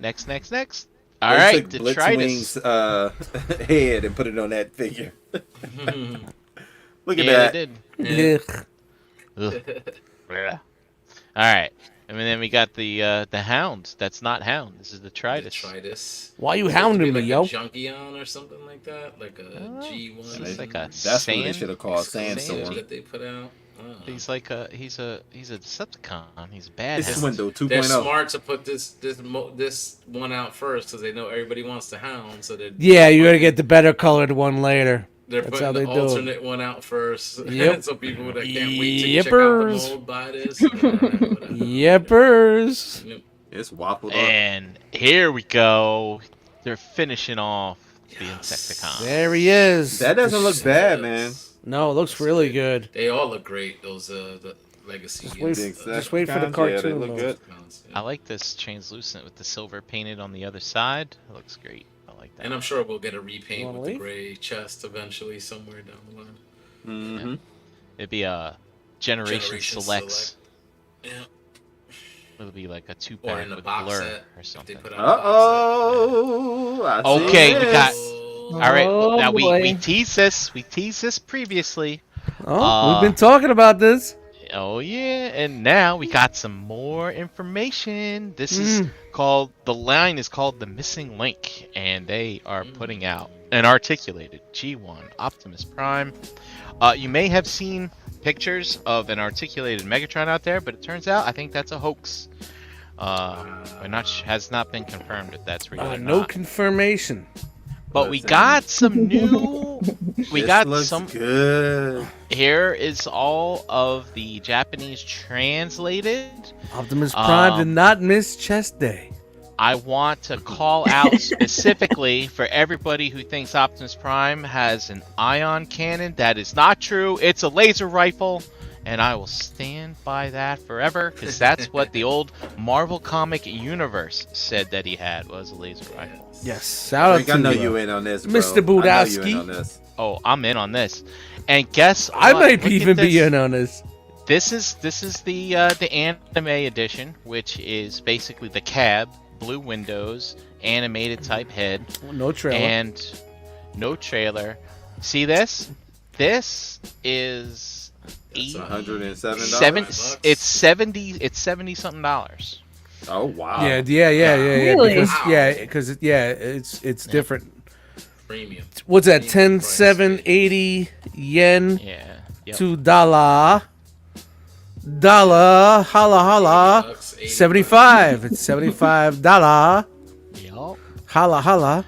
All They right, took detritus. Blitzwing's head and put it on that figure. Look at Yeah, that. they did. Ugh. Blah. All right, and then we got the Hound. That's not Hound. This is the Detritus. Detritus. Why you It's supposed to be hounding me, like yo? A Junkion or something like that, like a G1. It's like a That's what they sand. should have called Exclusive Sandstorm. that they put out. Oh. He's like he's a Decepticon. He's bad. It's Window They're 2.0. smart to put this one out first because they know everybody wants the Hound. So they're Yeah, you gotta get the better colored one later. they're That's putting how the they do it. alternate one out first. Yep. So people that can't wait to check out the Yippers. mold buy this. Whatever. Yepers. Yep. It's waffled up. And here we go. They're finishing off the Insecticon. There he is. That doesn't look bad, man. No, it looks really good. They all look great. Those the legacy. Just wait for the Yeah, cartoon. they look mode. good. I like this translucent with the silver painted on the other side. It looks great. I like that. And I'm sure we'll get a You repaint wanna with the leave? gray chest eventually somewhere down the line. Mm-hmm. It'd be a Generation Generation Selects. Yeah. It'll be like a Or two-pack in the with box Blur set. or if they something. put out a box Uh-oh. I see Okay, we this. got- set. All right, Oh, now we boy. teased this. We teased this previously. Oh, we've been talking about this. Oh yeah, and now we got some more information. This is called, the line is called The Missing Link, and they are putting out an articulated G1 Optimus Prime. You may have seen pictures of an articulated Megatron out there, but it turns out I think that's a hoax. Has not been confirmed if that's real or No not. confirmation. But we got some new. We This got looks some. good. Here is all of the Japanese translated. Optimus Prime did not miss chest day. I want to call out specifically for everybody who thinks Optimus Prime has an ion cannon. That is not true. It's a laser rifle, and I will stand by that forever because that's what the old Marvel comic universe said that he had, was a laser rifle. Yes, shout out Frank, to I know you. you in on this, bro. Mr. I know you Budowski. in on this. Oh, I'm in on this. And guess I what? might Look at even be this. in on this. This is the anime edition, which is basically the cab, blue windows, animated type head, No trailer. and no trailer. See this? This is It's $107. It's $70 something dollars. Oh wow. yeah. Really? Because it's different. Premium. What's that? Premium 10, price. 7, 80 yen Yeah. Yep. to dollar. Holla holla. Bucks, 80 $75. It's $75. Yep. Holla.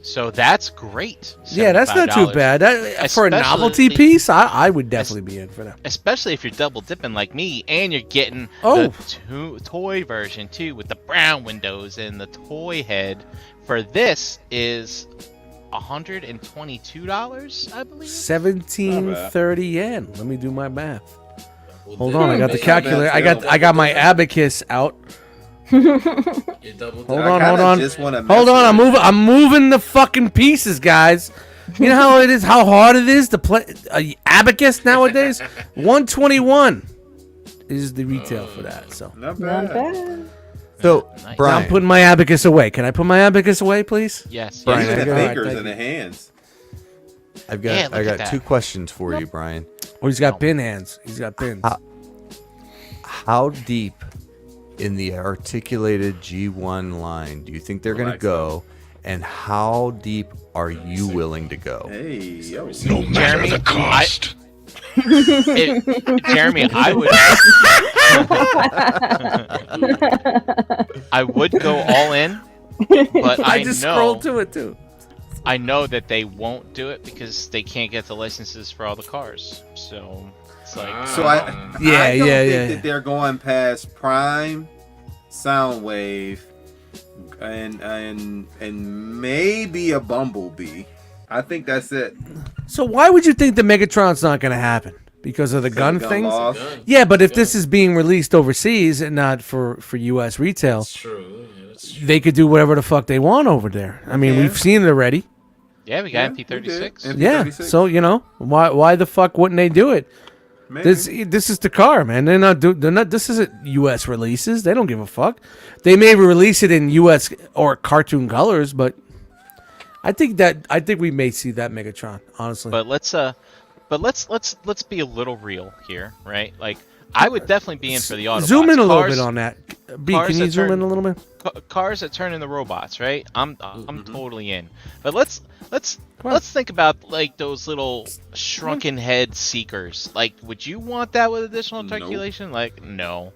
So that's great. Yeah, that's not too $75. bad. For a novelty Especially- piece, I would definitely be in for that. Especially if you're double dipping like me, and you're getting Oh. the toy version too, with the brown windows and the toy head. For this is $122, I believe. 1730 yen. Let me do my math. Well, Hold then on, I got the you calculator. I got my abacus out. double Hold I on, kinda hold on. just wanna Hold mess on, with it. I'm moving the fucking pieces, guys. You know how it is, how hard it is to play abacus nowadays? 121 is the retail for that. So Not Not bad. bad. So, Nice. Now Brian, I'm putting my abacus away. Can I put my abacus away, please? Yes. Brian, Look yes. at the All right, fingers thank in you. the hands. I've Yeah, got look I at got that. 2 questions for you, Brian. Oh, he's got pin hands. He's got pins. How deep in the articulated G1 line do you think they're going to Relax, go, and how deep are you willing to go? Hey, yo. No matter the cost. Jeremy, I would go all in, but I just scrolled to it too. I know that they won't do it because they can't get the licenses for all the cars. So it's like So I don't think that they're going past Prime, Soundwave, and maybe a Bumblebee. I think that's it. So why would you think the Megatron's not going to happen? Because of the gun things? laws. Yeah, but if this is being released overseas and not for U.S. retail, That's true. Yeah, that's true. they could do whatever the fuck they want over there. I mean, Yeah. we've seen it already. yeah, we got Yeah, MP36. we did. Yeah, MP36. so why the fuck wouldn't they do it? Maybe. This is the car, man. They're not. This isn't U.S. releases. They don't give a fuck. They may release it in U.S. or cartoon colors, but I think we may see that Megatron. Honestly, But let's be a little real here, right? Like I would definitely be in for the Autobots. zoom in a little Cars- bit on that. B, cars can you that zoom turn- in a little bit? Cars that turn into robots, right? I'm totally in. But let's think about like those little shrunken head seekers. Like, would you want that with additional Nope. articulation? Like, no.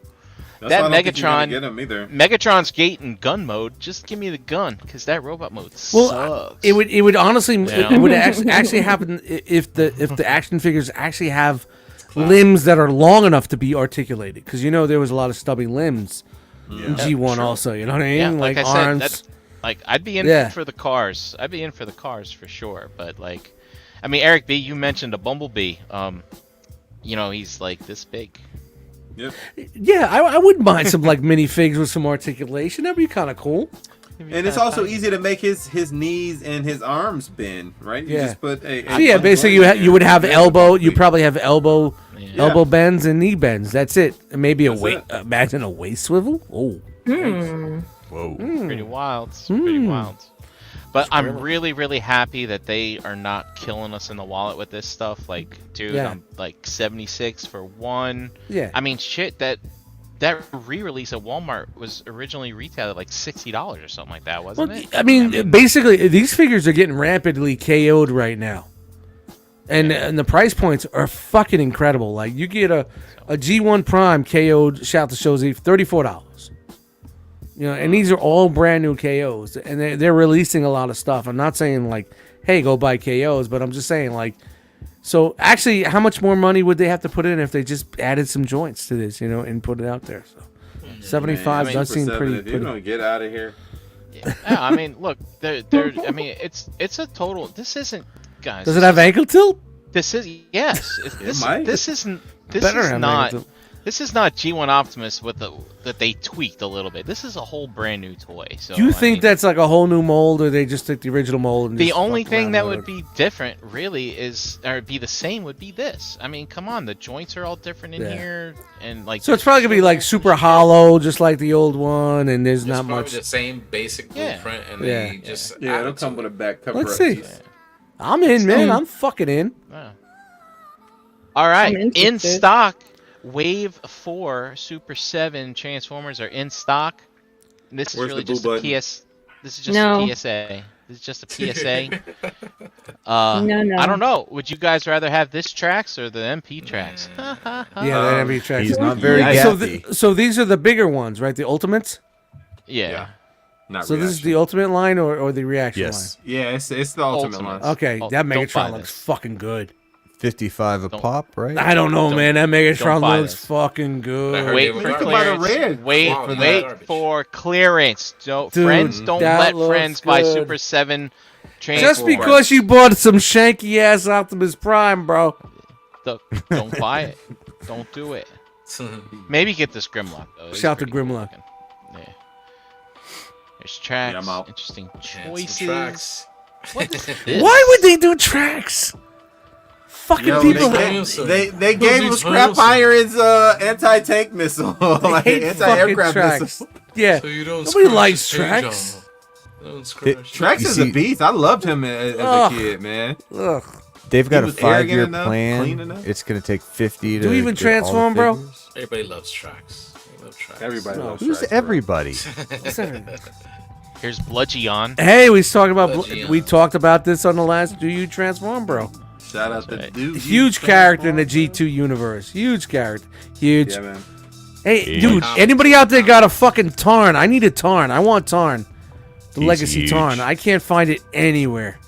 That's that why I don't think you're gonna Megatron- get 'em either. Megatron's gate in gun mode. Just give me the gun, because that robot mode Well, sucks. it would honestly Yeah. it would actually happen if the action figures actually have limbs that are long enough to be articulated, because there was a lot of stubby limbs in G1 also. You know what I mean? Yeah, like like I said, arms. that's like I'd be in Yeah. for the cars. I'd be in for the cars for sure. But like, I mean, Eric B, you mentioned a Bumblebee. He's like this big. Yep. Yeah, I wouldn't mind some like minifigs with some articulation. That'd be kind of cool. And it's also easy to make his knees and his arms bend, right? You Yeah. just put a So yeah, basically you would have elbow. You probably have elbow Yeah. elbow bends and knee bends. That's it. And maybe That's it. imagine a waist swivel. Oh, Whoa. Pretty wild. Pretty wild. But I'm really, really happy that they are not killing us in the wallet with this stuff. Like, dude, Yeah. I'm like 76 for one. yeah. I mean, shit, that re-release at Walmart was originally retailed at like $60 or something like that, wasn't Well, it? I mean, basically, these figures are getting rapidly KO'd right now, and the price points are fucking incredible. Like you get a G1 Prime KO'd Shout to Shows Eve, $34. And these are all brand new KOs, and they're releasing a lot of stuff. I'm not saying like, hey, go buy KOs, but I'm just saying like, so actually, how much more money would they have to put in if they just added some joints to this, and put it out there? So, 75 does seem pretty. If you don't get out of here, Yeah, I mean, look, they're. I mean, it's a total. This isn't, guys. Does it have ankle tilt? This is yes. might. This isn't. This Better is have not. ankle tilt. This is not G1 Optimus that they tweaked a little bit. This is a whole brand new toy. So Do you I think mean, that's like a whole new mold, or they just took the original mold? And the just only fucked thing around that with would it? be different, really, or be the same, would be this? I mean, come on, the joints are all different in Yeah. here, and like. So it's probably gonna be like super hollow, just like the old one, and there's It's not probably much. the same basic Yeah. blueprint, and Yeah. they just yeah, it'll added come to with a it. back cover. Let's up see. piece. I'm in, man. I'm fucking in. Yeah. All right, I'm in interested. stock, Wave 4 Super 7 Transformers are in stock. And this is Where's really the blue just a button? This is just No. a PSA. This is just a PSA. No. I don't know. Would you guys rather have this tracks or the MP tracks? Yeah, that MV tracks. He's not very Yeah. So, gaffy. so these are the bigger ones, right? The Ultimates. Yeah. Yeah. Not So this is reaction. the Ultimate line or the Reaction Yes. Yeah, it's the ultimate Ultimate. line. line. Okay, Oh, that don't buy Megatron looks this. fucking good. 55 a Don't- pop, right? I don't know, Don't- man. That Megatron don't buy looks this. fucking I good. heard Wait it was for garbage. about clearance. a red. Wait, Wow, that's wait garbage. for clearance. Don't Dude, friends don't that let looks friends buy good. Super 7 Transformers. Just because you bought some shanky ass Optimus Prime, bro. Don't buy it. Don't do it. Maybe get this Grimlock though. It's Shout to pretty cool Grimlock. looking. Yeah. There's tracks. Yeah, I'm out. Interesting Yeah, some choices. tracks. What is this? Why would they do tracks? fucking Yo, people. they gave him Scrap Iron's anti-tank missile, like hate anti-aircraft fucking missile. Yeah. So you don't Nobody scratch likes the page Trax. off. Don't scratch it. Trax You is see- a beast. I loved him as a Ugh. kid, man. Ugh. They've got a was arrogant 5-year enough, clean plan. enough. It's gonna take 50 to. Do we even get all the transform, bro? figures. Everybody loves Trax. They love Trax. Everybody No, loves Who's Trax, bro. everybody? Here's Bludgeon. Hey, we talked about Legend. we talked about this on the last Do You Transform, bro? Shout out to right. dude. Huge character in the G2 universe. Huge character. Huge. Yeah, man. Hey, dude, anybody out there got a fucking Tarn? I need a Tarn. I want Tarn. The He's Legacy huge. Tarn. I can't find it anywhere.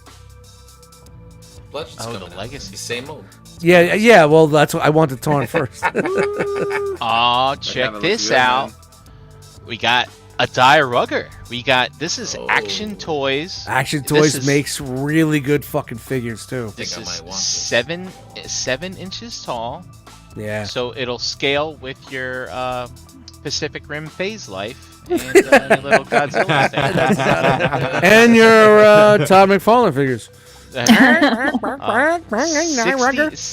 Legends Oh, the coming out. Legacy. Same old. Yeah, well, that's what I want the Tarn first. Oh, check kinda this looks good, out. man. We got a Die Rugger. This is Oh. Action Toys. Action This Toys is- makes really good fucking figures too. This I is might want this. 7 inches tall, Yeah. so it'll scale with your Pacific Rim phase life and your little Godzilla thing. And your Todd McFarlane figures.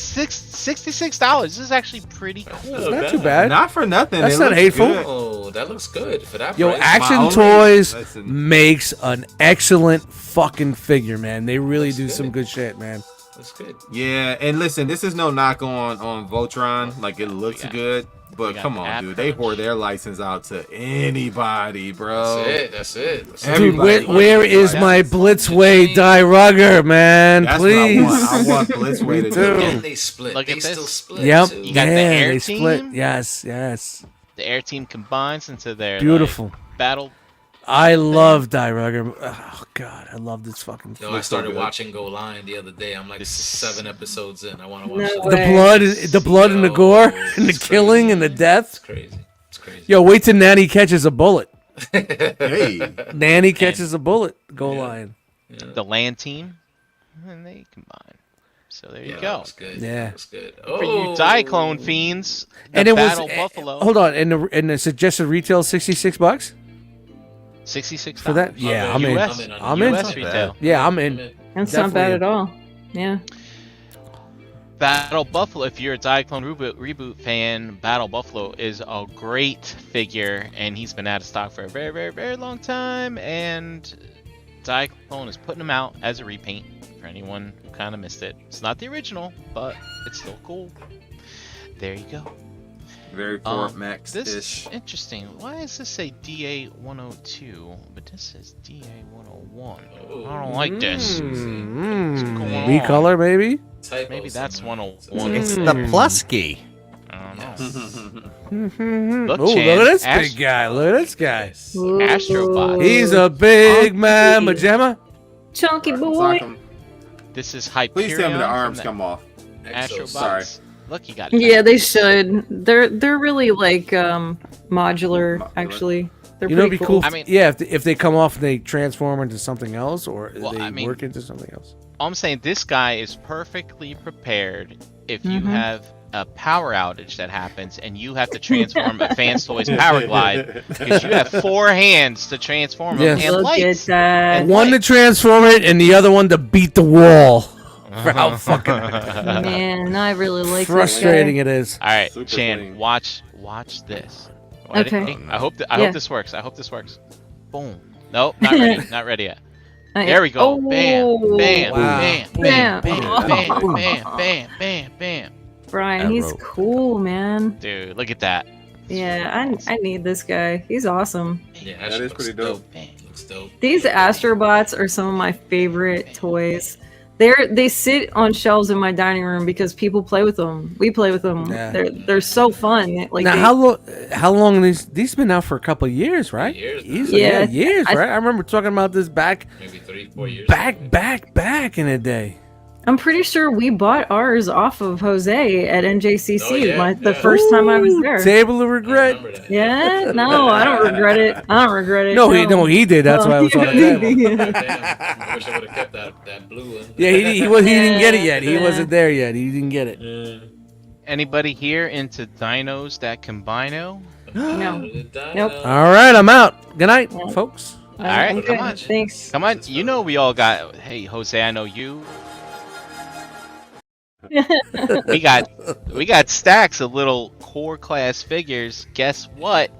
$66. This is actually pretty cool. It's not too bad. Not for nothing. That's it not looks hateful. good. Oh, that looks good for that Yo, price. Action only- Toys listen. makes an excellent fucking figure, man. They really do some good. good shit, man. Looks good. Yeah, and listen, this is no knock on Voltron. Like it looks got- good, but got come the on, app dude, they crunch. whore their license out to anybody, bro. That's it. That's it. Dude, Everybody where wants is it. my Blitzway Die Rugger, man? That's Please. what I want. I want Blitzway to Me do. too. And they split. Look They at still this. split. Yep. too. You got the yeah, air they split. team? Yes, yes. The air team combines into their Beautiful. battle. I love Die Rugger. Oh god, I love this fucking. No, I started good. watching Go Lion the other day. I'm like This- 7 episodes in. I want to watch No it. The way. blood and the Yo, gore and the it's killing crazy. and the death. It's crazy. It's crazy. Yo, wait till Nanny catches a bullet. Hey, Nanny catches a bullet. Go Lion. The land team, and they combine. So there you Yeah, go. Looks good. Yeah. Looks good. For you Diaclone fiends, the And it was Battle Buffalo. Hold on, and the suggested retail is $66 $66 for that. Yeah, I'm in. US, I'm in. US retail. Yeah, I'm in. That's not bad Definitely. at all. Yeah. Battle Buffalo, if you're a Diaclone reboot fan, Battle Buffalo is a great figure, and he's been out of stock for a very, very, very long time. And Diaclone is putting him out as a repaint for anyone who kind of missed it. It's not the original, but it's still cool. There you go. very Fort Max This ish. is interesting. Why does this say DA 102, but this says DA 101? I don't like this. Mm, going on? recolor, maybe. Typo Maybe that's somewhere. 101. It's the Mm. Plusky. I don't know. Oh, look Chan, at this Ash- big guy. Look at this guy. Astrobot. He's a big man, Chunky. Majema. Chunky boy. Sock 'em. This is Hyperion. Please tell me the from arms the come off. Exos. Sorry. Astrobots. Look, you got. Yeah, they should. They're really like modular. Actually, they're You know, it'd pretty be cool. I mean- yeah, if they come off and they transform into something else, or Well, they I mean- work into something else. All I'm saying, this guy is perfectly prepared if you Mhm. have a power outage that happens and you have to transform a Fans Toys Power Glide because you have 4 hands to transform them Yes. and Look lights. at that. And One to lights. transform it, and the other one to beat the wall. For how fucking Man, I really like frustrating That it is. All right, Super Chan, clean. watch this. Okay. I hope Yeah. this works. I hope this works. Boom. Nope, not ready. Not ready yet. guy. There we go. Oh, Bam, bam, Wow. bam, Bam. bam, bam, Oh. bam, bam, bam, bam, bam. Brian, he's Arrow. cool, man. Dude, look at that. Yeah, I need this guy. He's awesome. Yeah, That actually is pretty looks dope. Bam. Looks dope. These Astrobots are some of my favorite toys. They sit on shelves in my dining room because people play with them. We play with them. Yeah. They're so fun. Like Now, how long these been out for? A couple of years, right? Years now. Easily, Yeah. years, I- right? I remember talking about this back Maybe 3-4 years. back in the day. I'm pretty sure we bought ours off of Jose at NJCC Oh, yeah, the yeah. first time I was there. Table of I regret. remember that. Yeah, no, I don't regret it. I don't regret it. No, he did. That's why I was on the table. Damn, I wish I would have kept that blue one. Yeah, he didn't get it yet. He wasn't there yet. He didn't get it. Anybody here into dinos that combino? No. Nope. All right, I'm out. Good night, Yeah. folks. All right, Okay, come on. Thanks. Come on, you know we all got. Hey, Jose, I know you. we got stacks of little core class figures. Guess what?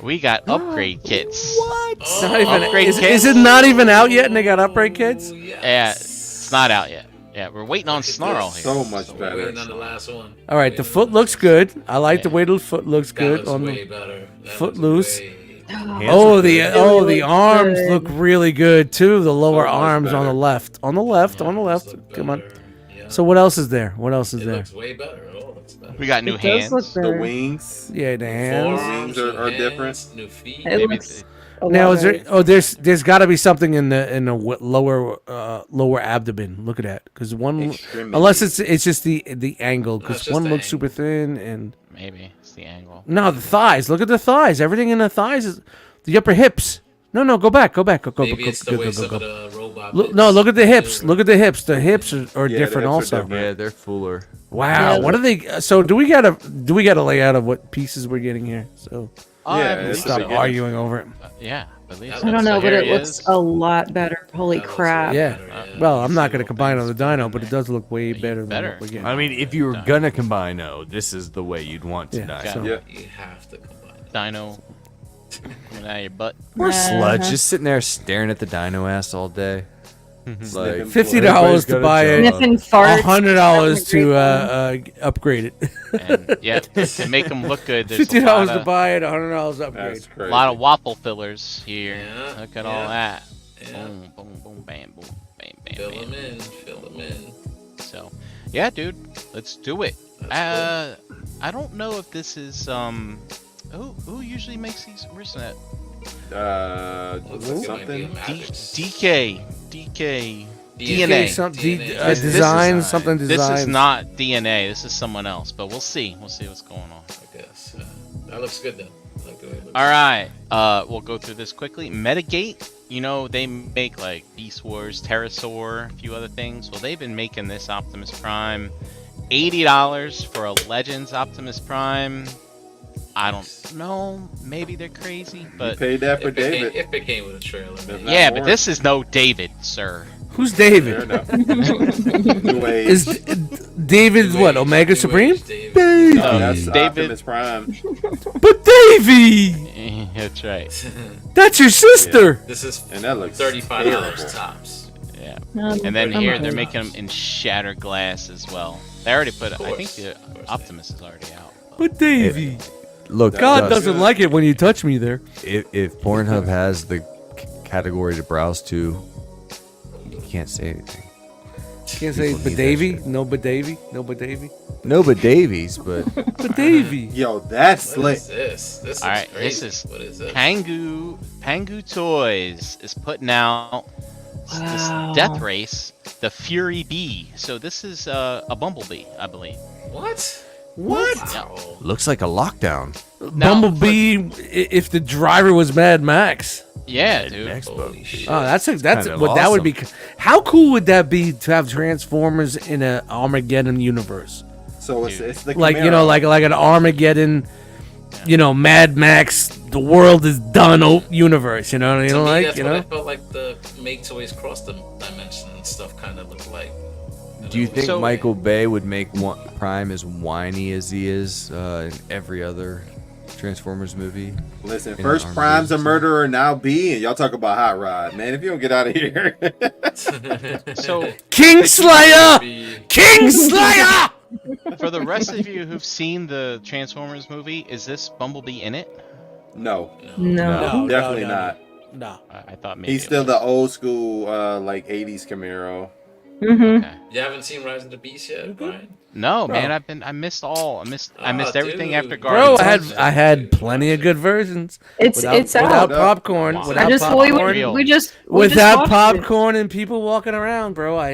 We got upgrade kits. What? Oh, Not even, upgrade is kits. it not even out yet and they got upgrade kits? Yeah, it's not out yet. Yeah, we're waiting on Snarl here. So much We're better. waiting on the last one. All right, the foot looks good. I like the way the foot looks That good looks on way the better. That Footloose. looks way- Oh, the arms good. look really good too. The lower much arms on better. the left. On the left. On the Arms left. look Come on. better. Yeah. So what else is there? What else is It there? looks way better. Oh, it looks better. We got new It does hands. look The better. wings. Yeah, the hands. Forearms, Wings are new hands, different. New feet. It Maybe looks a Now lot is there? better. Oh, there's got to be something in the lower abdomen. Look at that, because one, Extremity. unless it's just the angle, No, it's because just one the looks angle. super thin and Maybe it's the angle. no, the thighs. Look at the thighs. Everything in the thighs is the upper hips. No, go back. Go. Maybe it's the way some of the robot. Look, no, look at the hips. Look at the hips. The hips are Yeah, different the hips are also. different. Yeah, they're fuller. Wow, Yeah. what are they? So do we got a layout of what pieces we're getting here? So Oh, Yeah, I believe it's so. stop beginning. arguing over it. Yeah, I believe I so. I don't So know, but here it he looks is. a lot better. Holy That looks crap. way Yeah. better, yeah. Well, I'm not See gonna what combine on things the are dyno, but it does look way better than better. what we're getting. I mean, if you were gonna combine, this is the way you'd want to Yeah, die. so- Yeah. You have to combine it. Dino coming out of your butt. Poor Sludge, Uh-huh. just sitting there staring at the dino ass all day. It's like $50 to buy it. Sniffing farts. $100 to Great upgrade it. And yeah, to make them look good, there's $50 a to lot, buy it, $100 upgrade. That's crazy. lot of waffle fillers here. Yeah, Look at yeah, all that. yeah. Boom, boom, boom, bam, boom, bam, bam, Fill bam. them in. Fill them in. So, yeah, dude, let's do it. That's I don't know if this is who usually makes these? Where's that? Looks like it might be a mattress. DK, DNA. DNA. DNA. Design, This something This design. is not DNA. This is someone else. But we'll see. We'll see what's going on. I guess. That looks good then. I like the way it looks. All right. We'll go through this quickly. Metagate. You know they make like Beast Wars, Pterosaur, a few other things. Well, they've been making this Optimus Prime $80 for a Legends Optimus Prime. I don't know. Maybe they're crazy, You but paid that for If it, came, David. if it came with a trailer. If man. not yeah, more. but this is no David, sir. Who's Fair David? enough. New age. Is David New what? Age, Omega New Supreme? Age David. No, that's David- Optimus Prime. But Davey, That's right. that's your sister. This is And that looks $35 terrible. tops. Yeah. Um, And then I'm here not they're gonna- making them in shattered glass as well. They already put. Of I think course. the Of course, Optimus is already out. But Davey, Look, God Dust. doesn't like it when you touch me there. if Pornhub has the category to browse to, you can't say anything. Can't say People but need that Davey. shit. No, but Davey. No, but Davey. No, but Davies, but But Davey. Yo, that's What slick. is this? This All is right, crazy. this is What is this? Pangu Toys is putting out Wow. this Death Race, the Fury Bee. So this is a Bumblebee, I believe. What? What? Wow. looks like a lockdown. Now, Bumblebee. If the driver was Mad Max. Yeah, dude. Holy shit. Oh, that's kind of what that would be. awesome. How cool would that be to have Transformers in an Armageddon universe? So it's the Like Camaro. like an Armageddon, Mad Max. The world is done. Universe. You know what I To mean? me, Like that's you what I know. felt like the Make Toys Cross the Dimension and stuff kind of looked like. Do you think So- Michael Bay would make Prime as whiny as he is in every other Transformers movie? Listen, in first Armageddon Prime's a scene? murderer, now B, and y'all talk about Hot Rod. Man, if you don't get out of here. So Kingslayer. Be- Kingslayer. for the rest of you who've seen the Transformers movie, is this Bumblebee in it? No, No. definitely not. No. I thought maybe He's it still was. the old school, like 80s Camaro. Mm-hmm. Okay. You haven't seen Rise of the Beast yet, Brian? No, Bro. man, I missed I missed Ah, everything dude. after Bro, Guardians. I had plenty of good versions. It's Without out. popcorn. Wow. Without I just popcorn. Real. we just Without watched popcorn and people walking around, bro. I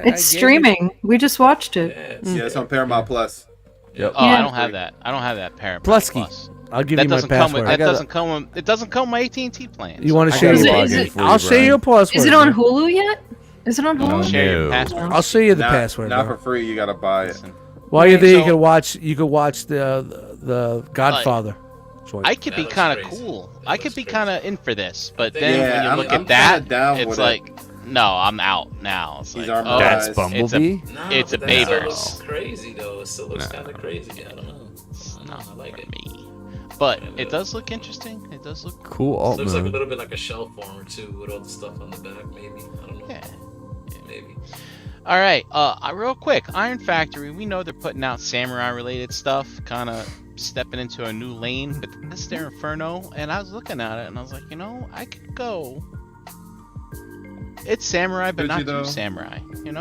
It's gave streaming. We just watched it. Yeah, Yeah, it's on Paramount Plus. Yep. Oh, I Yeah. don't have that. I don't have that Paramount Plusky. Plus. I'll give That you my doesn't come with. password. That gotta- doesn't come with. It doesn't come with my AT&T plan. You want to I share gotta your? log in for you, I'll share Brian. your password. Is it on man. Hulu yet? Is it on Hulu? Share your No. password. I'll show you the Not, password. not bro. for free, you gotta buy it. Listen, While you're there, So- you could watch the Godfather. joint. I could That be looks kind of crazy. cool. That I could looks be crazy. kind of in for this, but Yeah, then when you I'm- look I'm at that, kinda down it's with like, No, I'm out now. It's He's like, armored. That's It's Bumblebee. No, It's but a that still Babers. looks crazy though. It still looks kind of crazy. I don't know. I like it. me. But it does look interesting. It does look Cool alt Looks like a mode. little bit like a shell former too, with all the stuff on the back. Maybe I don't know. Yeah. Maybe. All right. Real quick, Iron Factory. We know they're putting out samurai-related stuff, kind of stepping into a new lane. But this is their Inferno, and I was looking at it, and I was like, I could go. It's samurai, but Could not you, too though? samurai. It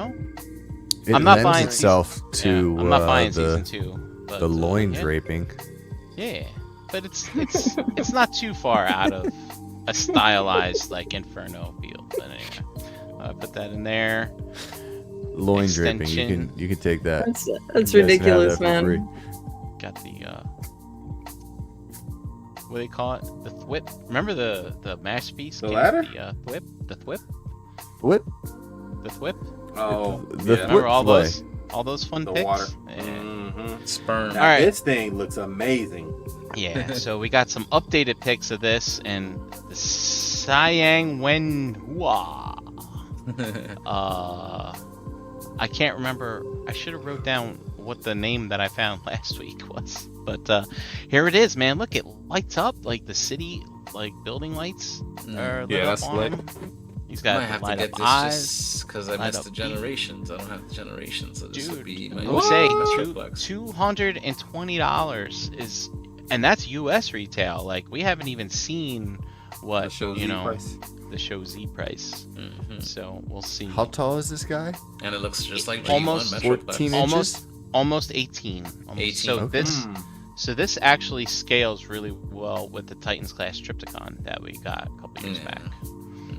I'm not lends buying itself to I'm not buying the season 2. But, the loin yeah. draping. Yeah, but it's not too far out of a stylized like Inferno feel. But anyway, put that in there. Loin draping. Extension. You can take that. That's You guys can have ridiculous, that for free. man. Got the what do they call it? The thwip. Remember the mash piece? The came ladder? with The thwip. The thwip. What? The thwip. Oh, The yeah. Remember all Whip those fun The picks? water. Yeah. Mm-hmm. Sperm. All right. This thing looks amazing. Yeah, so we got some updated pics of this and the Siang Wenhua. I can't remember. I should have wrote down what the name that I found last week was. But here it is, man. Look, it lights up like the city, like building lights are lit Yeah, up that's on lit. him. He's I got might have to light get up this eyes. just because I light missed up the feet. generations. I don't have the generations, so this would be my I will say Metroplex. $220 is, and that's U.S. retail. Like we haven't even seen what That shows the price. the show Z price. Mhm. So we'll see. How tall is this guy? And it looks just like Almost G1 14 Metroplex. Almost 18. 18. So Okay. this actually scales really well with the Titans class Triptychon that we got a couple years Yeah. back.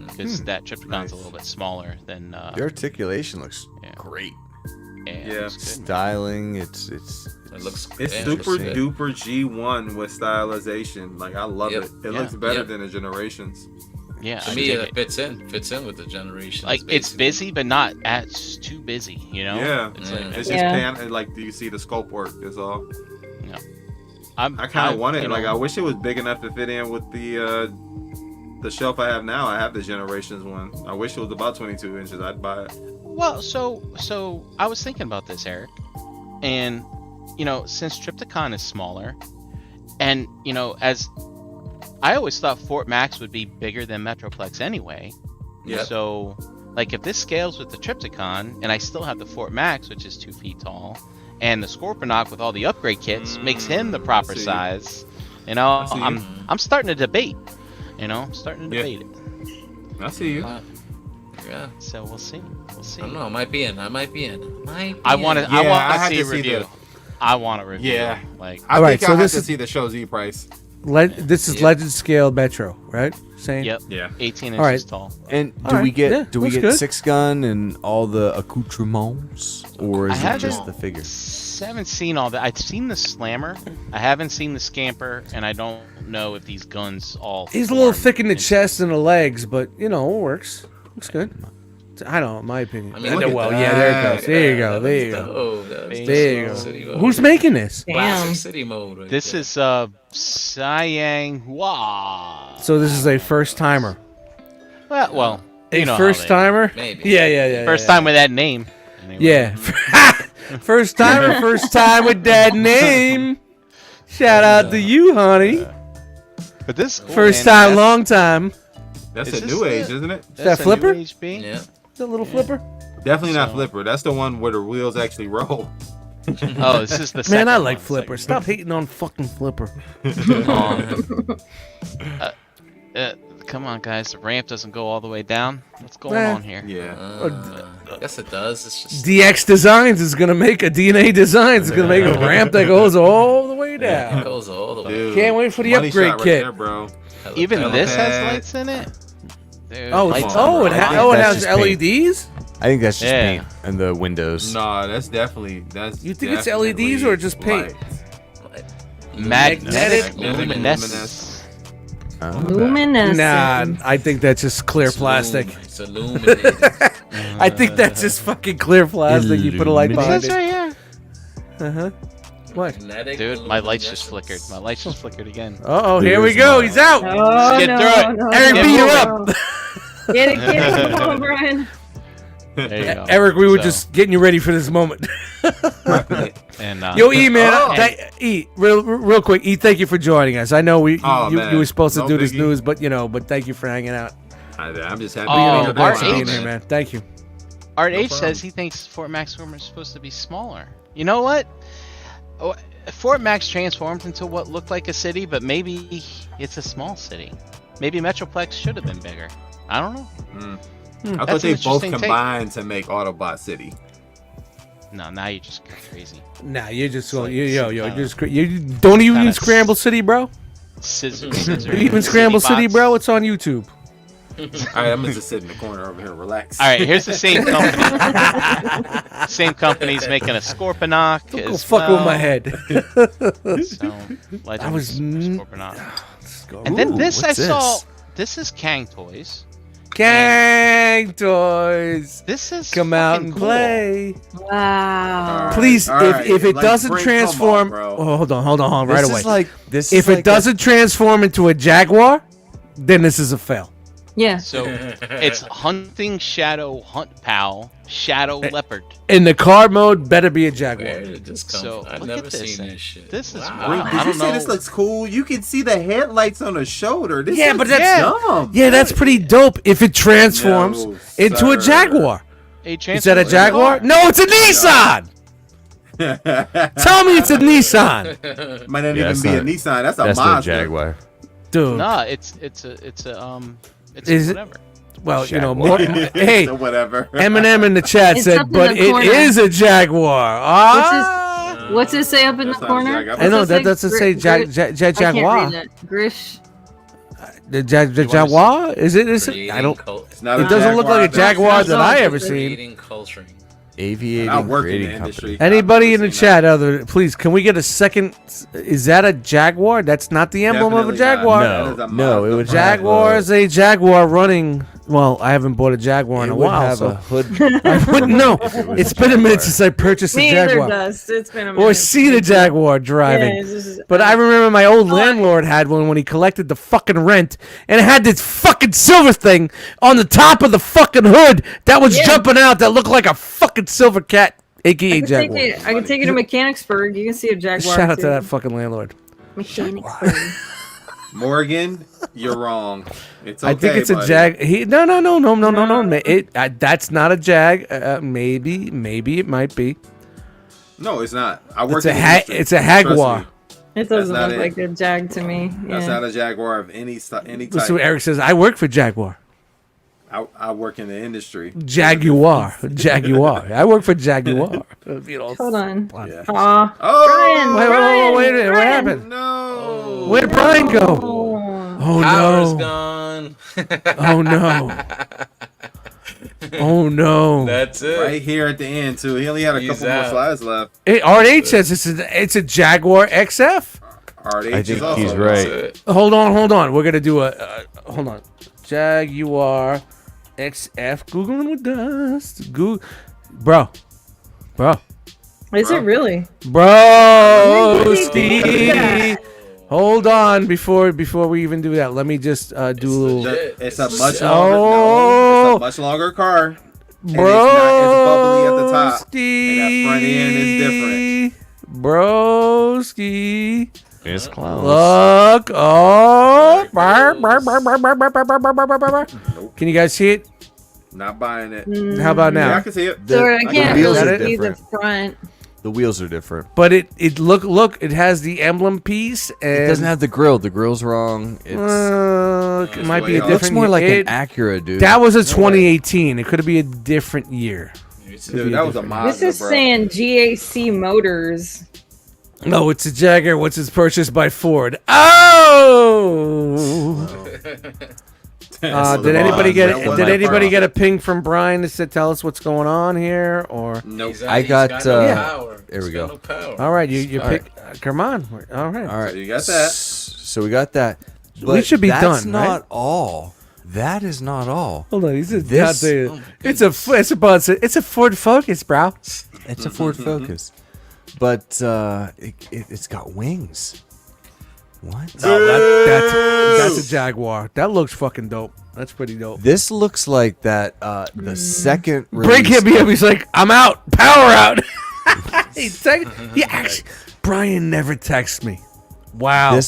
Because that Triptychon's Nice. a little bit smaller than The articulation looks yeah. great. Yeah, Yeah. looks good. Styling. It's It looks. It's yeah, it super looks good. duper G1 with stylization. Like I love Yep. it. It Yeah. looks better Yep. than the generations. Yeah, To I me, dig it it. fits in with the generations. Like it's basically. busy, but not as too busy. Yeah. It's Yeah. like It's just Yeah. like, do you see the scope work? Is all. I I kind of want it. you Like know, I wish it was big enough to fit in with the shelf I have now. I have the generations one. I wish it was about 22 inches. I'd buy it. Well, so I was thinking about this, Eric, and since Triptychon is smaller, and as I always thought Fort Max would be bigger than Metroplex anyway. Yeah. So, like, if this scales with the Triptychon, and I still have the Fort Max, which is 2 feet tall, and the Scorponok with all the upgrade kits makes him the proper see. size. see. I'm starting to debate. I'm starting to Yeah. debate it. I see you. Yeah. So we'll see. We'll see. I don't know. I might be in. I want I want to. Yeah, I had see a to see review. the- I want a review. Yeah. Like. I All right, think so I have this to is- see the show Z price. This is Yeah. Legend Scale Metro, right? Same. Yep. Yeah. 18 All right. inches tall. And All do we right, get yeah, do we looks get good. 6-gun and all the accoutrements, or I is it haven't- just the figure? Haven't seen all that. I've seen the slammer. I haven't seen the scamper, and I don't know if these guns all. He's a little form thick in the into- chest and the legs, but it works. Looks good. I don't know, in my opinion. I mean, look at well, that. yeah, there it goes. There you go. There you go. Oh, that's There you City go. mode. Who's making this? Classic Damn. city mode? Right This there. is Siang Hua. So this is a first timer. Well, A you know how first they- timer? Maybe. Yeah. First time with that name. Anyway. Yeah. First timer, first time with that name. Shout out to you, honey. But this cool, First man. time, That's- long time. That's Is a this new the- age, isn't it? that's that a flipper? new HB? Yeah. The little flipper. Definitely not So- Flipper. That's the one where the wheels actually roll. Oh, this is the Man, second I one, like the flipper. second Stop hating on fucking flipper. one. Come on, guys. The ramp doesn't go all the way down. What's going Eh. on here? Yeah. I guess it does. It's just DX Designs is gonna make a DNA Designs is gonna make a ramp that goes all the way it down. goes all the way. Dude, Can't wait for the money upgrade shot right kit. there, bro. Even Hella this has bad. lights in it? Dude, Oh, lights it's, on, oh, bro. it, I think it that's has just paint. LEDs. I think that's just Yeah. paint and the windows. Nah, that's You think it's definitely LEDs or just paint? lights. Magnetic Magnetic luminescence. Luminescent. Nah, I think that's just clear plastic. It's illuminated. I think that's just fucking clear plastic. You put a light It behind says it. right here. Uh huh. What? Magnetic Dude, my lights just luminescence. flickered. My lights just flickered again. Uh oh, here we There's go. my- He's out. Oh, Get no, through it. no, Eric, no, beat you no. up. Get it. Come on, Brian. There you go. Eric, we were So, just getting you ready for this moment. and Yo, E man, Oh. E, real quick, E, thank you for joining us. I know Oh, you man. were supposed to No do this biggie. news, but thank you for hanging out. I'm just happy. Oh, to be Art Thanks for being H. here, man. Thank you. Art No H problem. says he thinks Fort Max is supposed to be smaller. You know what? Oh, Fort Max transformed into what looked like a city, but maybe it's a small city. Maybe Metroplex should have been bigger. I don't know. I thought That's they an both interesting take. combined to make Autobot City. No, now you just go crazy. Nah, you're just like you don't even kinda Scramble City, bro. Scissor. You even Scramble City, bro. It's on YouTube. All right, I'm gonna just sit in the corner over here, relax. All right, here's the same company. Same company's making a Scorponok Don't go as fuck well. with my head. So, Legends I was- Scorponok. And then Ooh, this I what's saw. this? This is Kang Toys. Gang toys. This is Come out fucking and cool. play. Wow. Please, all right. if it Like, doesn't Brink, transform, come on, bro. hold on, right This away. is like this. If is it like doesn't transform into a Jaguar, then this is a fail. Yeah. So it's Hunting Shadow Hunt Pal Shadow Leopard. In the car mode, better be a Jaguar. Where did this come So from? I've look never at this seen thing. this shit. This is Wow. wow. Did I you don't see know. this looks cool? You can see the headlights on the shoulder. This Yeah, is but that's dumb. yeah, that's pretty dope. If it transforms No, into a sir. Jaguar, A is that a Jaguar? No, it's a Nissan. Tell me it's a Nissan, Might not Yeah, even that's be a not- Nissan. That's a That's no Mazda. Jaguar. dude. Nah, it's Is it- whatever. Well, you know, Jaguar. hey, So whatever. Eminem in the chat It's said, up in but the it corner. is a Jaguar. What's it say up in the That's not a corner? Jag- I know What's it that doesn't say Jaguar. I can't read that. Grish. The Jaguar? Is it? Creating I don't. It's not It a doesn't look like a Jaguar. Jaguar that I ever It's seen. Creating culturing. Aviating I work in creating the company. industry. Anybody I've in the never seen chat, please, can we get a second? Is that a Jaguar? That's not the emblem of a Definitely Jaguar. not. That is a No, Mazda it would front. Jaguar is a Jaguar running. Well, I haven't bought a Jaguar in It a would while, have so a hood. I wouldn't know. was It's a been a minute Jaguar. since I purchased a Me either, Jaguar Dust. It's been a minute. or seen a Jaguar driving. Yeah, it's just- But I remember my old landlord had one when he collected the fucking rent, and it had this fucking silver thing on the top of the fucking hood that was Yeah. jumping out that looked like a fucking silver cat, aka Jaguar. I can take it to Mechanicsburg. You can see a Jaguar. Shout out to too. that fucking landlord. Mechanicsburg. Morgan, you're wrong. It's okay, I think it's a buddy. Jag. No, man. That's not a Jag. Maybe it might be. No, it's not. I work It's a in the industry. it's a Trust Jaguar. me. It doesn't not look it. like a Jag to me. That's Yeah. not a Jaguar of any type. That's what Eric says. I work for Jaguar. I work in the industry. Jaguar. I work for Jaguar. You know, Hold on. Yeah. Aw. Oh, Wait a minute. What Brian. happened? no. Where did Brian go? Oh. Oh Power's no. gone. Oh no. Oh no. That's it. Right here at the end too. He only had a He's couple more out. slides left. Hey, RH says it's a Jaguar XF. RDH I is think also he's gone. right. That's it. Hold on. We're gonna do hold on. Jaguar XF. Googling with Dust. Bro. Is it really? Broski. Hold on before we even do that. Let me just do a little. It's a much Oh. longer. No, it's a much longer car. And it's not as bubbly at the top. And that front end is different. Broski. It's close. Look. Oh. Can you guys see it? Not buying it. How about Yeah, I now? can see it. Sorry, I can't wheels are really see the different. front. The wheels are different. But it look. It has the emblem piece. And It doesn't have the grill. The grill's wrong. It's, it might be a It different. it looks more like it, an Acura, dude. That was a 2018. It could be a different year. Dude, that was a Mazda, This is bro. saying GAC Motors. No, it's a Jaguar, which is purchased by Ford. Oh! Did anybody get a ping from Brian to say, tell us what's going on here? Or Nope. I got, no Yeah. power. there we He's got go. no power. all right, you All pick. Come on, all right. All right. So you got that. So we got that. We But should be that's done, not right? all. That is not all. Hold on, he's just This- out there. Oh my It's a Ford Focus, bro. It's a Ford Focus, but it's got wings. What? That's a Jaguar. That looks fucking dope. That's pretty dope. This looks like that. The second Break hit me up. He's like, I'm out. Power out. He actually, Brian never texts me. Wow.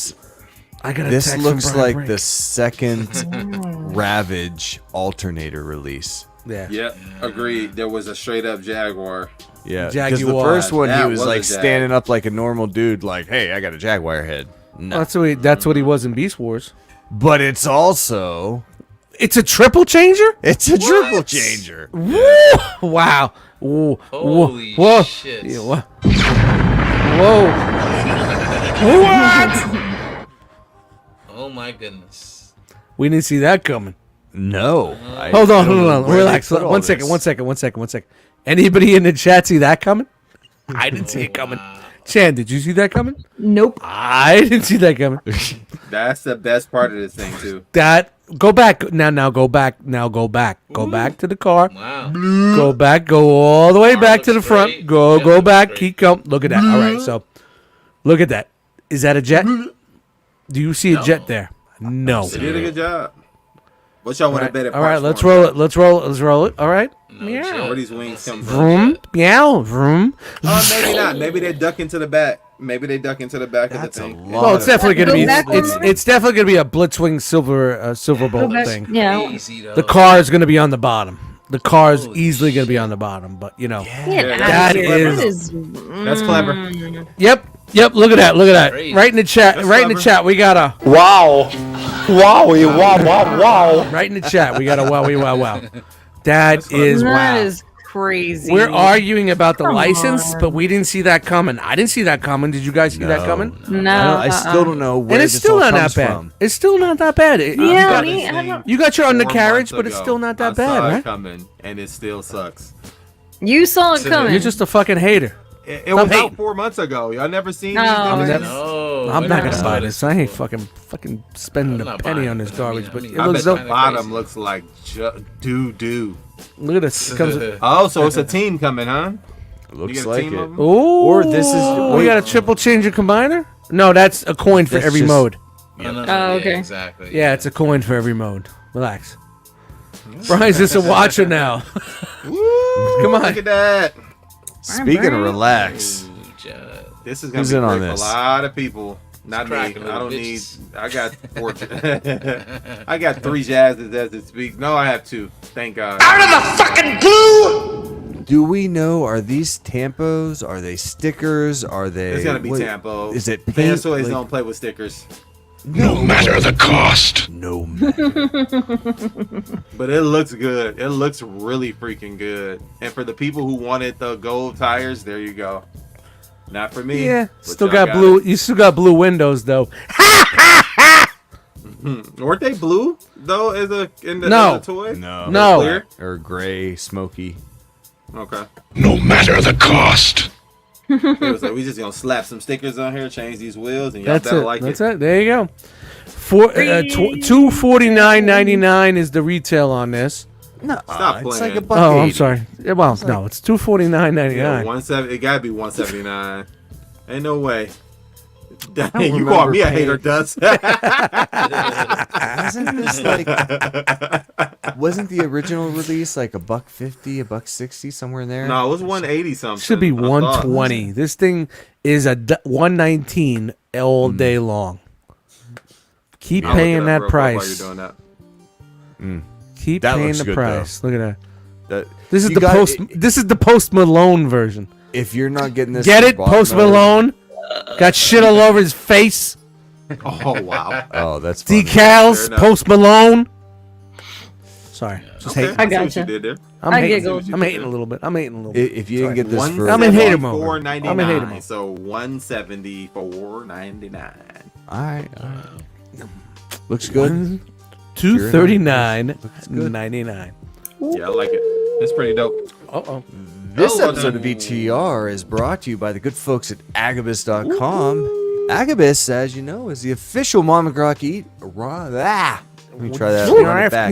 I got a This text looks from Brian like Brink. the second Ravage alternator release. Yeah. Yeah, agreed. There was a straight up Jaguar. Yeah, because the Jaguar. first one That he was was a like Jag. standing up like a normal dude, like, "Hey, I got a Jaguar head." No, That's what he was in Beast Wars. but it's also It's a triple changer? it's a triple changer. Woo! Wow. Whoa. Holy Whoa. shit. Yeah, whoa. What? Oh my goodness. We didn't see that coming. No, Hold I on. don't know where they Relax. put all One this. second. Anybody in the chat see that coming? I didn't see it coming. Chan, did you see that coming? Nope. I didn't see that coming. That's the best part of this thing too. Go back. Now go back. Go back to the car. Wow. Go back. Go all the way back to the looks front. great. Go Yeah, looks back. great. Keep going. Look at that. All right. So, look at that. Is that a jet? Do you see a jet there? No. They did a good job. What y'all want to bet at All right. parts Let's for? roll it. Let's roll it. All right. Where these wings come from? Vroom. Meow. Vroom. Maybe not. Maybe they duck into the back. Maybe they duck into the back That's of a the thing. lot. Well, it's definitely gonna Go be. back It's over. it's definitely gonna be a Blitzwing silver bolt Go back- thing. Yeah. Easy though. The car is gonna be on the bottom. The car is easily gonna be on the bottom. But you know. Get out That of here. is- That's clever. Yep. Look at that. Crazy. Right in the chat. That's Right in the clever. chat. We got a Wow. Wowie, wow, wow, wow. right in the chat. We got a wow. That is wow. That is crazy. We're arguing about the Come license, on. but we didn't see that coming. I didn't see that coming. Did you guys see that coming? No. I still don't know where And it's this still all not comes that bad. from. It's still not that bad. You Yeah, got- me, I don't- you got your 4 undercarriage, months but it's ago. still not that I bad, saw it right? coming, and it still sucks. You saw it coming. You're just a fucking hater. It was hating. out 4 months ago. Y'all never seen No. these I'm things? never- No, I'm not never gonna buy saw this. I ain't fucking spending I'm a not penny buying on this it, garbage. I But mean, it I looks bet the dope. kinda bottom crazy. looks like doo-doo. Look at this. Comes. Oh, so it's a team coming, huh? Looks You got a like team it. of 'em? Ooh. Or this is- We wait. got a triple changer combiner. No, that's a coin for That's every just- mode. Oh, okay. Yeah, exactly. Yeah, it's a coin for every mode. Relax. Brian's just a watcher now. Come on. Look at that. Speaking of relax, Ooh, Judd. This is gonna Who's be in on great for this? a lot of people. Not me. cracking I little don't need. bitches. I got 4. I got 3 jazzes as it speaks. No, I have 2. Thank God. do we know, are these tampos? Are they stickers? Are they? It's gonna be what- Tampo. Is it Fan paint? toys Like- don't play with stickers, No matter the cost. No matter. but it looks good. It looks really freaking good. And for the people who wanted the gold tires, there you go. Not for me. Yeah, but still y'all got blue. You still got blue windows though. it. Weren't they blue though? As a No. as a toy? No. No. Clear? Or gray, smoky. Okay. No matter the cost. It was like we just gonna slap some stickers on here, change these wheels, and y'all That's better it. like That's it. it. There you go. $249.99 is the retail on this. No, Stop it's playing. like a buck. Oh, I'm 80. sorry. Yeah, well, no, it's $249.99. Yeah, 170. It gotta be 179. Ain't no way. Dang, don't you call me a remember hater, Dust. Wasn't this like? Wasn't the original release like $150, $160, somewhere in there? No, it was 180 something. Should be I thought. 120. This thing is a 119 all day long. Keep I'll look it paying up that real quick while price. you're doing that. Keep That paying looks the good, price. Look at that. That- This is you the got- post. This is the Post Malone version. If you're not getting this, Get for it? bot Post mode- Malone got shit all over his face. Oh wow. Oh, that's funny. Fair Decals. enough. Post Malone. Sorry, just Okay, hating. I see what gotcha. you did there. I'm I hating. giggled. I'm hating a little bit. I'm hating a little bit. If you didn't get this for, I'm in hater mode. I'm in hater $174.99. mode. So $174.99. all right. Looks good. $239.99. Yeah, I like it. It's pretty dope. Uh-oh. This Oh, episode of E.T.R. is brought to you by the good folks at Agabus.com. Agabus, as you know, is the official Mama Grok Eat. Let me try that. Run it back.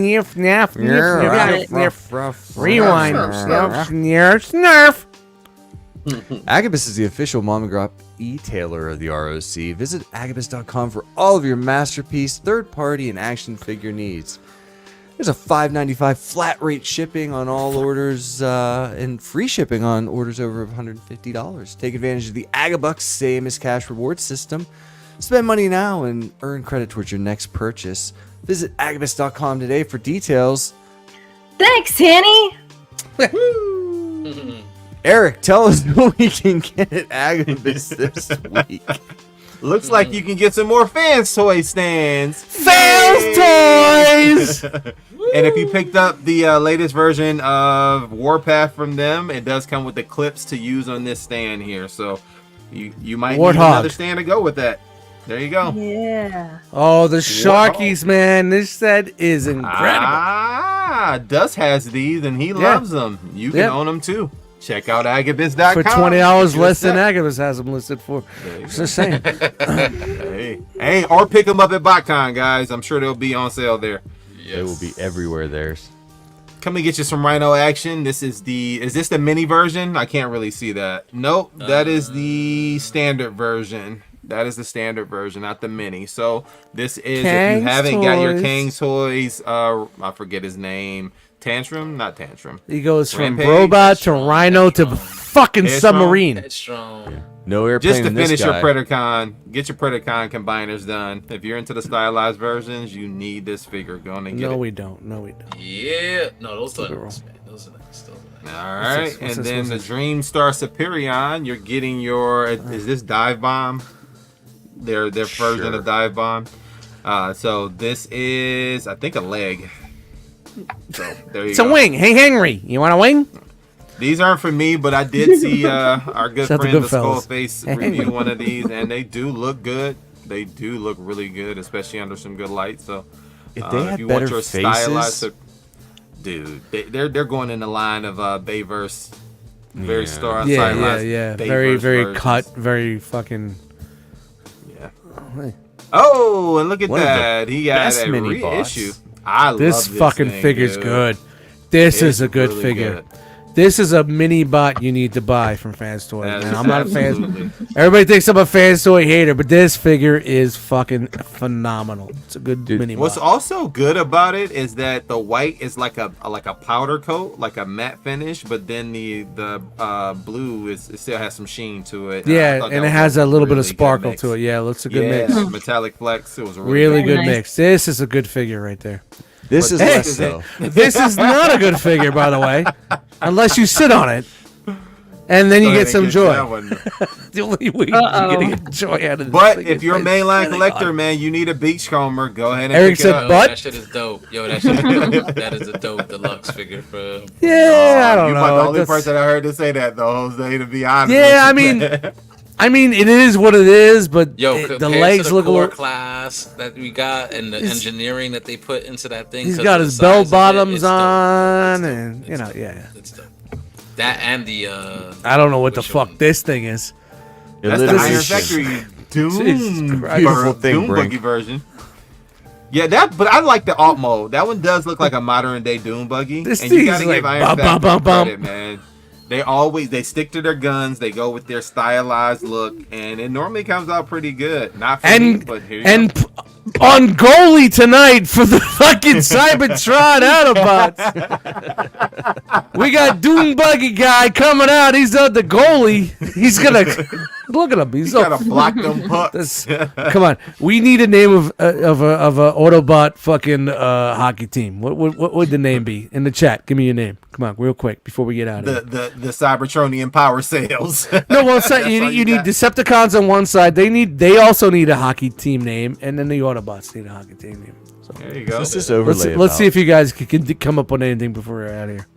Rewind. Ruff. Snurf, snurf. Agabus is the official mom and grop e-tailer of the ROC. Visit agabus.com for all of your masterpiece, third-party, and action figure needs. There's a $5.95 flat rate shipping on all orders and free shipping on orders over $150. Take advantage of the Agabucks same as cash reward system. Spend money now and earn credit towards your next purchase. Visit agabus.com today for details. Thanks, Hanny. Eric, tell us what we can get at Agabus this week. Looks like you can get some more Fans Toy stands. Fans Toys! And if you picked up the latest version of Warpath from them, it does come with the clips to use on this stand here. So you might need another stand to go with that. There you go. Yeah. Oh, the Sharkies, man. This set is incredible. Dust has these and he loves them. You can own them too. Check out Agabus.com. For $20 less than Agabus has them listed for. Just saying. hey, or pick them up at BotCon, guys. I'm sure they'll be on sale there. Yes. They will be everywhere there. Come and get you some Rhino action. Is this the mini version? I can't really see that. Nope, that is the standard version. That is the standard version, not the mini. So this is, if you haven't got your Kang's Toys, I forget his name. Tantrum? Not Tantrum. He goes from Rampage, robot to Rhino to fucking submarine. Headstrong. No airplane. Just to in this finish guy. your Predacon, get your Predacon combiners done. If you're into the stylized versions, you need this figure. Go on and get it. No, we don't. Yeah. No, those are nice, man. Those are nice. All right. And then the Dreamstar Superion, you're getting your, is this Dive Bomb? Their version of Dive Bomb. So this is, I think, a leg. So there you go. It's a wing. Hey, Henry, you want a wing? These aren't for me, but I did see our good Shout friend, the the Goodfellas. Skullface, review one of these, and they do look good. They do look really good, especially under some good light. So if they had you better want your faces, stylized, dude, they're going in the line of Bayverse, very stylized. Yeah. Very versions. cut, very fucking. Yeah. Hey. Oh, and look at One of the that. He got best a mini bots. reissue. I love This fucking thing, figure's dude. good. This is a good really figure. good. This is a mini bot you need to buy from Fans Toys. That Man. is I'm not a absolutely. fan. Everybody thinks I'm a Fans Toy hater, but this figure is fucking phenomenal. It's a good mini What's bot. also good about it is that the white is like a powder coat, like a matte finish, but then the blue it still has some sheen to it. Yeah, and and it has a little bit of sparkle to it. Yeah, it looks a good mix. Metallic flex. It was a Really good nice. mix. This is a good figure right there. This is Hey, less so. This is not a good figure, by the way, unless you sit on it, and then you get some joy. The only way you're getting joy out of this. But thing if is you're a by mainline sitting collector, on it. man, you need a beachcomber. Go ahead and Eric pick it said, up. "But That shit is dope. Yo, that shit is dope. That is a dope deluxe figure for. Yeah, I don't You're know. the only That's- person I heard to say that, though, Jose. To be honest. Yeah, with I mean, it is what it is, but Yo, the compared legs to the look a core little. class that we got and the engineering that they put into that thing. He's 'cause got of the his bell size of it, bottoms it's dope. on, It's dope. and It's you know, dope. yeah. It's dope. That and the. I don't know what the which fuck one? this thing is. That's the literally Iron is- Factory Jesus Doom Christ. Beautiful thing, Doom Brink. Buggy version. Yeah, but I like the alt mode. That one does look like a modern day Doom Buggy. This and you thing's gotta like give Iron bum, Factory bum, bum, credit, man. They stick to their guns. They go with their stylized look, and it normally comes out pretty good. Not for me, but here you go. On goalie tonight for the fucking Cybertron Autobots. We got Doom Buggy guy coming out. He's the goalie. He's gonna look at him. He's so Gotta block them pucks. Come on, we need a name of a Autobot fucking hockey team. What would the name be in the chat? Give me your name. Come on, real quick before we get out of here. The Cybertronian power sales. No, well, it's not, you need Decepticons on one side. They also need a hockey team name, and then the Autobots need a hockey team name. So There you go. This is overlay. let's see if you guys can come up with anything before we're out of here.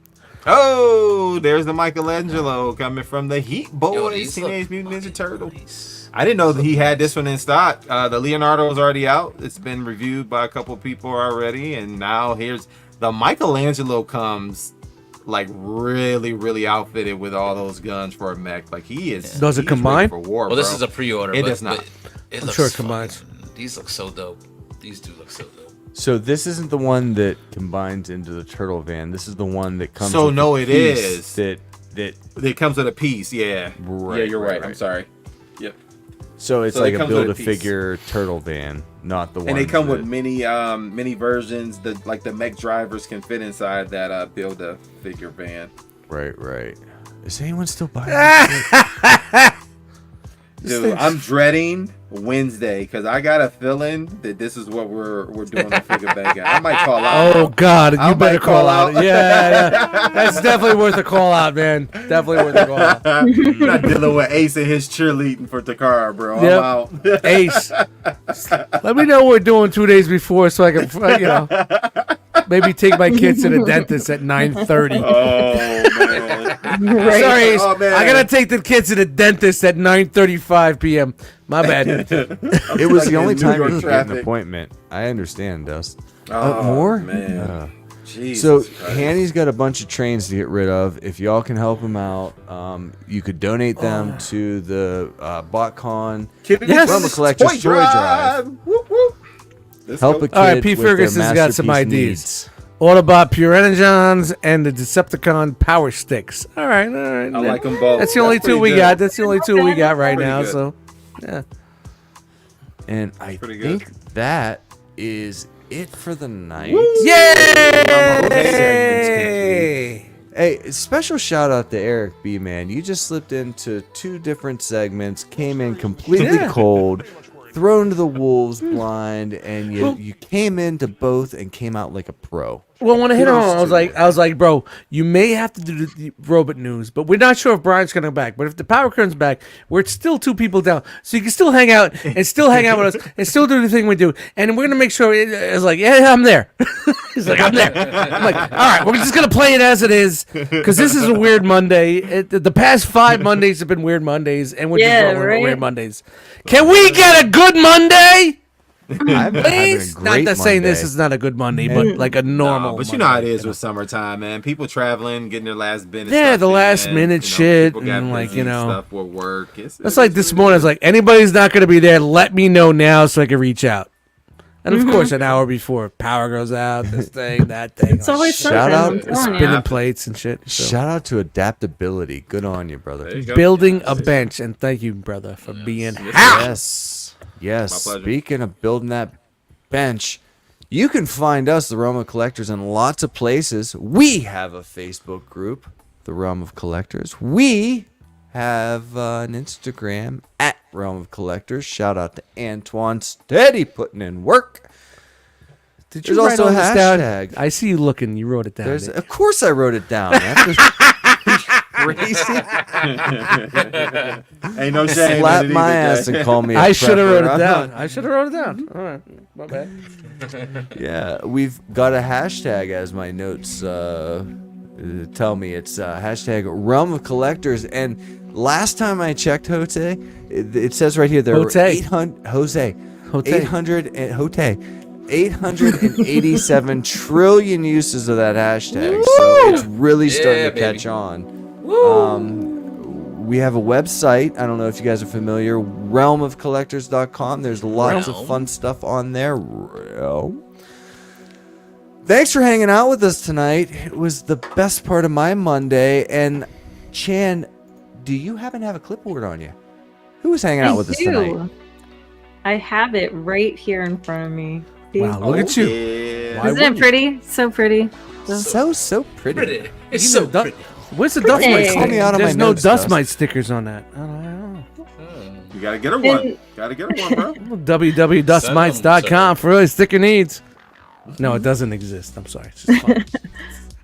Oh, there's the Michelangelo coming from the Heat Boys, these Teenage look Mutant Ninja Turtle. nice. I didn't know that he had this one in stock. The Leonardo is already out. It's been reviewed by a couple people already, and now here's the Michelangelo comes like really, really outfitted with all those guns for a mech. Like he is. Does it he's combine? ready for war, Well, this bro. is a pre-order. It but, does not. but It I'm looks sure it fucking- combines. These look so dope. These do look so dope. So this isn't the one that combines into the turtle van. This is the one that comes. So with no, the it piece is. that It comes with a piece, yeah. Right, Yeah, you're right. right. I'm sorry. Yep. So it's So like it a comes with a build-a-figure turtle van, not the one. And they come with many versions. The mech drivers can fit inside that build-a-figure van. Right. Is anyone still buying this? Dude, I'm dreading Wednesday because I got a feeling that this is what we're doing on Figure Bag. I might call out. Oh God, I you better might call call out. out. Yeah, that's definitely worth a call out, man. Definitely worth a call out. I'm not dealing with Ace and his cheerleading for Takara, bro. Yep. I'm out. Ace, let me know what we're doing 2 days before so I can, maybe take my kids to the dentist at 9:30. Oh man. Right. Sorry, Ace, Oh, man. I gotta take the kids to the dentist at 9:35 p.m. My bad. It was Like the only in New time York you could get an traffic. appointment. I understand, Dust. Oh, More? man. Jesus So Christ. Hanny's got a bunch of trains to get rid of. If y'all can help him out, you could donate them to the BotCon Yes. Realm of Collectors Toy Drive. Whoop, whoop. Let's Help go. a kid All right, P. with their Ferguson's got some masterpiece ideas. needs. Autobot Pure Energons and the Decepticon Power Sticks. All right. I like them both. That's the only two we pretty got. good. That's the only two we got right Pretty now. good. So, yeah. And I Pretty good. think that is it for the night. Yay! Hey, special shout out to Eric B, man. You just slipped into 2 different segments, came in completely Yeah. cold, thrown to the wolves blind, and you came into both and came out like a pro. Well, when I hit Kudos home, to you. I was like, bro, you may have to do the robot news, but we're not sure if Brian's gonna come back. But if the power comes back, we're still 2 people down, so you can still hang out and still hang out with us and still do the thing we do. And we're gonna make sure it's like, yeah, I'm there. He's like, I'm there. I'm like, all right, we're just gonna play it as it is because this is a weird Monday. The past 5 Mondays have been weird Mondays, and we're Yeah, just rolling with right? weird Mondays. Can we get a good Monday? I'm having a Please, not great that saying this Monday. is not a good Monday, but like a normal. But you know how it Monday, is with summertime, man. People traveling, getting their last minute. Yeah, stuff the in, last minute shit people got and, like, busy you know. stuff with work. That's like this morning. I was like, anybody's not going to be there. Let me know now so I can reach out. And of course, an hour before, power goes out. This thing, that thing. It's always Shout something. out- I'm telling you. spinning plates and shit. So. Shout out to adaptability. Good on you, brother. There you go. Building a bench, and thank you, brother, for being. Yes. Yes. My pleasure. Speaking of building that bench, you can find us, the Realm of Collectors, in lots of places. We have a Facebook group, the Realm of Collectors. We have an Instagram at Realm of Collectors. Shout out to Antoine, steady putting in work. Did There's you write also all a this down? hashtag. I see you looking. You wrote it down. There's, didn't you? of course, I wrote it down. That's crazy. Ain't no shame. Slap in it my either, ass Jay. and call me. I should have wrote it prepper. down. I should have wrote it down. All right, my bad. Yeah, we've got a hashtag as my notes tell me. It's hashtag Realm of Collectors. And last time I checked, Jose, it says right here there Jose. were 800 Jose, Jose. 800 and Jose. 887 trillion uses of that hashtag, so it's really starting Yeah, to catch baby. on. We have a website. I don't know if you guys are familiar. Realmofcollectors.com. There's lots of Realm. fun stuff on there. Realm. Thanks for hanging out with us tonight. It was the best part of my Monday. And Chan, do you happen to have a clipboard on you? Who was hanging out with us tonight? I have it right here in front of me. See? Wow, look at you. Yeah. Why Isn't it pretty? So pretty. So pretty. Pretty. It's so pretty. Where's the Pretty. Dustmightz? Call me out on There's my no notes, Dust. Dustmightz stickers on that. I don't know. You gotta get her one. Gotta get her one, bro. www.dustmightz.com for all your sticker needs. No, it doesn't exist. I'm sorry. It's just fun.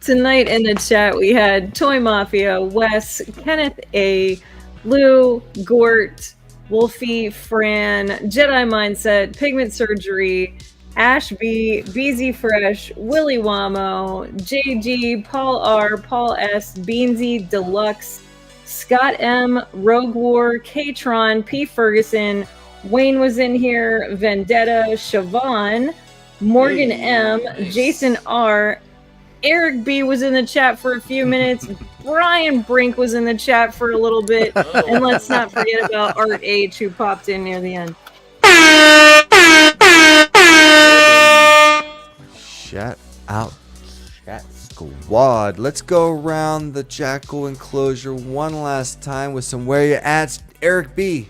Tonight in the chat, we had Toy Mafia, Wes, Kenneth A, Lou, Gort, Wolfie, Fran, Jedi Mindset, Pigment Surgery, Ash B, BZ Fresh, Willy Wamo, JG, Paul R, Paul S, Beansy Deluxe, Scott M, Rogue War, Katron, P Ferguson, Wayne was in here, Vendetta, Siobhan, Morgan M, Jason R, Eric B was in the chat for a few minutes. Brian Brink was in the chat for a little bit. And let's not forget about Art H, who popped in near the end. Shout out. Chat Squad. Let's go around the Jackal enclosure one last time with some where you at. Eric B.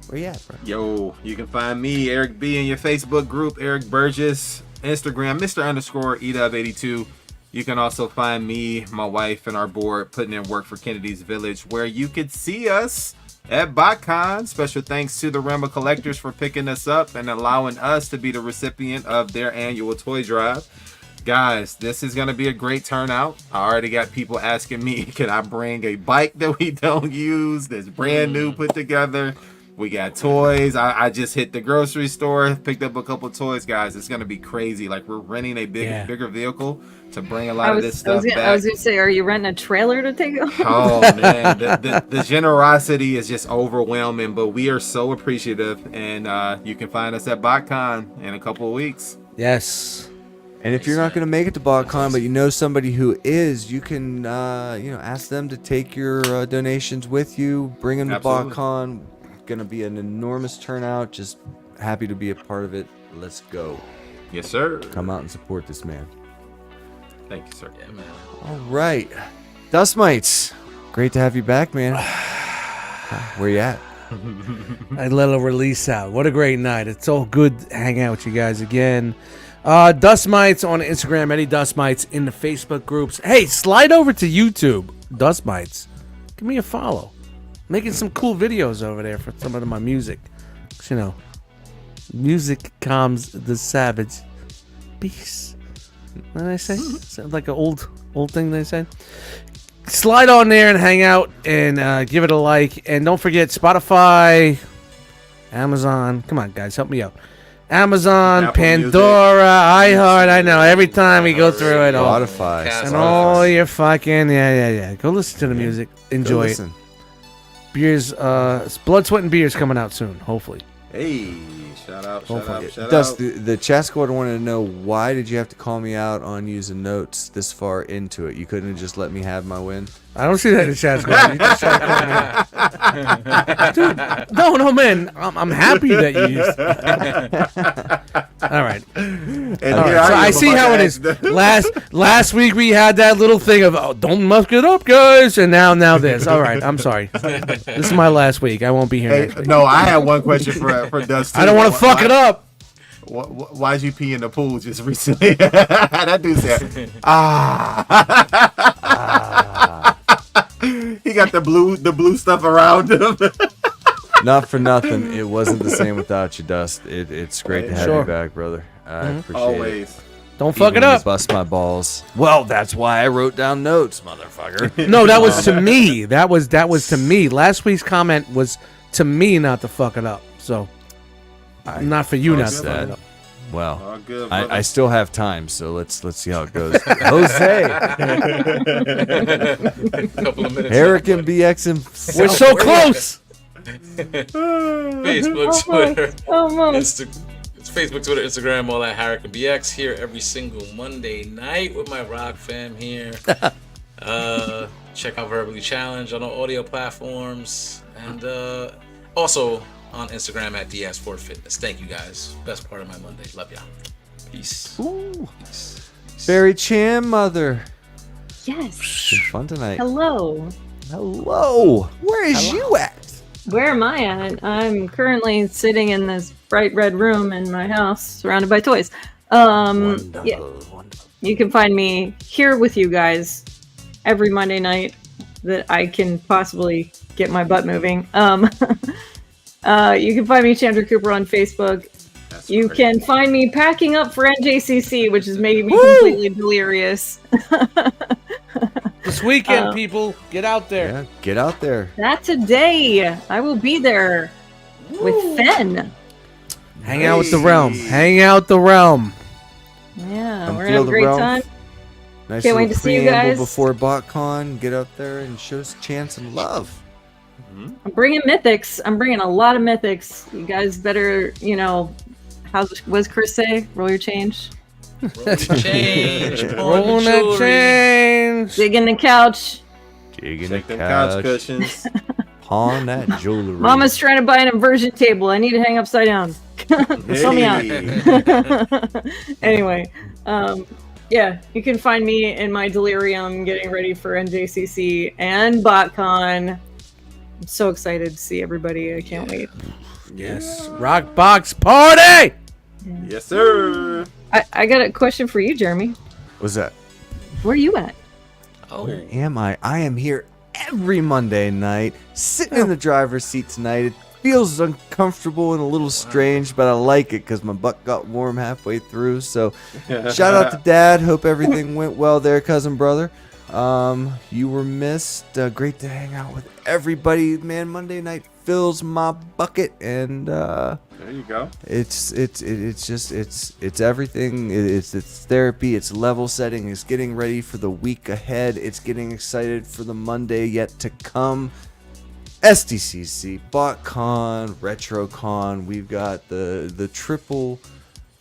Where you at, bro? Yo, you can find me, Eric B, in your Facebook group, Eric Burgess. Instagram, Mr_E.82. You can also find me, my wife, and our board putting in work for Kennedy's Village, where you could see us at BotCon. Special thanks to the Realm of Collectors for picking us up and allowing us to be the recipient of their annual toy drive. Guys, this is going to be a great turnout. I already got people asking me, can I bring a bike that we don't use that's brand new put together? We got toys. I just hit the grocery store, picked up a couple toys, guys. It's gonna be crazy. Like, we're renting a bigger vehicle to bring a lot of this stuff back. I was gonna say, are you renting a trailer to take it? Oh man, the generosity is just overwhelming. But we are so appreciative, and you can find us at BotCon in a couple of weeks. Yes. And if you're not going to make it to BotCon, but you know somebody who is, you can ask them to take your donations with you, bring them to Absolutely. BotCon. Gonna be an enormous turnout. Just happy to be a part of it. Let's go. Yes, sir. Come out and support this man. Thank you, sir. Yeah, man. All right, Dustmightz, great to have you back, man. Where you at? I let a release out. What a great night. It's all good to hang out with you guys again. Dustmightz on Instagram, Eddie Dustmightz in the Facebook groups. Hey, slide over to YouTube, Dustmightz. Give me a follow. Making some cool videos over there for some of my music. You know, music calms the savage beast. What did I say? Sounds like an old thing they said. Slide on there and hang out and give it a like. And don't forget Spotify, Amazon. Come on, guys, help me out. Amazon, Apple Pandora, iHeart. I know every time we go through it all. Spotify. And all your fucking yeah. Go listen to the music. Enjoy it. Listen. Beers, Blood, Sweat, and Beers coming out soon, hopefully. Hey, shout out. Dust, the chat squad wanted to know, why did you have to call me out on using notes this far into it? You couldn't have just let me have my win? I don't see that in the chat squad. You just try to call me out. Dude, no, man. I'm happy that you used it. All right. And All right. So I see how it is. Last week we had that little thing of, oh, don't muck it up, guys, and now this. All right, I'm sorry. This is my last week. I won't be here next week. No, I have one question for Dust. I don't want to fuck it up. Why'd you pee in the pool just recently? That dude said, he got the blue stuff around him. Not for nothing. It wasn't the same without you, Dust. It's great to have Sure. you back, brother. I appreciate Always. it. Don't fuck Even it when you up. Bust my balls. Well, that's why I wrote down notes, motherfucker. No, that was to me. That was to me. Last week's comment was to me not to fuck it up. So, not for you not to fuck it up. Well, All good, I still have time, so let's see how it goes. Jose, Couple of minutes. Eric and BX himself. We're so close. Facebook, Twitter, Almost. It's Facebook, Twitter, Instagram, all that Harrick and BX here every single Monday night with my rock fam here. Check out Verbally Challenge on all audio platforms and also on Instagram at DS4Fitness. Thank you guys. Best part of my Monday. Love y'all. Peace. Peace. Barry Chan, mother. Yes. It's been fun tonight. Hello. Hello. Where is you at? Where am I at? I'm currently sitting in this bright red room in my house, surrounded by toys. Yeah. You can find me here with you guys every Monday night that I can possibly get my butt moving. You can find me, Chandra Cooper, on Facebook. You can find me packing up for NJCC, which is making me completely delirious. This weekend, people, get out there. Yeah, get out there. That today, I will be there with Fen. Hang out with the realm. Hang out the realm. Yeah, Come we're feel gonna have a the great realm. time. Nice Can't wait little to see you preamble guys. before BotCon. Get out there and show us a chance and love. I'm bringing mythics. I'm bringing a lot of mythics. You guys better, was Chris say? Roll your change. Change. Rolling that change. Dig in the couch. Digging Check the them couch couch. cushions. Pawn that jewelry. Mama's trying to buy an inversion table. I need to hang upside down. Sell me out. Anyway, Yeah, you can find me in my delirium getting ready for NJCC and BotCon. I'm so excited to see everybody. I can't wait. Yes. Rock Box Party! Yes, sir. I got a question for you, Jeremy. What's that? Where are you at? Where am I? I am here every Monday night, sitting in the driver's seat tonight. It feels uncomfortable and a little strange, but I like it because my butt got warm halfway through. So, shout out to Dad. Hope everything went well there, cousin brother. You were missed. Great to hang out with everybody, man. Monday night fills my bucket, and There you go. it's everything. It's therapy. It's level setting. It's getting ready for the week ahead. It's getting excited for the Monday yet to come. SDCC, BotCon, RetroCon. We've got the triple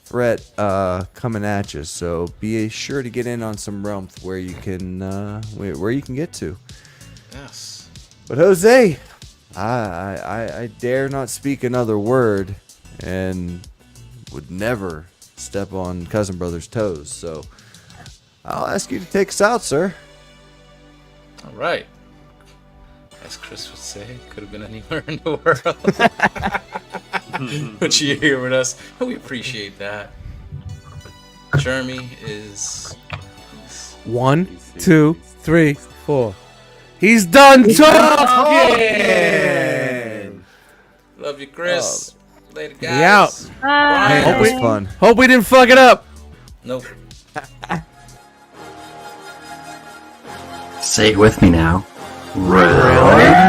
threat coming at you. So be sure to get in on some Realm where you can get to. Yes. But Jose, I dare not speak another word, and would never step on cousin brother's toes. So I'll ask you to take us out, sir. All right. As Chris would say, could have been anywhere in the world. But you're here with us, and we appreciate that. Jeremy is 1, 2, 3, 4. He's done talking. Love you, Chris. Later, guys. We out. Man, that was fun. Hope we didn't fuck it up. Nope. Say it with me now. Really?